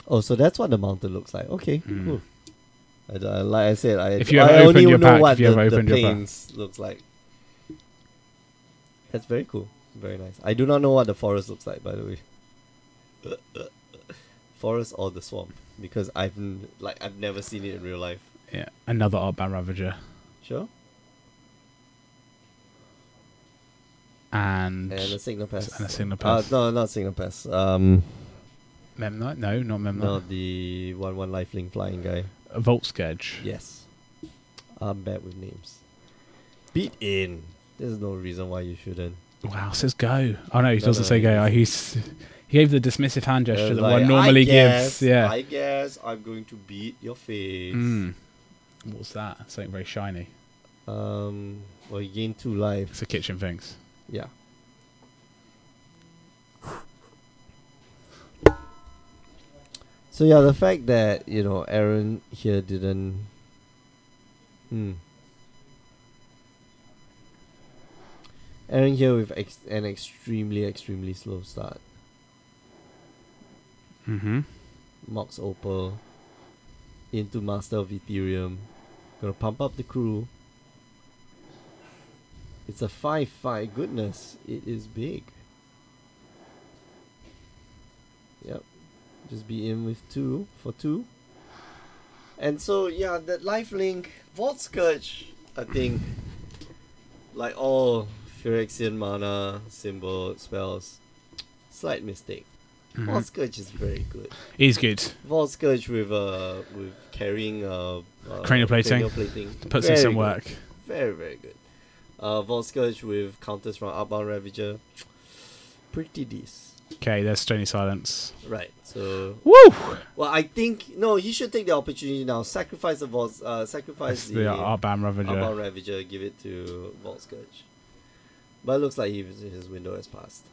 Oh, so that's what the mountain looks like. Okay, Mm. cool. Like I said, If you ever I opened only your know pack, what if you ever the opened your pack. plains looks like. That's very cool. Very nice. I do not know what the forest looks like, by the way. forest or the swamp, because I've never seen it in real life. Yeah, another Artbound Ravager. Sure. And And a signal pass. and a signal pass. No, not signal pass. Memnite? No, not Memnite. No, the 1/1 lifelink flying guy. A Volt Scourge. Yes. I'm bad with names. Beat in. There's no reason why you shouldn't. Wow, says go. Oh no, he No, doesn't no, say he go. doesn't. He gave the dismissive hand gesture that Like, one normally gives. Yeah. I guess I'm going to beat your face. What's that? Something very shiny. Well, you gain 2 life. It's the kitchen things. Yeah. So yeah, the fact that, Aaron here didn't Aaron here with an extremely slow start. Mm-hmm. Mox Opal into Master of Ethereum. Gonna pump up the crew. It's a 5/5. Goodness, it is big. Yep. Just be in with 2 for 2. And so, yeah, that lifelink, Vault Scourge, I think, like all Phyrexian mana, symbol, spells, slight mistake. Vault Scourge is very good. He's good. Vault Scourge with carrying Cranial plating. Puts in Very some good. work. Very, very good. Vault Scourge with counters from Outbound Ravager. Pretty decent. Okay, there's Stony Silence. Right, so... Woo! Well, I think... No, he should take the opportunity now. Sacrifice the Vault... sacrifice That's the Artbound Ravager. Outbound Ravager. Give it to Vault Scourge. But it looks like his window has passed.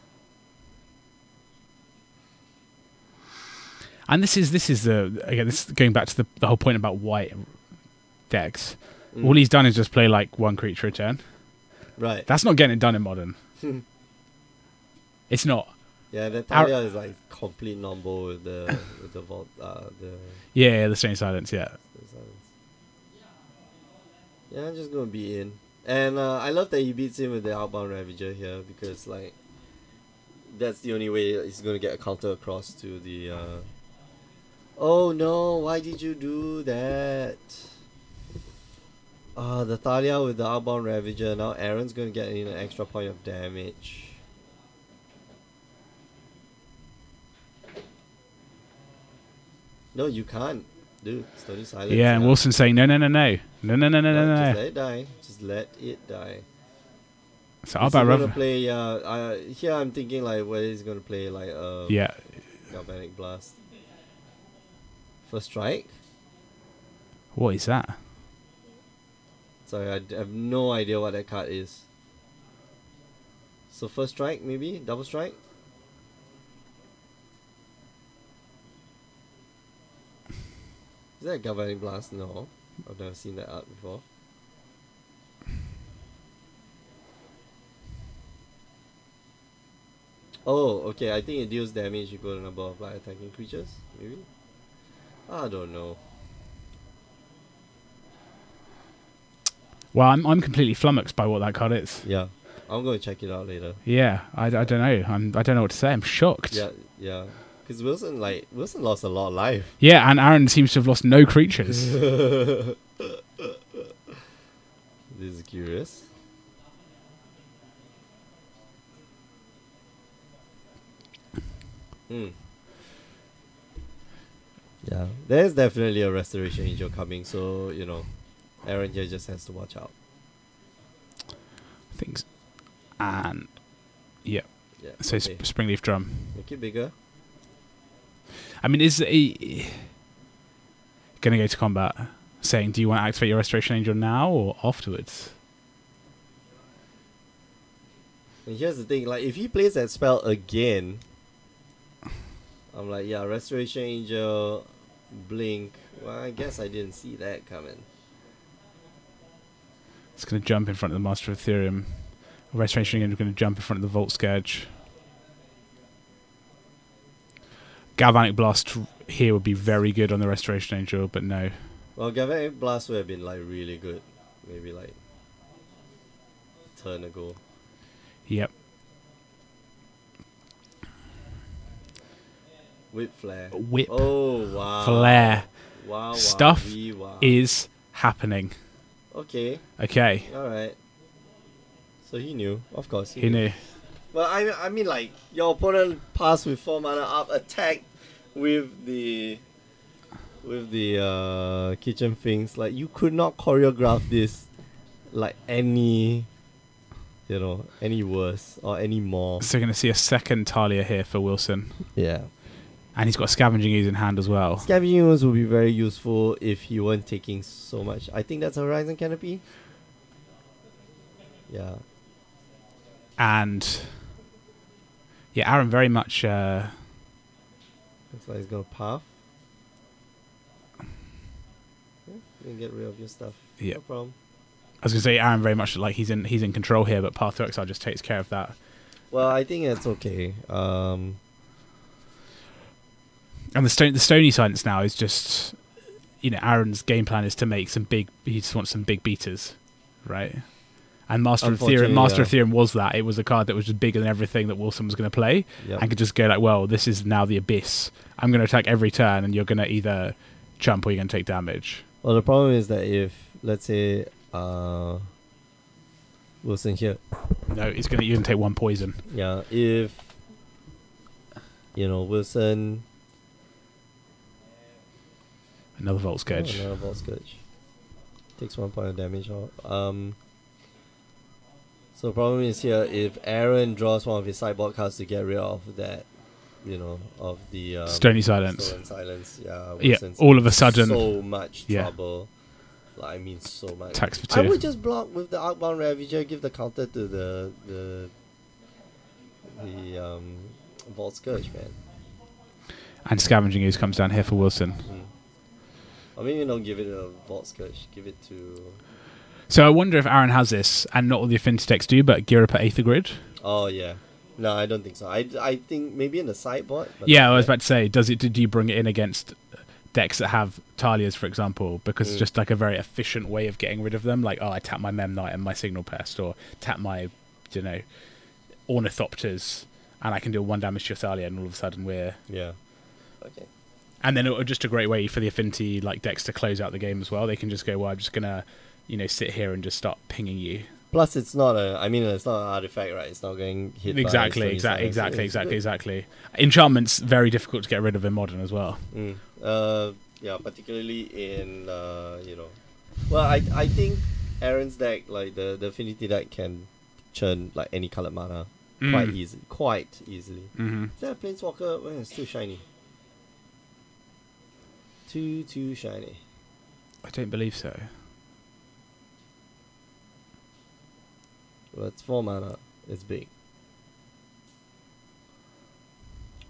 And this is again, this is going back to the whole point about white decks. All he's done is just play like 1 creature a turn. Right. That's not getting it done in Modern. It's not. Yeah, the Talia is like complete nombo with the Vault... Yeah, the Stony Silence, yeah. Yeah, I'm just gonna be in. And I love that he beats him with the Outbound Ravager here, because like that's the only way he's gonna get a counter across to the Oh no, why did you do that? The Thalia with the Outbound Ravager. Now Aaron's gonna get in an extra point of damage. No, you can't. Dude, Stony Silence. Yeah, and Wilson's saying no. Just let it die. Just let it die. So Is he Artbound gonna Ravager. play? Here I'm thinking like whether he's gonna play like Yeah. Galvanic Blast. First strike. What is that? Sorry, I have no idea what that card is. So first strike, maybe double strike. Is that a Galvanic Blast? No, I've never seen that art before. Oh, okay. I think it deals damage equal to the number of like attacking creatures. Maybe. I don't know. Well, I'm completely flummoxed by what that card is. Yeah, I'm gonna check it out later. Yeah, I don't know. I don't know what to say. I'm shocked. Yeah. Because Wilson lost a lot of life. Yeah, and Aaron seems to have lost no creatures. This is curious. Yeah, there's definitely a Restoration Angel coming, so Aaron here just has to watch out. Things. And yeah. Yeah. So okay. Springleaf Drum. Make it bigger. I mean, is he gonna go to combat? Saying, do you want to activate your Restoration Angel now or afterwards? And here's the thing, like if he plays that spell again, I'm like, yeah, Restoration Angel, Blink. Well, I guess I didn't see that coming. It's going to jump in front of the Master of Ethereum. Restoration Angel is going to jump in front of the Vault Scourge. Galvanic Blast here would be very good on the Restoration Angel, but no. Well, Galvanic Blast would have been like really good, maybe like a turn ago. Yep. Whip flare. Whip Oh wow. flare Wow. Stuff Wow. is happening. Okay. Okay, All right. So he knew, of course. he knew. Well, I mean, like your opponent passed with 4 mana up, attacked with the kitchen things. Like you could not choreograph this like any worse or any more. So we're going to see a second Talia here for Wilson. Yeah. And he's got Scavenging Ooze in hand as well. Scavenging Ooze would be very useful if he weren't taking so much. I think that's a Horizon Canopy. Yeah. And yeah, Aaron very much Looks like he's gonna path. Yeah, you can get rid of your stuff. Yeah. No problem. I was gonna say Aaron very much like he's in control here, but Path to Exile just takes care of that. Well, I think it's okay. And the Stony Silence now is just, Aaron's game plan is to make he just wants some big beaters, right? And Master of Theorem was that. It was a card that was just bigger than everything that Wilson was going to play, and could just go like, well, this is now the Abyss. I'm going to attack every turn, and you're going to either jump or you're going to take damage. Well, the problem is that if, let's say, Wilson here, No, you're going to take 1 poison. yeah, if, Wilson... Another Volt Scourge. Another Volt Scourge. Takes 1 point of damage off. So the problem is here, if Aaron draws one of his sideboard cards to get rid of that, of the Stony Silence. Stolen Silence, Yeah, Wilson's all of a in sudden. so much Yeah. trouble. Like, I mean, so much. Attacks for I 2. would just block with the Arcbound Ravager, give the counter to the Vault Scourge, man. And Scavenging Ooze comes down here for Wilson. Or maybe don't give it a Vault Scourge, give it to... So I wonder if Aaron has this, and not all the affinity decks do, but gear up at Aether Grid. Oh, yeah. No, I don't think so. I think maybe in the sideboard. But Yeah, I was about to say, do you bring it in against decks that have Talias, for example? Because it's just like a very efficient way of getting rid of them. Like, I tap my Mem Knight and my Signal Pest, or tap my, Ornithopters, and I can do 1 damage to your Thalia, and all of a sudden we're... Yeah. Okay. And then just a great way for the affinity decks to close out the game as well. They can just go, well, I'm just gonna, sit here and just start pinging you. Plus, it's not it's not an artifact, right? It's not getting hit. Exactly. Enchantment's very difficult to get rid of in Modern as well. Yeah, particularly in well, I think Aaron's deck, like the affinity deck, can churn like any colored mana quite easily. Mm-hmm. Is that a Planeswalker? Well, it's too shiny. Too shiny. I don't believe so. Well, it's 4 mana. It's big.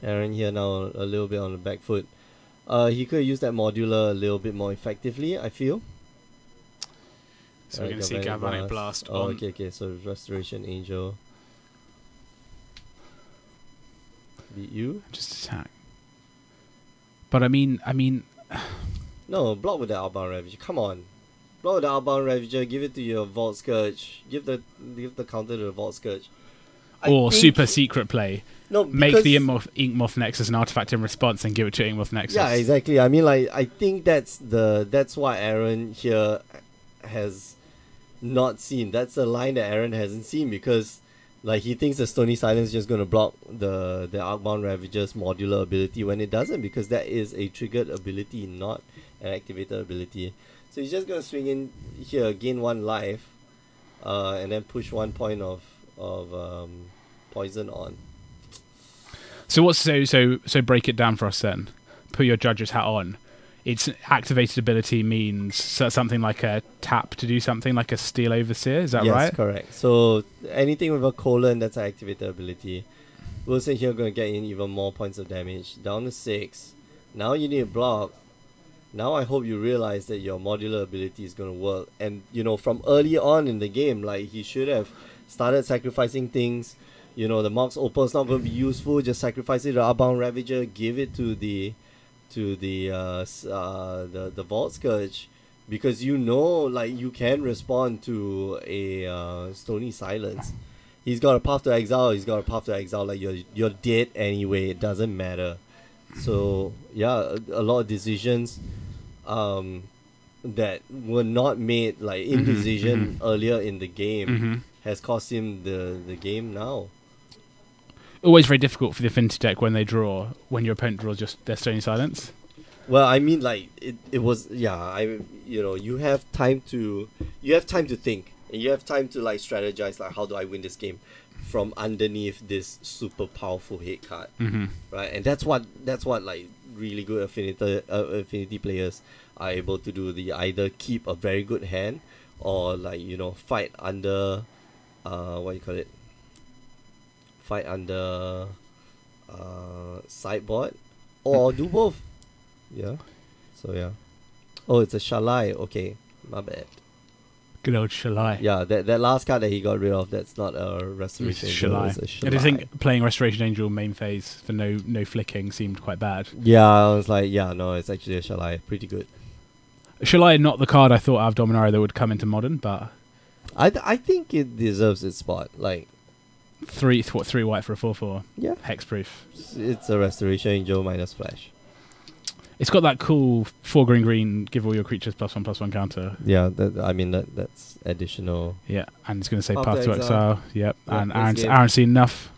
Aaron here now a little bit on the back foot. He could use that modular a little bit more effectively, I feel. So we're going to see Galvanic Blast Oh, on. okay. So Restoration Angel. Beat you? Just attack. But I mean, No, block with the Outbound Ravager. Come on. Block with the Outbound Ravager, give it to your Vault Scourge. Give the counter to the Vault Scourge. or super secret play. No, Make the Inkmoth Nexus an artifact in response and give it to Inkmoth Nexus. Yeah, exactly. I mean, like, I think that's why Aaron here has not seen. That's the line that Aaron hasn't seen, because like he thinks the Stony Silence is just gonna block the Arcbound Ravager's modular ability, when it doesn't, because that is a triggered ability, not an activated ability. So he's just gonna swing in here, gain 1 life, and then push 1 point of poison on. So what's so break it down for us then. Put your Judge's hat on. Its activated ability means something like a tap to do something like a Steel Overseer. Is that right? Yes, correct. So anything with a colon, that's an activated ability. Wilson here going to get in even more points of damage. Down to 6. Now you need a block. Now I hope you realize that your modular ability is going to work. And, you know, from early on in the game, like, he should have started sacrificing things. You know, the Mox Opal is not going to be useful. Just sacrifice it to Arcbound Ravager. Give it to the Vault Scourge, because you know, like, you can respond to a Stony Silence. He's got a Path to Exile. Like, you're dead anyway. It doesn't matter. So yeah, a lot of decisions that were not made like indecision earlier in the game has cost him the game now. Always very difficult for the Affinity deck when they draw, when your opponent draws just their Stony Silence. Well, I mean, like it was you have time to think, and you have time to like strategize, like how do I win this game from underneath this super powerful hit card, right? And that's what like really good affinity players are able to do. They either keep a very good hand or like fight under what you call it, fight under sideboard, or do both. Yeah. So yeah. Oh, it's a Shalai. Okay, my bad. Good old Shalai. Yeah, that last card that he got rid of, that's not a Restoration Angel. Shalai. It's a I Shalai. just think playing Restoration Angel main phase for no flicking seemed quite bad. Yeah, I was like, yeah, no, it's actually a Shalai. Pretty good. Shalai, not the card I thought out of Dominaria that would come into Modern, but I think it deserves its spot. Like, three white for a 4/4. Yeah. Hexproof. it's a Restoration Angel minus Flash. It's got that cool 4 green, give all your creatures +1/+1 counter. Yeah, that's additional. Yeah, and it's going to say Path Path to to Exile. Exile. Yep, Yeah, and next game. Aaron's seen enough.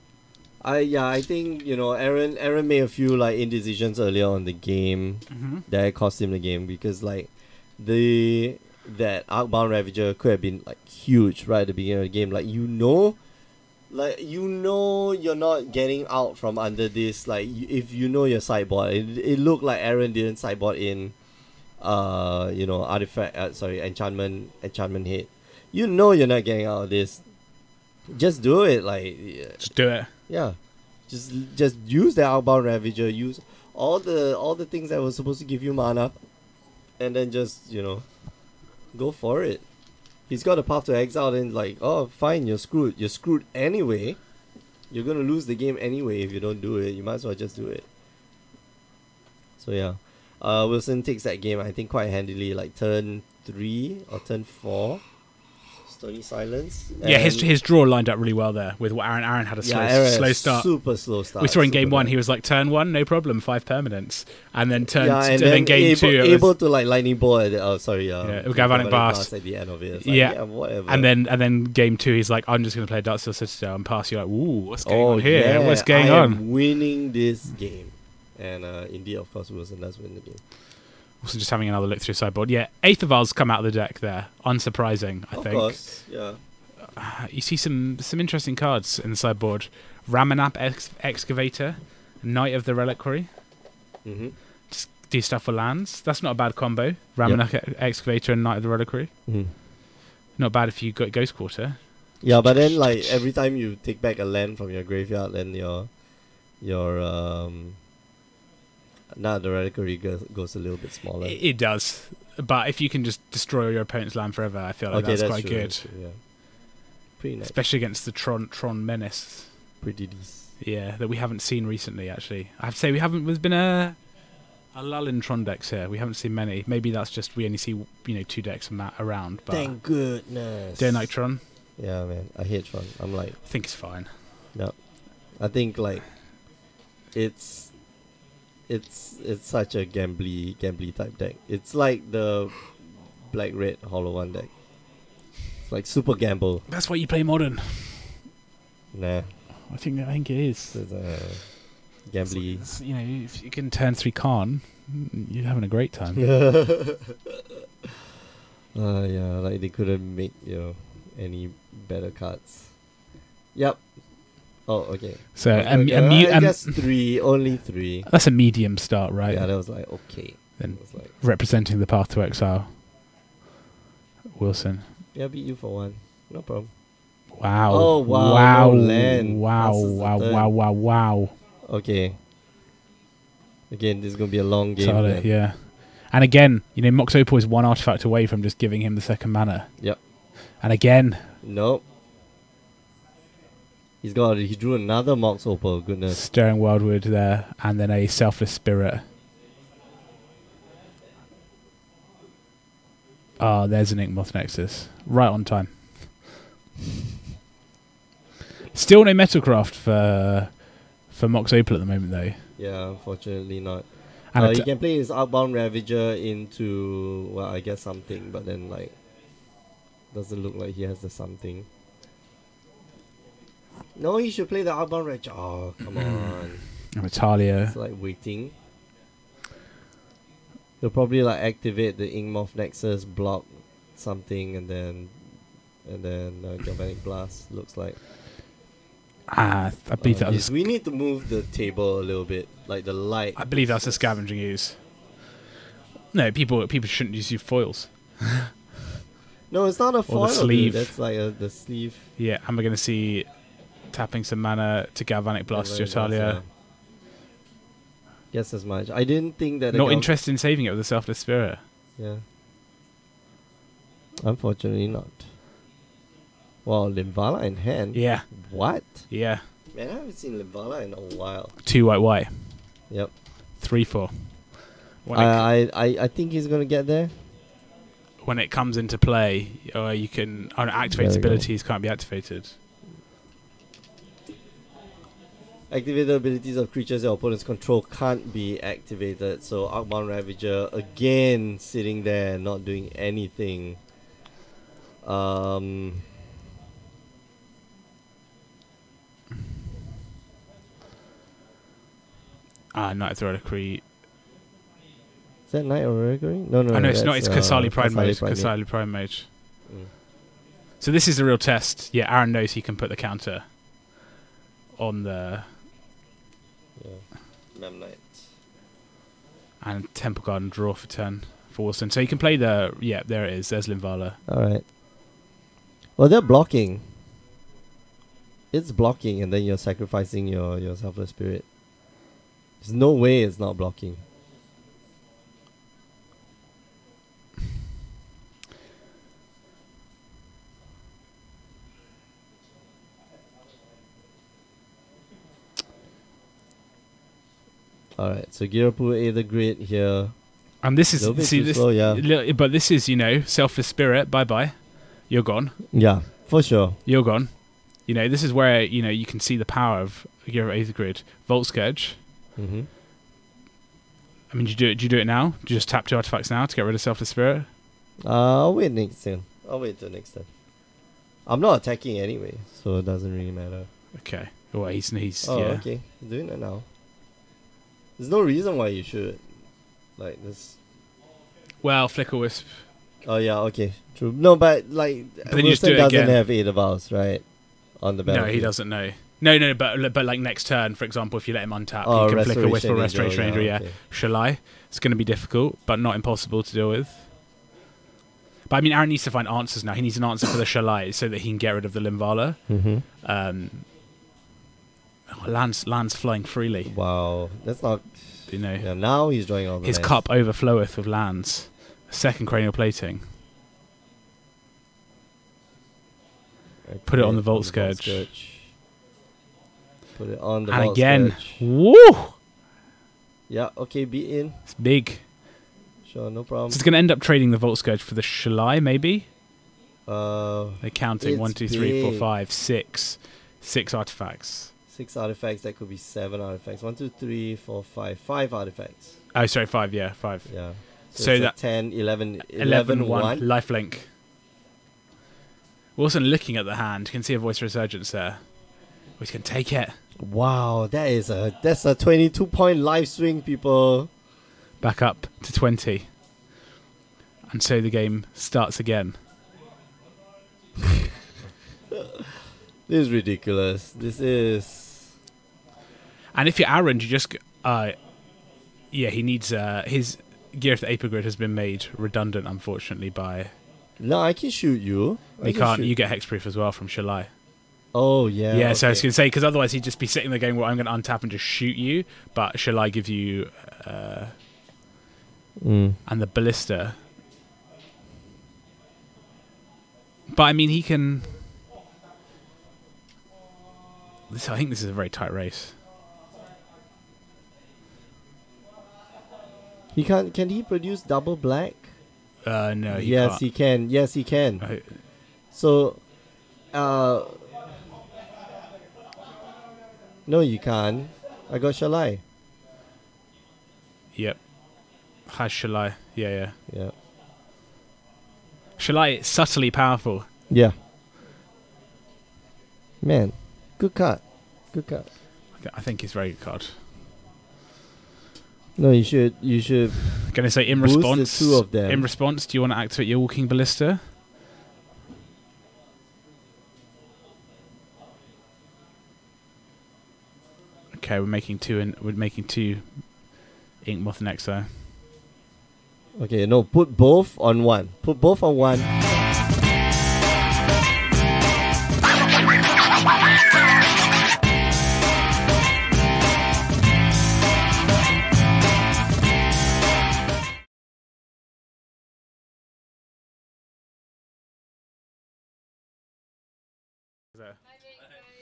I think Aaron made a few like indecisions earlier on the game that cost him the game, because like that Outbound Ravager could have been like huge right at the beginning of the game. Like you're not getting out from under this. Like if your sideboard, it looked like Aaron didn't sideboard in, artifact. Enchantment hit. You're not getting out of this. Just do it. Like Just do it. yeah, just use the Outbound Ravager. Use all the things that were supposed to give you mana, and then just go for it. He's got a Path to Exile, and like, oh, fine, you're screwed. You're screwed anyway. You're gonna lose the game anyway if you don't do it. You might as well just do it. So yeah, Wilson takes that game, I think, quite handily. Like turn 3 or turn 4, Stony Silence. Yeah, And his draw lined up really well there with what Aaron had a Aaron slow had start. super slow start. We saw in game super 1, bad. he was like turn 1, no problem, 5 permanents, and then and then game 2, it was, able to like lightning bolt. Galvanic Blast. at the end of it. It's like, Yeah. whatever. and then game 2, he's like, I'm just gonna play Darksteel Citadel and pass. You're like, ooh, what's going oh on here? yeah, What's going I on? am winning this game, and indeed, of course, Wilson does win the game. Also, just having another look through sideboard. Yeah, Aetherval's come out of the deck there. Unsurprising, I Of think. course, yeah. You see some interesting cards in the sideboard. Ramanap Excavator, Knight of the Reliquary. Mm-hmm. Just do stuff for lands. That's not a bad combo. Ramanap Excavator and Knight of the Reliquary. Mm-hmm. Not bad if you got Ghost Quarter. Yeah, but then like every time you take back a land from your graveyard, then your now the reliquary goes a little bit smaller. It does. But if you can just destroy your opponent's land forever, I feel like that's quite true, good. that's true, yeah. Pretty nice. Especially against the Tron Menace. Pretty decent. Yeah, that we haven't seen recently, actually. I have to say, there's been a lull in Tron decks here. We haven't seen many. Maybe that's just we only see 2 decks around. But Thank goodness. don't like Tron. Yeah, man. I hate Tron. I'm like, I think it's fine. no. I think like it's such a gambly type deck. It's like the black red hollow one deck. It's like super gamble. That's why you play Modern. Nah. I think it is. It's gambly. It's, if you can turn 3 Khan, you're having a great time. Yeah, like they couldn't make any better cards. Yep. Oh, okay. So Okay, I guess 3, only 3. that's a medium start, right? Yeah, that was like okay. Then It was like, representing the Path to Exile. Wilson. yeah, beat you for 1. No problem. Wow. Oh, wow, Wow. no land. Wow. Passes the Wow. turn. Wow. Wow. Wow. Okay. Again, this is gonna be a long game. Solid, man. yeah. And again, Mox Opal is 1 artifact away from just giving him the second mana. Yep. And again, Nope. He drew another Mox Opal. Goodness. Stirring Wildwood there, and then a Selfless Spirit. Ah, there's an Inkmoth Nexus. Right on time. Still no Metalcraft for Mox Opal at the moment, though. Yeah, unfortunately not. And He can play his Outbound Ravager into, well, I guess something, but then, like, doesn't look like he has the something. No, he should play the Outbound Ravager. Oh, come on. Italia. It's like waiting. He'll probably like activate the Inkmoth Nexus, block something, and then Galvanic Blast. Looks like. I believe that was. We need to move the table a little bit, like the light. I believe that's a scavenging use. No, people shouldn't use your foils. No, it's not a foil. sleeve. Dude. That's like the sleeve. Yeah, and we're going to see tapping some mana to Galvanic Blast to Italia. Guess as much. I didn't think that. Not interested in saving it with a Selfless Spirit. Yeah. Unfortunately not. Wow, Limvala in hand. Yeah. What? Yeah. Man, I haven't seen Limvala in a while. 2 white. Yep. 3/4. I think he's gonna get there. When it comes into play, you can activate There we go. abilities can't be activated. Activated abilities of creatures your opponents control can't be activated. So Outbound Ravager again sitting there not doing anything. Night Threader Cree. Is that Knight Aurora Green? No, No, it's not. that's, It's Kasali Pride Kasali Mage. Pride Mage. Kasali Pride Mage. Mm. So this is the real test. Yeah, Aaron knows he can put the counter on the Mem Knight. and Temple Garden draw for 10 for Wilson. So you can play the there it is. There's Limvala. Alright. Well, they're blocking. It's blocking, and then you're sacrificing your Selfless Spirit. There's no way it's not blocking. Alright, so Girapu Aether Grid here. And this is Little bit see too this, slow, yeah. but this is Selfless Spirit. Bye bye. You're gone. Yeah, for sure. You're gone. This is where you can see the power of Aether Grid. Volt Scourge. Mm-hmm. I mean, do you do it now? Do you just tap 2 artifacts now to get rid of Selfless Spirit? I'll wait next turn. I'll wait till next turn. I'm not attacking anyway, so it doesn't really matter. Okay. Well, he's Oh, yeah. okay. I'm doing it now. There's no reason why you should. Like this. Well, Flicker Wisp. Oh yeah, okay, true. No, but like, But then you just Wilson do it doesn't again. have 8 of ours, right? On the No, battlefield. he doesn't know. No, but like next turn, for example, if you let him untap, Oh, he can Flicker Wisp or Restoration Restoration Angel. Yeah. okay. Shall I? It's going to be difficult, but not impossible to deal with. But I mean, Aaron needs to find answers now. He needs an answer for the Shalai so that he can get rid of the Limvala. Mm-hmm. Lands flying freely. Wow, that's not. Yeah, now he's drawing all the His lands. cup overfloweth with lands. Second cranial plating. Put it on the Volt Scourge. Put it on the And Volt again. Scourge. Woo! Yeah, okay, beat in. It's big. Sure, no problem. So it's going to end up trading the Volt Scourge for the Shalai, maybe? They're counting. It's 1, 2, 3, 4, big. 5, 6. 6 artifacts. 6 artifacts, that could be 7 artifacts. 1, 2, 3, 4, 5. 5 artifacts. Oh, sorry, 5, yeah, 5. Yeah. So it's a that 10, 11, 11, 1. 1. Lifelink. Wilson looking at the hand. You can see a Voice Resurgence there. Oh, he's going to take it. Wow, that's a 22-point life swing, people. Back up to 20. And so the game starts again. This is ridiculous. This is. And if you're Aaron, you just... he needs... his Gear of the Aper Grid has been made redundant, unfortunately, by... No, I can shoot you. I You can can't. shoot. You get hexproof as well from Shalai. Oh, yeah. Yeah, so I was okay. going to say, because otherwise he'd just be sitting there going, well, I'm going to untap and just shoot you. But Shalai give you... and the Ballista. But, I mean, he can... I think this is a very tight race. He can't. Can he produce double black? No, he Yes, can't. he can. Yes, he can. Oh, So, no, you can't. I got Shalai. Yep. Has Shalai. Yeah. Yeah. Shalai is subtly powerful. Yeah. Man, good card. Good card. I think he's a very good card. No, you should. Gonna say in boost response. the two of them. In response, do you want to activate your Walking Ballista? Okay, we're making two Ink Moth next though. Okay, no, put both on one. Put both on one.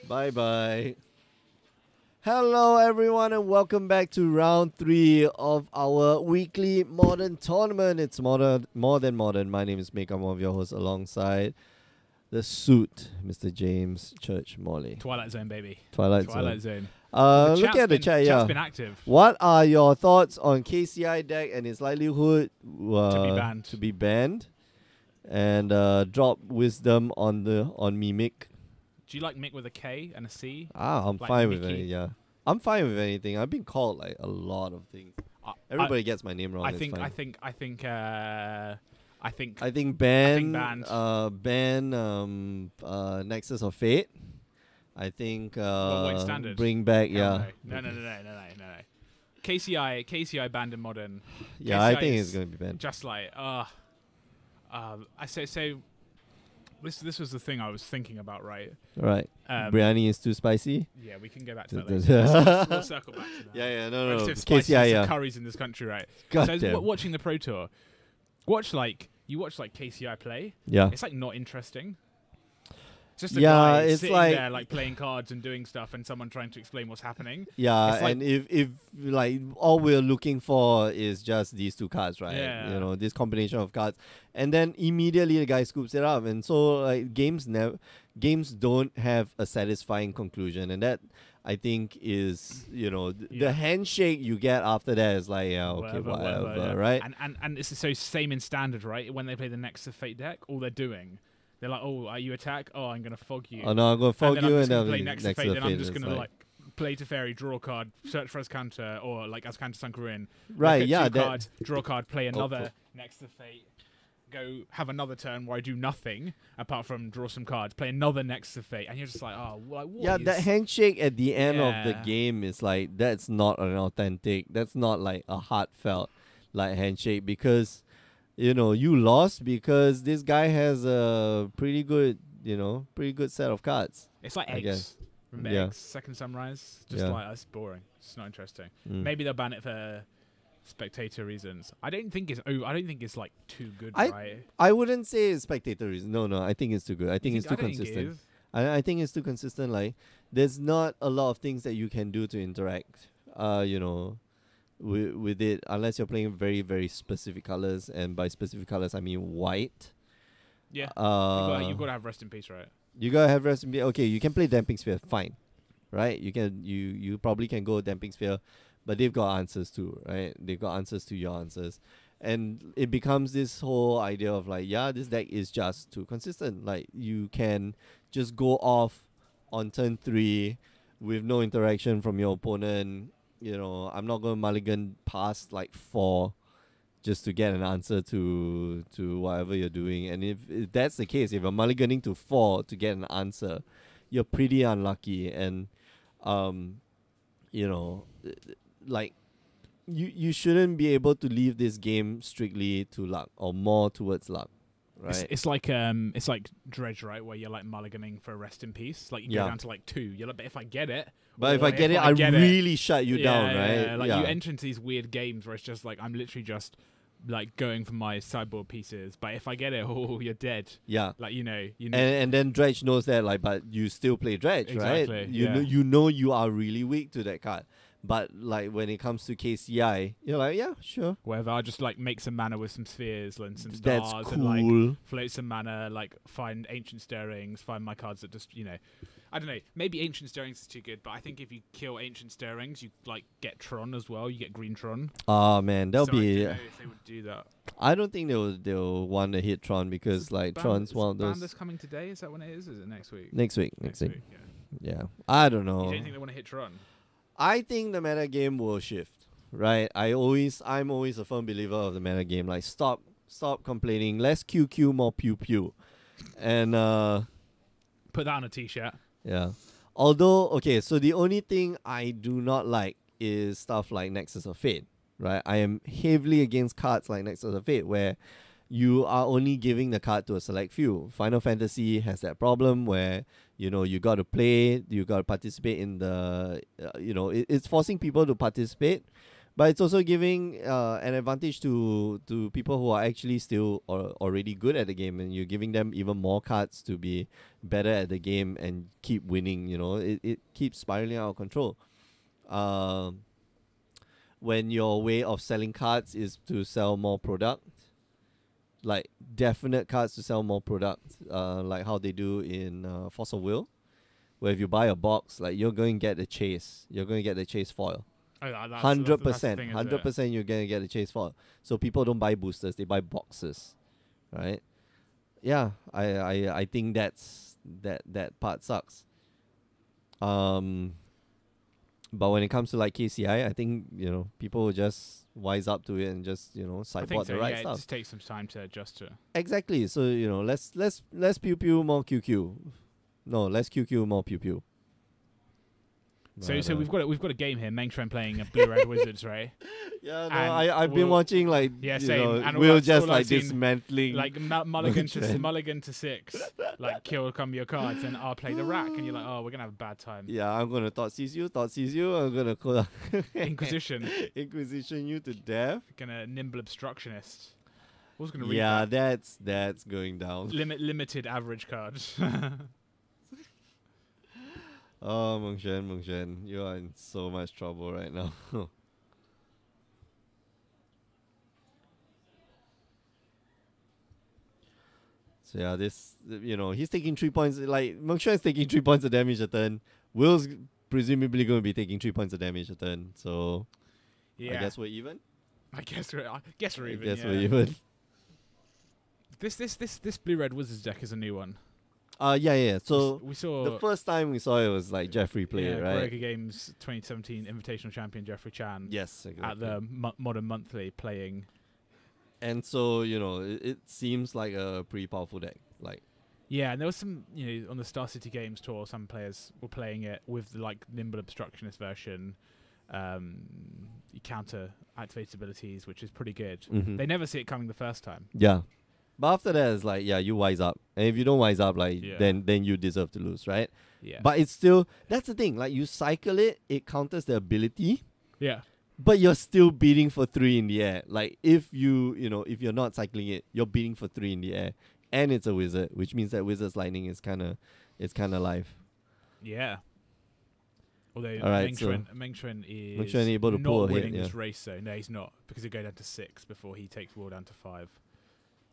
Bye bye. Hello everyone and welcome back to round 3 of our weekly modern tournament. It's more than modern. My name is Mick. I'm one of your hosts alongside the suit, Mr. James Church Morley. Twilight Zone, baby. Twilight Zone. Look at the chat, Chat's yeah. been active. What are your thoughts on KCI deck and its likelihood To be banned. And drop wisdom on Mimic. Do you like Mick with a K and a C? I'm Like fine with Mickey? it. Yeah, I'm fine with anything. I've been called like a lot of things. Everybody gets my name wrong. I it's think ban banned. Nexus of Fate. I think White Standard. bring back No. KCI banned in modern. Yeah, I KCI think is it's gonna be banned. Just like I say so. This was the thing I was thinking about, right? Right. Biryani is too spicy. Yeah, we can go back to that later. We'll circle back to that. Yeah, no. Relative spiciness KCI, of yeah. curries in this country, right? God So damn. watching the Pro Tour, you watch KCI play. Yeah. It's like not interesting. It's just a Yeah, guy it's sitting like- there like playing cards and doing stuff, and someone trying to explain what's happening. Yeah, It's like- and if like all we're looking for is just these two cards, right? Yeah. You know, this combination of cards, and then immediately the guy scoops it up, and so like games don't have a satisfying conclusion, and that I think is the Yeah. handshake you get after that is like whatever, yeah. right? And it's so same in standard, right? When they play the Nexus of Fate deck, all they're doing, they're like, oh, you attack, oh, I'm gonna fog you. Oh no, I'm gonna fog and then you, I'm and just gonna then play Nexus of Fate, to then I'm just it's gonna like play Teferi, draw a card, search for his counter, or like as counter Sunkerin. right, Look at yeah, two that, cards, draw a card, play another cool. Nexus of Fate, go have another turn where I do nothing apart from draw some cards, play another Nexus of Fate, and you're just like, oh, what yeah, is- that handshake at the end of the Yeah. game is like that's not an authentic. That's not like a heartfelt like handshake because you lost because this guy has a pretty good set of cards. It's like I eggs. guess. Remember Yeah. eggs? Second Sunrise? Just Yeah. like, that's boring. It's not interesting. Mm. Maybe they'll ban it for spectator reasons. I don't think it's like too good, I- right? I wouldn't say it's spectator reason. No, I think it's too good. I think it's too I don't think it consistent. is. I think it's too consistent. Like there's not a lot of things that you can do to interact. With it unless you're playing very very specific colors, and by specific colors I mean white. Yeah. You've got to have rest in peace, right? You gotta have rest in peace. Okay, you can play Damping Sphere, fine, right? You probably can go Damping Sphere, but they've got answers too, right? They've got answers to your answers, and it becomes this whole idea of like, yeah, this deck is just too consistent. Like you can just go off on turn 3 with no interaction from your opponent. I'm not going to mulligan past like 4 just to get an answer to whatever you're doing. And if that's the case, if you're mulliganing to 4 to get an answer, you're pretty unlucky. And like you shouldn't be able to leave this game strictly to luck or more towards luck, right? It's like Dredge, right? Where you're like mulliganing for rest in peace. Like you go Yeah. down to like 2. You're like, but if I get it, But if or I get it, I really shut you down, right? Yeah. Like you enter into these weird games where it's just like I'm literally just like going for my sideboard pieces. But if I get it, oh, you're dead. Yeah. Like you know. And then Dredge knows that, like, but you still play Dredge, Exactly, right? yeah. You know you are really weak to that card. But like when it comes to KCI, you're like, yeah, sure. Whatever. I'll just like make some mana with some spheres and some That's stars cool. and like float some mana, like find ancient stirrings, find my cards that just, you know, I don't know. Maybe ancient stirrings is too good, but I think if you kill ancient stirrings, you like get Tron as well. You get green Tron. Oh man, that'll so be. I don't know if they would do that. I don't think they'll want to hit Tron because like Tron's one of those. Bandless coming today? Is that when it is? Is it next week? Next week. Yeah. Yeah, I don't You know. don't think they want to hit Tron? I think the meta game will shift, right? I'm always a firm believer of the meta game. Like stop complaining. Less QQ, more pew pew, and Put that on a t-shirt. yeah. Although okay, so the only thing I do not like is stuff like Nexus of Fate, right? I am heavily against cards like Nexus of Fate where you are only giving the card to a select few. Final Fantasy has that problem where, you know, you got to play, you got to participate in the, it's forcing people to participate, but it's also giving an advantage to people who are actually still already good at the game, and you're giving them even more cards to be better at the game and keep winning. You know, it keeps spiraling out of control. When your way of selling cards is to sell more product, like definite cards to sell more product, like how they do in Force of Will, where if you buy a box, like you're going to get the chase, foil. 100%, 100%, you're gonna get a chase foil. So people don't buy boosters; they buy boxes, right? Yeah, I think that part sucks. But when it comes to like KCI, I think, you know, people will just wise up to it and just, you know, sideboard the right It stuff. just takes some time to adjust to it. Exactly. So, you know, less pew pew, more QQ. No, less QQ, more pew pew. So we've got a game here. Mengtren playing a blue red wizards, right? Yeah, no, And I've been watching like, Yeah, you same. know, And we'll that's just all I've like seen, dismantling. Like mulligan to 6, like kill come your cards, and I'll play the rack, and you're like, oh, we're gonna have a bad time. Yeah, I'm gonna thought seize you. I'm gonna call Inquisition, you to death. gonna nimble obstructionist. I was gonna read Yeah, that. that's going down. Limited average cards. Oh, Mengchen, you are in so much trouble right now. So yeah, this, you know, he's taking 3 points. Like Mengchen is taking 3 points of damage a turn. Will's presumably going to be taking 3 points of damage a turn. So Yeah, I guess we're even. I guess we're even. I guess yeah. we're even. This blue red wizards deck is a new one. Yeah. So we saw the first time we saw it was like Jeffrey played it, right? Gregor Games 2017 Invitational Champion Jeffrey Chan Yes, exactly. at the Modern Monthly playing. And so, you know, it seems like a pretty powerful deck. Like, Yeah, and there was some, you know, on the Star City Games tour, some players were playing it with the like Nimble Obstructionist version. You counter activated abilities, which is pretty good. mhm. They never see it coming the first time. Yeah. But after that, it's like, yeah, you wise up. And if you don't wise up, like, Yeah. then you deserve to lose, right? Yeah. But it's still, that's the thing. Like, you cycle it, it counters the ability, yeah. but you're still beating for 3 in the air. Like, if if you're not cycling it, you're beating for 3 in the air. And it's a wizard, which means that Wizard's Lightning is kind of live. Yeah. Although All right, Mengtren is Mengtren able to not pull a hit, winning yeah. this race, though. No, he's not, because he'll go down to 6 before he takes Will down to 5.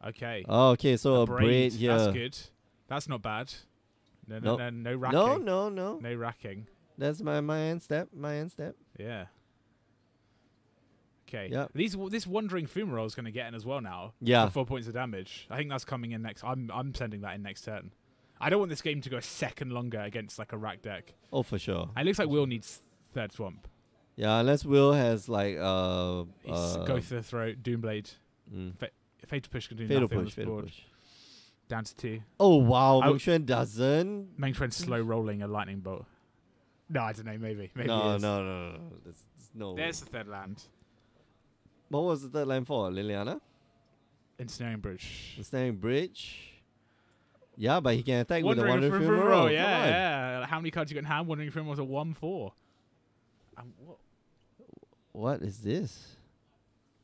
Okay. Oh, okay, so a braid here. That's good. That's not bad. No racking. No. No racking. That's my end step. Yeah. Okay. Yep. This Wandering Fumarole is going to get in as well now. Yeah. For 4 points of damage. I think that's coming in next. I'm sending that in next turn. I don't want this game to go a second longer against like a rack deck. Oh, for sure. It looks like Will needs third swamp. Yeah, unless Will has like Go to the throat, Doomblade, mm. Fatal Push can do Fatal nothing on push, this fatal board. push. Down to 2. Oh wow, I w- Mengtren doesn't. Mengtren slow rolling a lightning bolt. No, I don't know. Maybe. No. it is. There's no. There's the third land. What was the third line for? Liliana? Ensnaring Bridge. Ensnaring Bridge. Yeah, but he can attack with a Wandering Wandering Fumarole, Fumarole. yeah. How many cards you got in hand? Wandering Fumarole was a 1/4. What is this?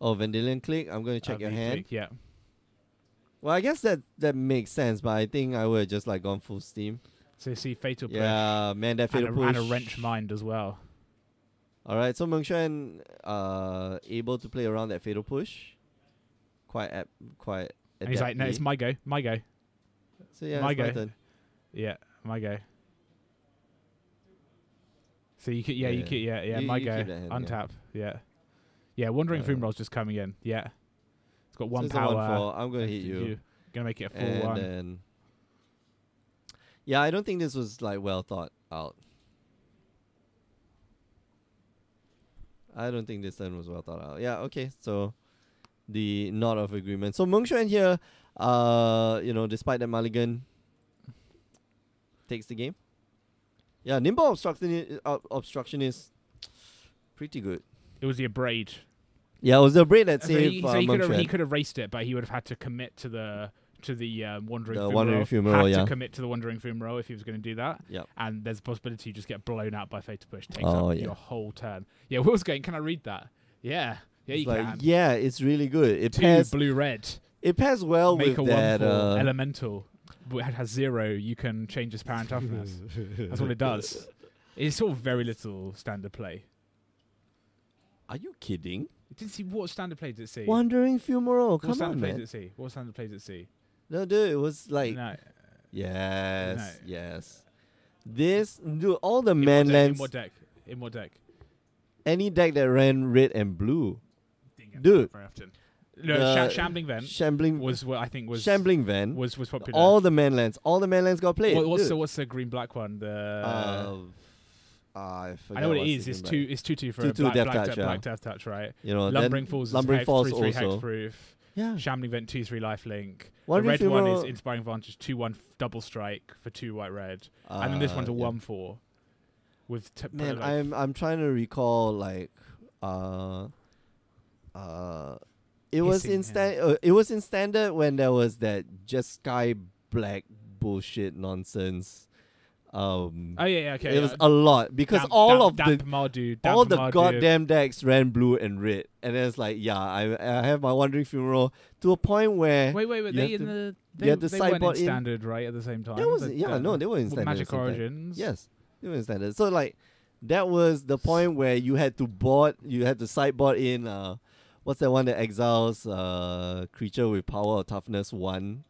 Oh, Vendilion Click. I'm going to check your hand. Yeah. Well, I guess that makes sense, but I think I would have just like gone full steam. So you see Fatal Push. Yeah, man, that Fatal Push. And a Wrench Mind as well. All right, so Mengshuan able to play around that fatal push. Quite. And he's like, no, it's adeptly. my go. So yeah, my it's my go. turn. Yeah, my go. So you could, you my You go. keep that hand, yeah. Untap, yeah. Wandering Fumarole's just coming in. Yeah, it's got So one it's a power. 1/4. I'm gonna hit you. Gonna make it a full And one. then, yeah, I don't think this was like well thought out. I don't think this turn was well thought out. Yeah, okay. So the knot of agreement. So Mengshuan here, despite that mulligan, takes the game. Yeah, nimble obstruction is pretty good. It was the abrade. Yeah, it was the braid that So saved he Mengshuan. could have raced it, but he would have had to commit to the wandering The fumarole. wandering fumarole, had yeah. to commit to the wandering fumarole if he was going to do that. Yep. And there's a possibility you just get blown out by fatal push. Takes Oh, up yeah. your whole turn. Yeah, Will's going, can I read that? Yeah. Yeah, It's you like, can. yeah, it's really good. It Two pairs. blue-red. It pairs well Make a with that. 1/4 elemental. It has 0. You can change his power and toughness. That's what it does. It's sort of very little standard play. Are you kidding? It didn't see what standard play did it see? Wandering fumarole. What Come standard on, play man. did it see? What standard play did it see? No, dude, it was like No. yes, No. yes. This, dude, all the In manlands, what deck? In what deck? any deck that ran red and blue, Didn't get Dude. very often. No, The Shambling Vent Shambling was what I think was Shambling Van, was popular. all the manlands got played. what's dude. the green black one? The I I know what it what's is. the It's green two. black. It's 2/2 for 2/2 black, Death black, Touch, black yeah. Death Touch, right? You know, Lumbering then Falls is Lumbering hex, Falls 3/3 also. hexproof. Yeah, Shambling Vent 2/3 lifelink. The Wandering red one is Fumarole- Inspiring Vantage 2/1 double strike for 2 white red, and then this one's a yeah. 1/4 with Man, like I'm trying to recall like it was Hissing, in it was in standard when there was that just sky black bullshit nonsense. Oh yeah, okay. It was a lot because Damp the Mardu, all the Mardu. goddamn decks ran blue and red, and then it's like, yeah, I have my Wandering Fumarole to a point where Wait, you they have in to- the you have to they weren't in sideboard in. standard right at the same time. they were in standard. Magic at the same time. Origins. Yes, they were in standard. So like that was the point where you had to sideboard in what's that one that exiles creature with power or toughness 1?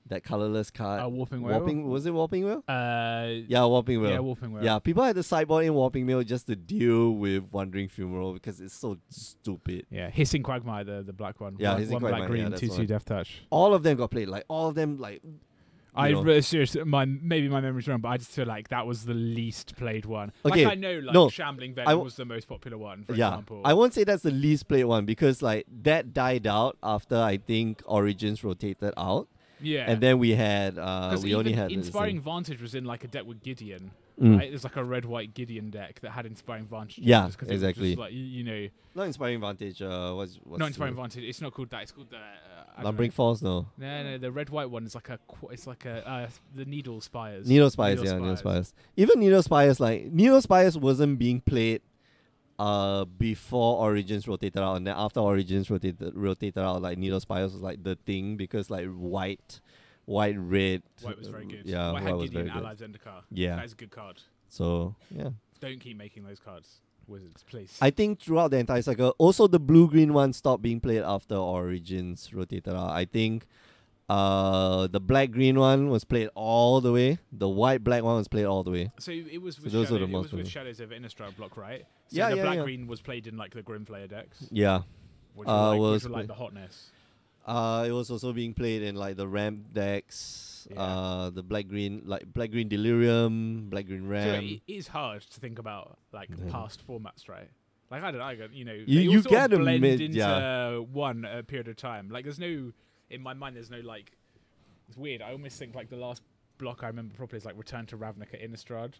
That colorless card. Warping Whale. Was it Warping Wheel? Yeah, Warping Wheel. Warping Whale. Yeah, people had to sideboard in Warping Wheel just to deal with Wandering Fumarole because it's so stupid. Yeah, Hissing Quagmire, the black one. Yeah, one, Hissing one black Quagmire, green, yeah, that's 2/2 one. Death Touch. All of them got played. Like all of them, like Seriously, maybe my memory's wrong, but I just feel like that was the least played one. Okay, Like I know, like no, Shambling Vent I was the most popular one, for yeah, example. I won't say that's the least played one because like that died out after I think Origins rotated out, yeah, and then we had we only even had Inspiring Vantage was in like a deck with Gideon. Mm. Right? There's like a red-white Gideon deck that had Inspiring Vantage. Yeah, just 'cause it was exactly. just like you know, not Inspiring Vantage. What's not Inspiring Vantage. It's not called that. It's called the I don't Lumbering know. Falls? No, No, the red-white one is like the Needle Spires. Needle Spires. Yeah, Needle Spires. Even Needle Spires, like Needle Spires wasn't being played before Origins rotated out, and then after Origins rotated out, like Needle Spires was like the thing because like white, red. White was very good. Yeah, White white had was Gideon very good. Allied Zendikar. Yeah. That is a good card. So yeah, Don't keep making those cards, Wizards, please. I think throughout the entire cycle, also the blue-green one stopped being played after Origins rotated out. I think the black-green one was played all the way. The white-black one was played all the way. So it was So with, those were Shadow, the it most was with popular. Shadows of Innistrad block, right? So Yeah, the yeah, black-green was played in like the Grimflayer decks, Yeah. which were like, was which were like play- the hotness. It was also being played in like the ramp decks. Yeah. The black-green Delirium, black-green So Ram. it is hard to think about like Yeah. past formats, right? Like I don't know, you know, You- they all you sort of gotta blend admit, into yeah. one at a period of time. Like there's no, in my mind, there's no like. It's weird. I almost think like the last block I remember properly is like Return to Ravnica Innistrad.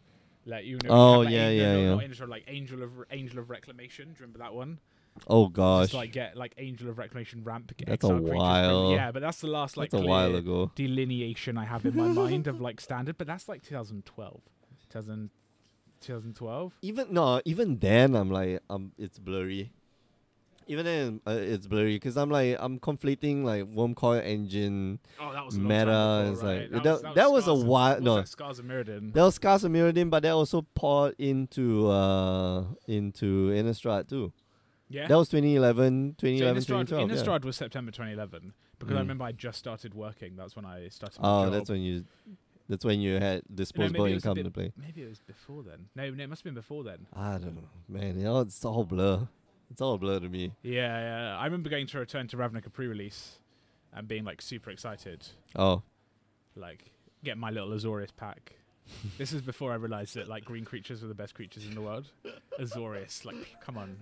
Like you know. Oh, you have, like, yeah, no, yeah. Not Innistrad, like Angel of Reclamation. Do you remember that one? Oh gosh, Just like get like Angel of Reclamation ramp. Get That's a exile creatures from- while. Yeah, but that's the last like that's a clear while ago. delineation I have in my mind of like standard. But that's like 2012. 2012. Even then, I'm like, it's blurry. Even then, it's blurry because I'm conflating like Worm Coil Engine. Oh, that was a long Meta time before, is right? like that was a Scars of- while. what was No, that, Scars of Mirrodin. there was Scars of Mirrodin, but that also poured into Innistrad too. Yeah. That was 2011, So 2012. Yeah. Innistrad was September 2011 because I Mm. remember I just started working. That's when I started. My Oh, job. that's when you had disposable maybe it was a income bit- to play. Maybe it was before then. No, it must have been before then. I don't know, man. It's all blur. It's all blur to me. Yeah. I remember going to Return to Ravnica pre-release and being like super excited, Oh, like get my little Azorius pack. This is before I realized that like green creatures were the best creatures in the world. Azorius, like come on.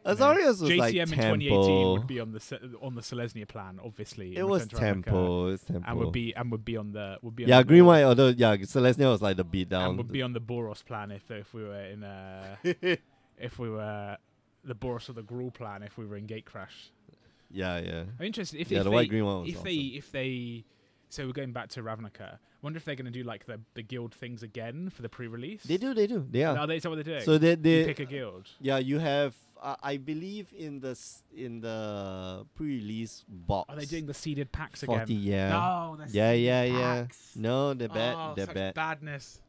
You know, Azorius was JCM like in 2018 Tempo. would be on the Selesnya plan, obviously. It in was Return to Ravnica, Tempo. It's Tempo. and would be on the Yeah, the green Bor- white. Although Celestia was like the beatdown. and would be on the Boros plan if we were in if we were the Boros or the Gruul plan if we were in Gatecrash. yeah. I'm interested if Yeah, if the they, white green one was if awesome. they so we're going back to Ravnica. Wonder if they're going to do like the guild things again for the pre-release. They do. They are. Are they? Is that what they're doing? So you they pick a guild. yeah, you have. I believe in the pre-release box. Are they doing the seeded packs 40? again? Yeah. No, they're Yeah, seeded yeah. packs. No, they're bad. Oh, They're such bad. badness.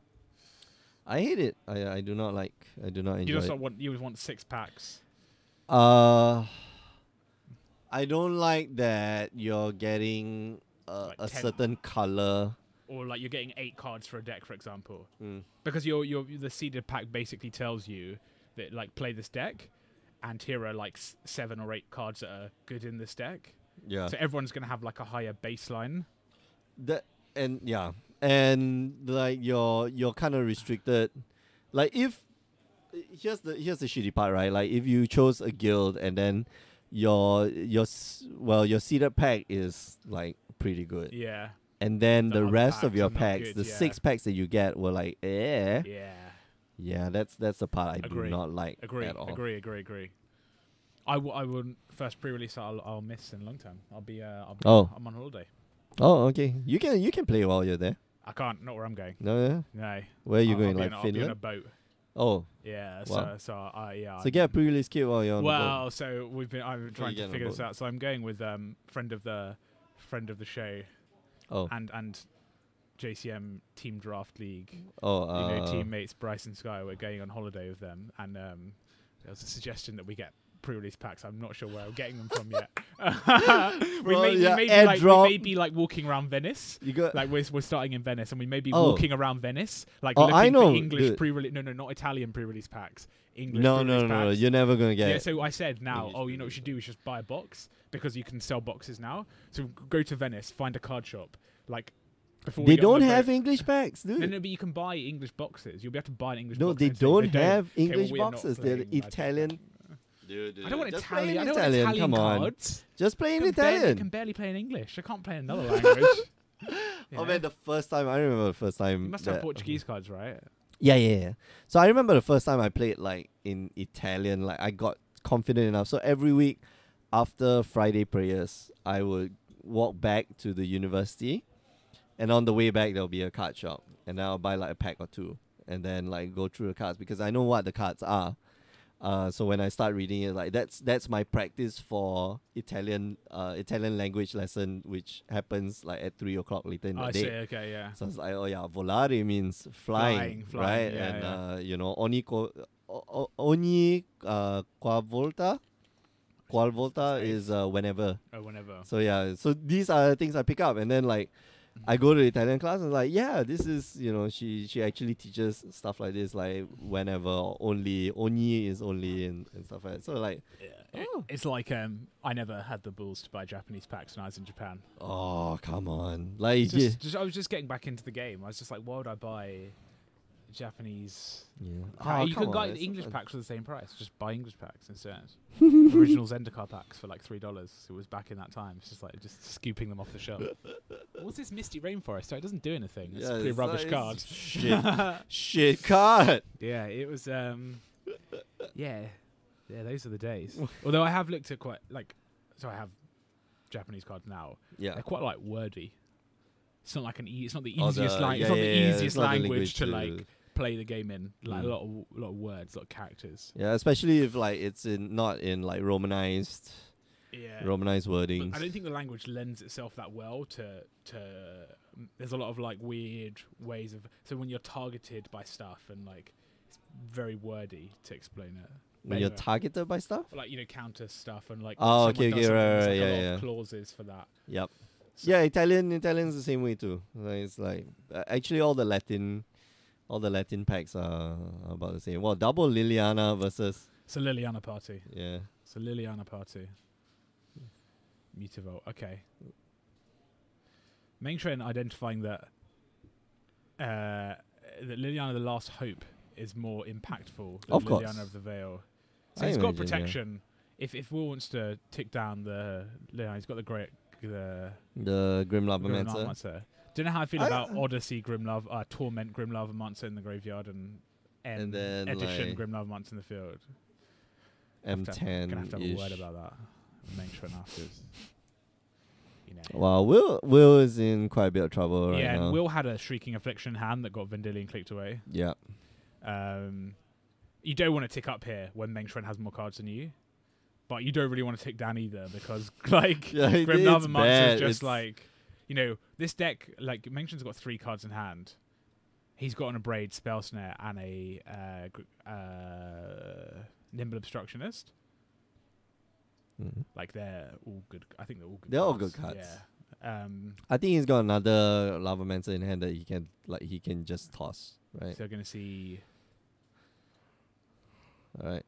I hate it. I do not like. I do not You enjoy just it. want 6 packs. I don't like that you're getting Like a 10. certain color. Or like you're getting 8 cards for a deck, for example. Mm. Because the seeded pack basically tells you that like play this deck, and here are like 7 or 8 cards that are good in this deck. Yeah. So everyone's gonna have like a higher baseline. And like you're kind of restricted. Like if here's the shitty part, right? Like if you chose a guild and then your seeded pack is like pretty good. Yeah. And then The the other rest of packs your are not packs, good, the yeah. 6 packs that you get were like, Yeah. Yeah, that's the part I Agree. do not like Agree. at all. Agree. I wouldn't first pre-release. I'll miss in long term. Oh. I'm on holiday. Oh, okay. You can play while you're there. I can't. Not where I'm going. No, yeah. No. Where are you I'll going? be Like on, I'll be on a Finland? boat. Oh, Yeah. Wow. So so get a pre-release kit while you're on the boat. Well, so I'm trying get to on a figure this boat? out. So I'm going with friend of the show Oh, and JCM Team Draft League. oh, Teammates Bryce and Sky. We're going on holiday with them, and there was a suggestion that we get pre-release packs. I'm not sure where I'm getting them from yet. we Well, yeah, may airdrop. be like walking around Venice. you got. Like we're starting in Venice, and we may be Oh. walking around Venice, like Oh, looking I know, for English dude. pre-release. No, not Italian pre-release packs. English No, pre-release no. packs. You're never gonna get. Yeah, so I said now, English you know what we should do? We should just buy a box because you can sell boxes now. So go to Venice, find a card shop, like before we They get on don't the have boat. English packs, dude. No, but you can buy English boxes. You'll be able to buy an English No, box. they and say don't have Okay, English we are not boxes. They're playing Magic. Italian. Dude, I don't want just Italian. play I in don't want Italian. Italian Come on, cards. just play in I Italian. can barely play in English. I can't play in another language. Oh man, the first time I remember the first time. You must have that- Portuguese cards, right? Yeah. So I remember the first time I played like in Italian. Like I got confident enough. So every week after Friday prayers, I would walk back to the university, and on the way back there'll be a card shop, and I'll buy like a pack or two, and then like go through the cards because I know what the cards are. So when I start reading it, like that's my practice for Italian language lesson, which happens like at 3 o'clock later in the I day. see. Okay, yeah. So it's like, oh yeah, volare means flying, Flying, right? yeah, And yeah. you know, ogni qual volta Say. is whenever. Oh, whenever. So yeah, so these are the things I pick up, and then like I go to the Italian class and like, yeah, this is, you know, she actually teaches stuff like this, like whenever, or only, ogni is only, and stuff like that. So like, Oh. It's like I never had the balls to buy Japanese packs when I was in Japan. oh come on, like I was just getting back into the game. I was just like, why would I buy Japanese? yeah. You come can on, buy it's English not- packs for the same price. Just buy English packs instead. Original Zendikar packs for like $3. It was back in that time. It's just like scooping them off the shelf. What's this Misty Rainforest? So it doesn't do anything. It's a pretty it's rubbish like- card. it's shit card. Yeah, it was. Yeah, those are the days. Although I have looked at quite like, so I have Japanese cards now. Yeah. They're quite like wordy. It's not like it's not the Oh, easiest the- language. yeah, It's not the yeah, yeah, easiest it's not the language to language like play the game in, like Mm. a lot of words, a lot of characters. Yeah, especially if like it's not in like romanized Yeah. wordings. But I don't think the language lends itself that well to. There's a lot of like weird ways of. So when you're targeted by stuff and like, it's very wordy to explain it. When you're Anyway. targeted by stuff. Like counter stuff and like. Oh, someone okay, does something, right, there's, right, like, yeah, a lot yeah. of clauses for that. Yep. So Yeah, Italian's the same way too. Like, it's like actually all the Latin packs are about the same. Well, double Liliana versus It's a Liliana party. yeah. It's a Liliana party. Mutavolt. Okay. Main trend identifying that that Liliana the Last Hope is more impactful than Of course. Liliana of the Veil. So I he's got imagine, yeah. protection. If Will wants to tick down the Liliana, he's got the The Grim Grim Lavamancer. Monster. Don't know how I feel I- about Odyssey Grimlove, Torment Grimlove Monster in the graveyard and And then, Edition like, Grimlove Monster in the field. Gonna have M10 to have a word ish. about that. Main trend afterwards. You know. Wow, Will is in quite a bit of trouble right Yeah, now. and Will had a Shrieking Affliction hand that got Vendilion clicked away. Yeah. You don't want to tick up here when Meng Shuan has more cards than you, but you don't really want to tick down either because like Yeah, Grim it's Lava Monster bad. is just It's- like, this deck, like Meng Shuan's got 3 cards in hand. He's got an Abrade, Spell Snare, and a Nimble Obstructionist. Mhm. Like they're all good. I think they're all good. They're all cards. good cards. Yeah. I think he's got another Lavamancer in hand that he can just toss, right? So we're gonna see. All right.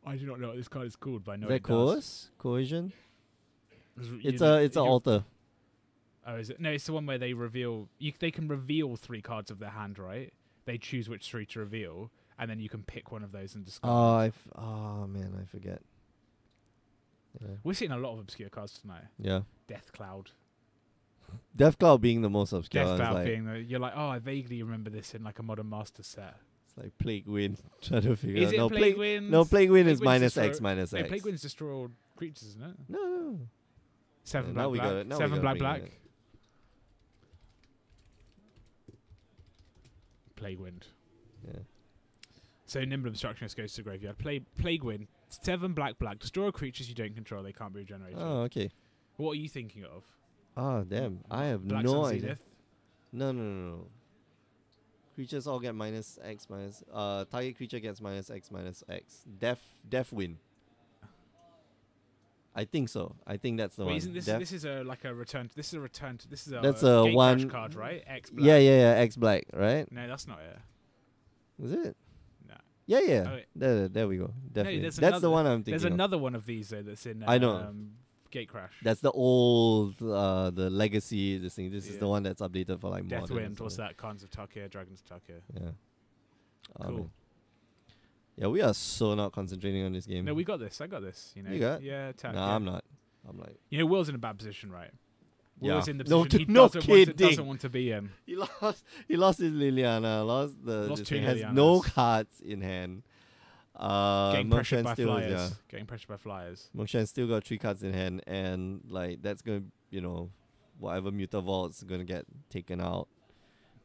I do not know what this card is called, but I know it does. Vecors? Cohesion? You It's know- an you- altar. Oh, is it? No, it's the one where they reveal. They can reveal 3 cards of their hand, right? They choose which 3 to reveal, and then you can pick one of those and discard. Oh man, I forget. Yeah. We're seeing a lot of obscure cards tonight. Yeah. Death Cloud. Death Cloud being the most obscure. Death It's Cloud like, being you're like, oh, I vaguely remember this in like a Modern Master set. it's like Plague Wind. Trying to figure Is out. it No, Plague Winds? No, Plague Wind is Plague Winds minus destroy- X, minus No, X. Plague Winds destroy all creatures, isn't it? No. 7 Yeah, now we black, got black. it, now we 7 gotta black, bring it black. Plague Wind. Yeah. So Nimble Obstructionist goes to the graveyard. Plague Wind. 7 black, black. Destroy creatures you don't control. They can't be regenerated. Oh, okay. What are you thinking of? Oh, damn. I have Black no Sun idea. Zenith? No. Creatures all get minus X minus. Target creature gets minus X minus X. Death win. I think so. I think that's the Wait, one. isn't this? Death- This is a return. This is a return. This is a. That's a Gate one- Crash card, right? X black. yeah. X black, right? No, that's not it. Is it? No. Yeah. Oh, wait. There we go. Definitely. there's That's the another- one I'm thinking. There's of. another one of these though that's in. I know. Gate Crash. That's the old, the legacy. This thing. This is Yeah. the one that's updated for like modern. Deathwind. or What's something. that? Khans of Tarkir, Dragons of Tarkir. Yeah. Oh, Cool. man. Yeah, we are so not concentrating on this game. No, we got this. I got this. You know. You got? Yeah, No, Tarkir. I'm not. I'm like. Will's in a bad position, right? Yeah. Will's in the No, position he no doesn't kidding. want to be in. He lost his Liliana, lost the Lost this 2 thing, has no Lilianas. cards in hand. Getting pressured Mongshan by still, flyers. yeah. Getting pressured by flyers. Mongshan still got 3 cards in hand, and like that's gonna, whatever Mutavault's gonna get taken out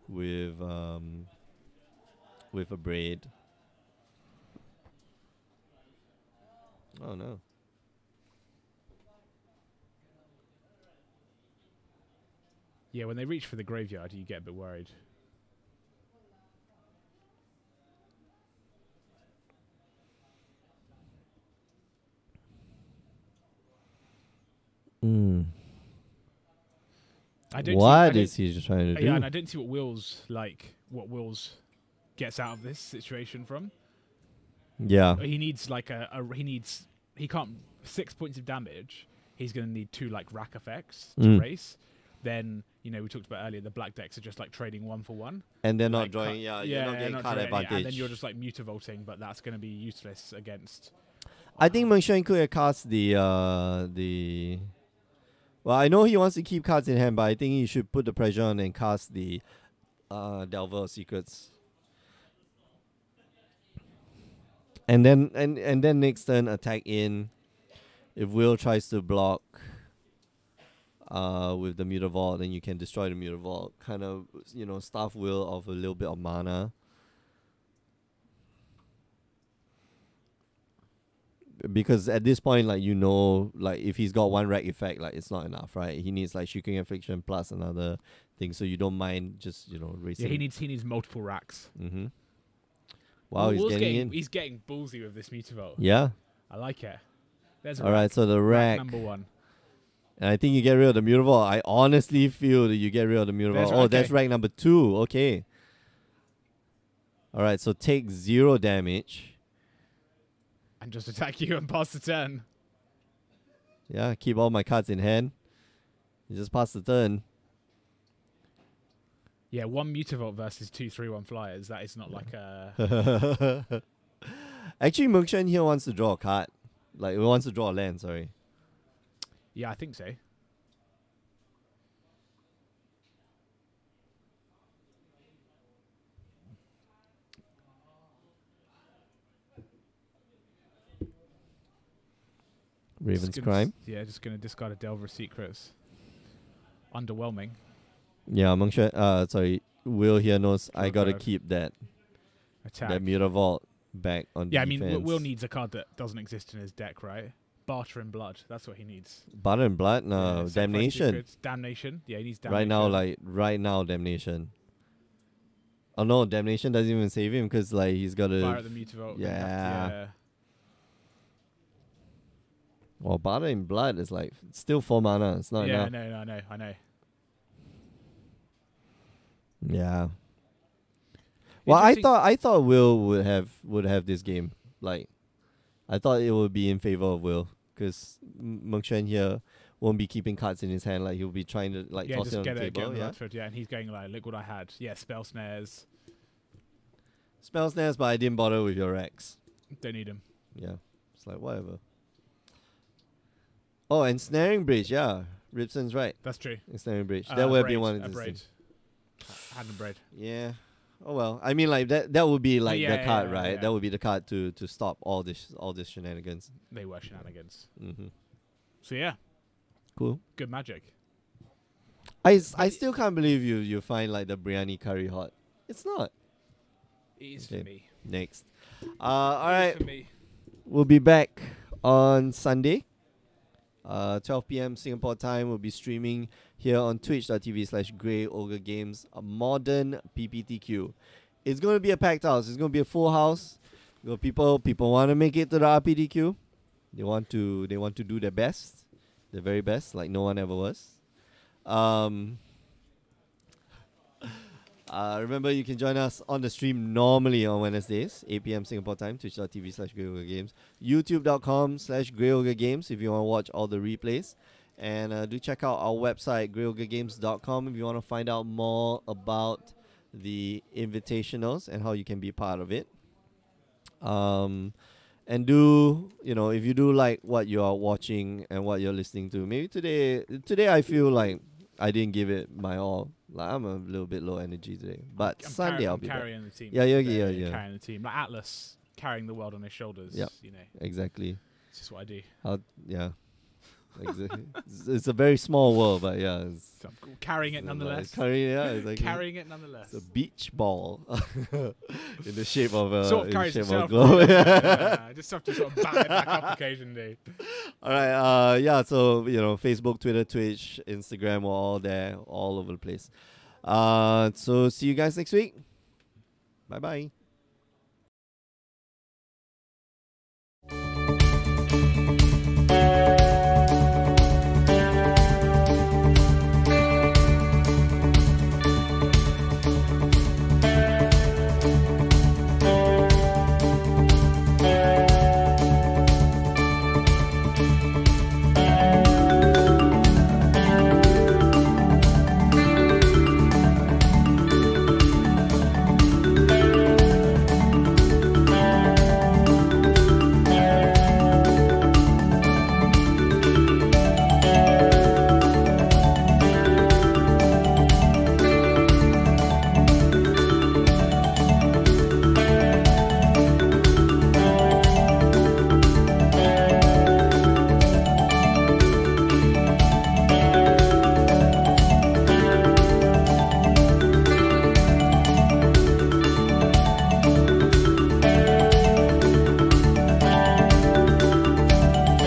with a braid. Oh no. Yeah, when they reach for the graveyard, you get a bit worried. I don't What see, is he trying to do? Yeah, and I don't see what Will's gets out of this situation from. Yeah. He needs he can't 6 points of damage. He's going to need 2 like rack effects to race. Then we talked about earlier the black decks are just like trading 1 for 1. And they're not Like, drawing. Yeah, you're not getting card drawing any, advantage. and then you're just like mutavaulting, but that's going to be useless against. I think Mongshan could have cast the. Well, I know he wants to keep cards in hand, but I think he should put the pressure on and cast the Delver of Secrets. And then and then next turn attack in. If Will tries to block with the Mutavault, then you can destroy the Mutavault. Kind of starve Will of a little bit of mana. because at this point, like, you know, like if he's got one rack effect, like it's not enough, right? He needs like Shrieking Affliction plus another thing, so you don't mind just, you know, racing. Yeah, he needs multiple racks. Mm-hmm. Wow, he's Will's getting in. He's getting ballsy with this Mutavault. Yeah. I like it. There's a All right, so the rack. number 1. And I think you get rid of the Mutavault. I honestly feel that you get rid of the Mutavault. Oh, that's okay. rack number 2. Okay. All right, so take 0 damage. And just attack you and pass the turn. Yeah, keep all my cards in hand. You just pass the turn. Yeah, 1 Mutavault versus 2 3/1 flyers. That is not like a. Actually, Mungshan here wants to draw a card. Like, he wants to draw a land, sorry. Yeah, I think so. Raven's Just gonna Crime. Yeah, just gonna discard a Delver of Secrets. Underwhelming. Yeah, Mungshan, sorry, Will here knows I gotta card. keep that Attack. Mutavault back on Yeah, I defense. mean, Will needs a card that doesn't exist in his deck, right? Barter and Blood. That's what he needs. Butter and Blood? No, Yeah, Sacrifice Damnation. Secrets. Damnation. Yeah, he needs Damnation. Right now, Damnation. Oh no, Damnation doesn't even save him because like he's got Fire to. at the Mutavault. Yeah. Well, Butter and Blood is like still 4 mana. It's not Yeah, enough. I know. Yeah. Well, Interesting- I thought Will would have this game. Like, I thought it would be in favor of Will because Mungshan here won't be keeping cards in his hand. Like he'll be trying to like Yeah, toss just it on get the it, get table. on the Yeah. Rutherford, yeah, and he's going like, look what I had. Yeah, spell snares. Spell snares, but I didn't bother with your Rex. Don't need him. Yeah, it's like whatever. Oh, and snaring bridge. Yeah, Ribson's right. That's true. Snaring bridge. That would have been one A of braid. the. Hand and braid. Yeah. Oh well. I mean, like that would be like yeah, the card, yeah, right? yeah. That would be the card to stop all this shenanigans. They were shenanigans. Mm-hmm. So yeah, Cool. good magic. I still can't believe you find like the biryani curry hot. It's not. It is Okay. for me. Next. All right. For me. We'll be back on Sunday. 12 p.m. Singapore time. We'll be streaming here on twitch.tv/Grey Ogre Games, a modern PPTQ. It's going to be a packed house. It's going to be a full house. You know, people want to make it to the RPTQ. They want to do their best, the very best, like no one ever was. Remember, you can join us on the stream normally on Wednesdays, 8 p.m. Singapore time, twitch.tv/GreyOgreGames, youtube.com/GreyOgreGames if you want to watch all the replays. And do check out our website, GreyOgreGames.com, if you want to find out more about the invitationals and how you can be part of it. And if you do like what you are watching and what you're listening to, maybe today I feel like I didn't give it my all. Like I'm a little bit low energy today, but Sunday I'll be back. carrying the team. Yeah. Carrying the team, like Atlas carrying the world on his shoulders. Yep. You know, Exactly. it's just what I do. Yeah. Exactly. It's a very small world, but yeah. So I'm carrying it nonetheless. Exactly. Carrying it nonetheless. It's a beach ball in the shape of a Sort of carries in the shape of a itself. globe. Yeah, just have to sort of bat it back up occasionally. All right. So Facebook, Twitter, Twitch, Instagram, we're all there, all over the place. So see you guys next week. Bye bye.